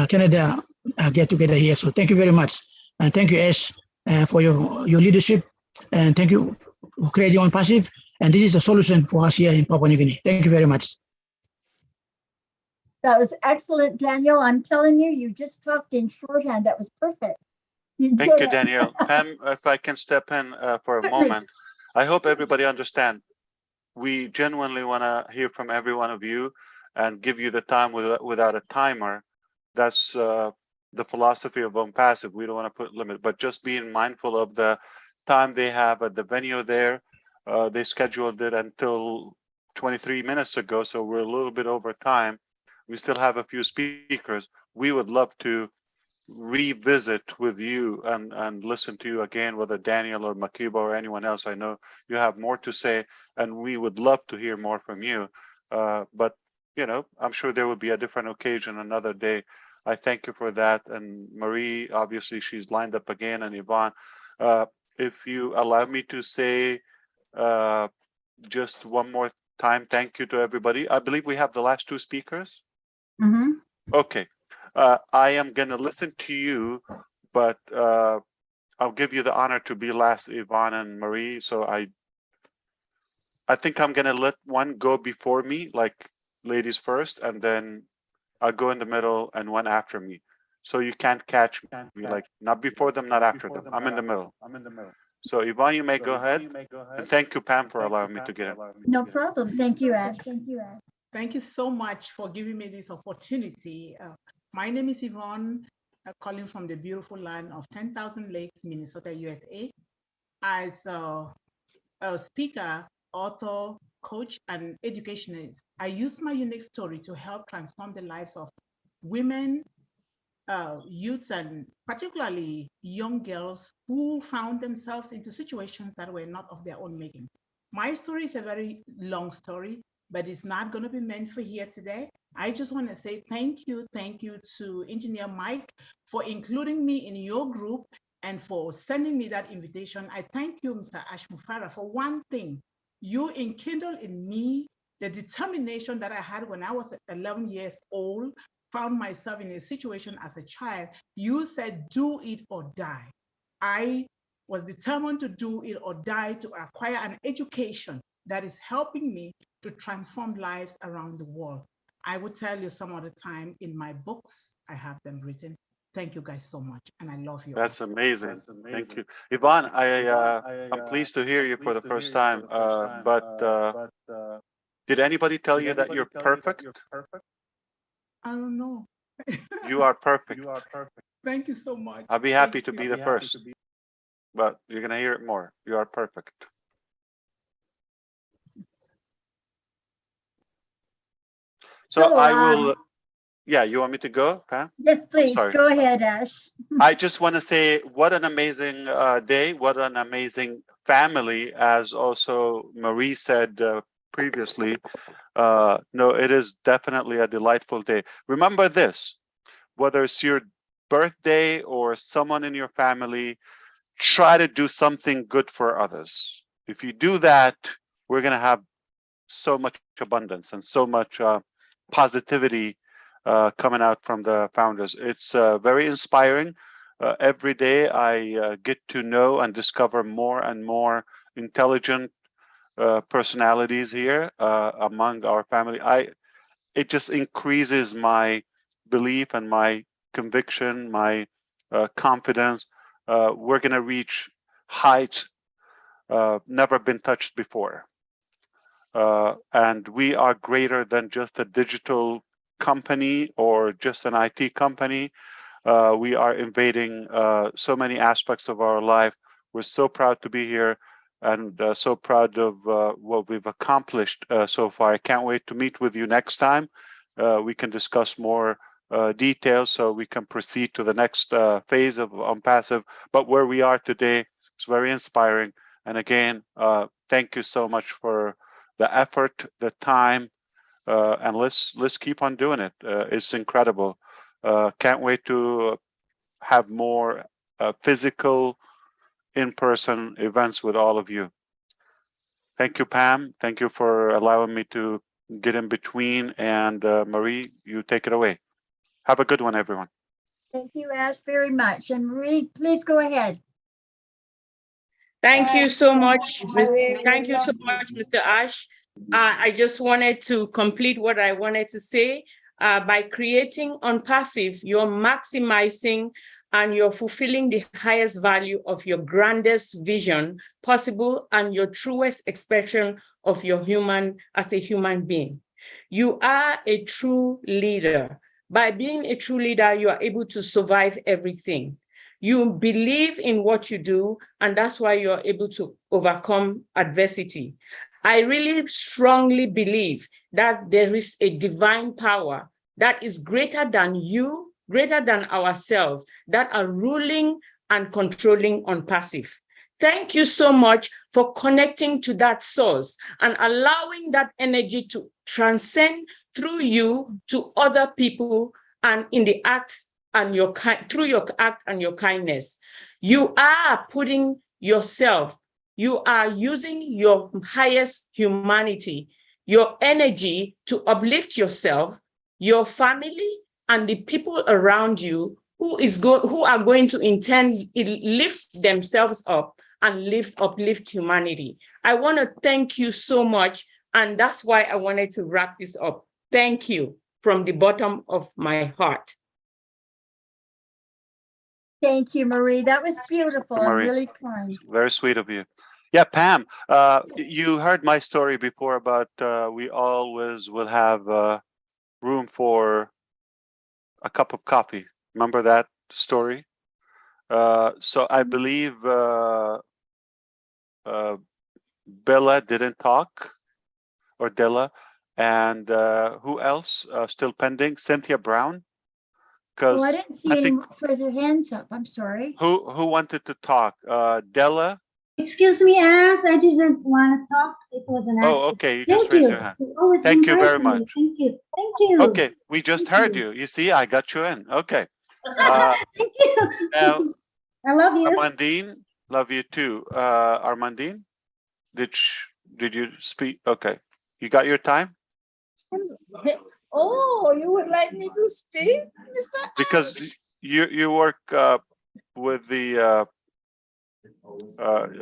Canada get together here. So thank you very much. And thank you, Ash, for your leadership. And thank you for creating Onpass. And this is a solution for us here in Papua New Guinea. Thank you very much. That was excellent, Daniel. I'm telling you, you just talked in shorthand. That was perfect. Thank you, Daniel. Pam, if I can step in for a moment. I hope everybody understands. We genuinely want to hear from every one of you and give you the time without a timer. That's the philosophy of Onpass. We don't want to put limit, but just being mindful of the time they have at the venue there. They scheduled it until 23 minutes ago, so we're a little bit over time. We still have a few speakers. We would love to revisit with you and listen to you again, whether Daniel or Makiba or anyone else. I know you have more to say, and we would love to hear more from you. But you know, I'm sure there will be a different occasion another day. I thank you for that. And Marie, obviously, she's lined up again, and Yvonne. If you allow me to say just one more time, thank you to everybody. I believe we have the last two speakers. Mm-hmm. Okay. I am going to listen to you, but I'll give you the honor to be last, Yvonne and Marie. So I think I'm going to let one go before me, like ladies first, and then I'll go in the middle and one after me. So you can't catch me, like not before them, not after them. I'm in the middle. So Yvonne, you may go ahead. And thank you, Pam, for allowing me to get in. No problem. Thank you, Ash. Thank you, Ash. Thank you so much for giving me this opportunity. My name is Yvonne, calling from the beautiful land of 10,000 Lakes, Minnesota, USA. As a speaker, author, coach, and educationist, I use my unique story to help transform the lives of women, youths, and particularly young girls who found themselves into situations that were not of their own making. My story is a very long story, but it's not going to be meant for here today. I just want to say thank you to Engineer Mike for including me in your group and for sending me that invitation. I thank you, Mr. Ash Mufara, for one thing. You enkindled in me the determination that I had when I was 11 years old, found myself in a situation as a child. You said, do it or die. I was determined to do it or die to acquire an education that is helping me to transform lives around the world. I will tell you some other time in my books, I have them written. Thank you guys so much, and I love you. That's amazing. Thank you. Yvonne, I'm pleased to hear you for the first time, but did anybody tell you that you're perfect? I don't know. You are perfect. Thank you so much. I'll be happy to be the first, but you're going to hear it more. You are perfect. So I will, yeah, you want me to go, Pam? Yes, please. Go ahead, Ash. I just want to say what an amazing day, what an amazing family, as also Marie said previously. No, it is definitely a delightful day. Remember this, whether it's your birthday or someone in your family, try to do something good for others. If you do that, we're going to have so much abundance and so much positivity coming out from the founders. It's very inspiring. Every day I get to know and discover more and more intelligent personalities here among our family. It just increases my belief and my conviction, my confidence. We're going to reach heights never been touched before. And we are greater than just a digital company or just an IT company. We are invading so many aspects of our life. We're so proud to be here and so proud of what we've accomplished so far. I can't wait to meet with you next time. We can discuss more details so we can proceed to the next phase of Onpass. But where we are today is very inspiring. And again, thank you so much for the effort, the time, and let's keep on doing it. It's incredible. Can't wait to have more physical, in-person events with all of you. Thank you, Pam. Thank you for allowing me to get in between. And Marie, you take it away. Have a good one, everyone. Thank you, Ash, very much. And Marie, please go ahead. Thank you so much. Thank you so much, Mr. Ash. I just wanted to complete what I wanted to say. By creating Onpass, you're maximizing and you're fulfilling the highest value of your grandest vision possible and your truest expression of your human as a human being. You are a true leader. By being a true leader, you are able to survive everything. You believe in what you do, and that's why you're able to overcome adversity. I really strongly believe that there is a divine power that is greater than you, greater than ourselves, that are ruling and controlling Onpass. Thank you so much for connecting to that source and allowing that energy to transcend through you to other people and in the act and your through your act and your kindness. You are putting yourself, you are using your highest humanity, your energy to uplift yourself, your family, and the people around you who are going to intend lift themselves up and uplift humanity. I want to thank you so much, and that's why I wanted to wrap this up. Thank you from the bottom of my heart. Thank you, Marie. That was beautiful and really kind. Very sweet of you. Yeah, Pam, you heard my story before about we always will have room for a cup of coffee. Remember that story? So I believe Bella didn't talk, or Della, and who else still pending? Cynthia Brown. Oh, I didn't see any further hands up. I'm sorry. Who wanted to talk? Della? Excuse me, Ash, I didn't want to talk. It was an accident. Oh, okay. You just raised your hand. Thank you very much. Thank you. Thank you. Okay, we just heard you. You see, I got you in. Okay. Thank you. Now, I love you. Armandine, love you too. Armandine, did you speak? Okay. You got your time? Oh, you would like me to speak, Mr. Because you work with the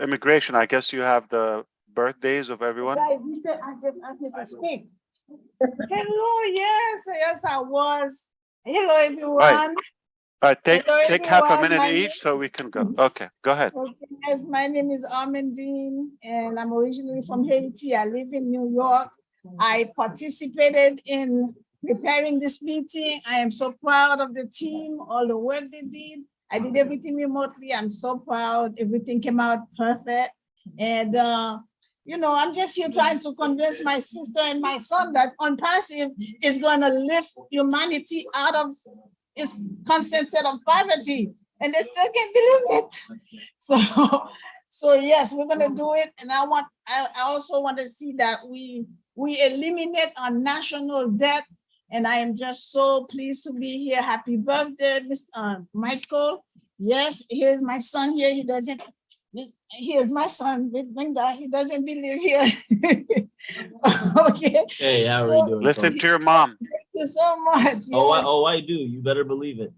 immigration. I guess you have the birthdays of everyone. Guys, Mr. I just asked me to speak. Hello, yes, I was. Hello, everyone. All right, take Hello, half a everyone. minute My each so we can go. Okay, go ahead. Okay, yes, my name is Armandine, and I'm originally from Haiti. I live in New York. I participated in preparing this meeting. I am so proud of the team, all the work they did. I did everything remotely. I'm so proud. Everything came out perfect. And, you know, I'm just here trying to convince my sister and my son that Onpass is going to lift humanity out of its constant set of poverty. And they still can't believe it. So yes, we're going to do it. And I also want to see that we eliminate our national debt. And I am just so pleased to be here. Happy birthday, Mr. Michael. Yes, here's my son here. Here's my son, he doesn't believe here. Okay. Hey, how are you doing? Listen to your mom. Thank you so much. Oh, I do. You better believe it.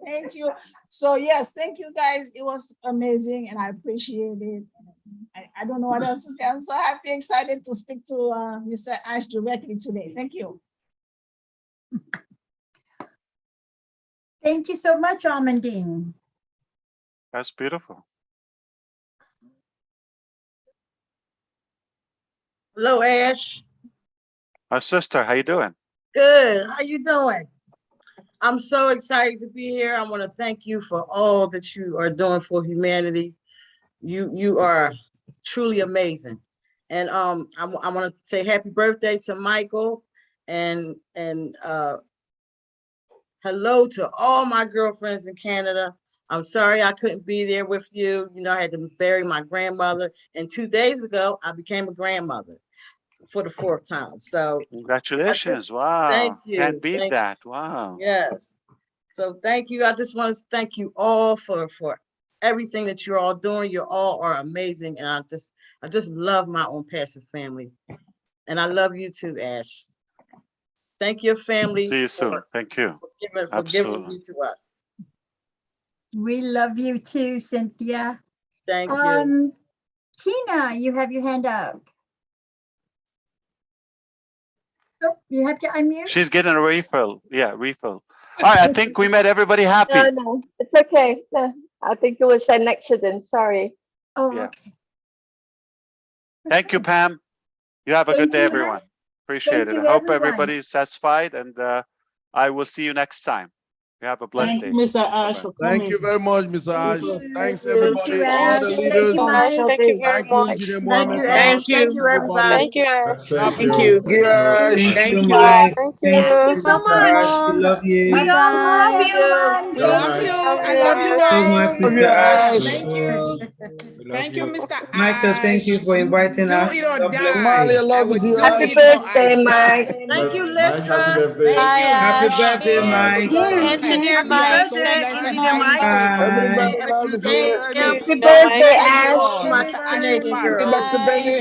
Thank you. So yes, thank you guys. It was amazing and I appreciate it. I don't know what else to say. I'm so happy, excited to speak to Mr. Ash directly today. Thank you. Thank you so much, Armandine. That's beautiful. Hello, Ash. My sister, how you doing? Good. How you doing? I'm so excited to be here. I want to thank you for all that you are doing for humanity. You are truly amazing. And I want to say happy birthday to Michael and hello to all my girlfriends in Canada. I'm sorry I couldn't be there with you. You know, I had to bury my grandmother, and 2 days ago I became a grandmother for the 4th time. So Congratulations. Wow. thank you. Can't beat Thank that. Wow. Yes. So thank you. I just want to thank you all for everything that you're all doing. You all are amazing. And I just love my Onpass family. And I love you too, Ash. Thank your family. See you soon. Thank you. For giving you to us. We love you too, Cynthia. Thank you. Tina, you have your hand up. Oh, you have to unmute. She's getting a refill. Yeah, refill. All right, I think we made everybody happy. No, it's okay. No, I think it was an accident. Sorry. Oh, Yeah. okay. Thank you, Pam. You have a good day, you. everyone. Appreciate Thank it. you, I hope everyone. everybody's satisfied, and I will see you next time. You have a blessed Thank day. you, Mr. Ash, for coming. Thank you very much, Mr. Ash. Thanks, you. everybody, Thank you, all Ash. the Thank you, leaders. Ash. Thank you very Thank you, much. Engineer Thank Mohammed. you, Ash. Thank you, everybody. Thank you, Ash. Thank Thank you. you. Thank you, Ash. Thank you, you. Mike. Thank you so Mr. Ash. We much. love you. We all love Bye, you. everyone. We love you. Love I you, love you Ash. So guys. much, Love you, Mr. Ash. Ash. Thank you. Thank you, Mr. Michael, thank you Ash. for inviting Do us. it or God bless die. Somali, I you. I love will you, do Happy Ash. it or I birthday, Mike. die. Thank you, Mike, happy Lestra. birthday. Thank you. Happy birthday, Bye. Mike. Engineer You are Mike. so blessed and Engineer Mike. highly favored. Everybody Bye. loves you. Thank you. Happy birthday, Thank you Ash. all, My Mr. Ash Canadian Mufareh. girl. Dr. Benny.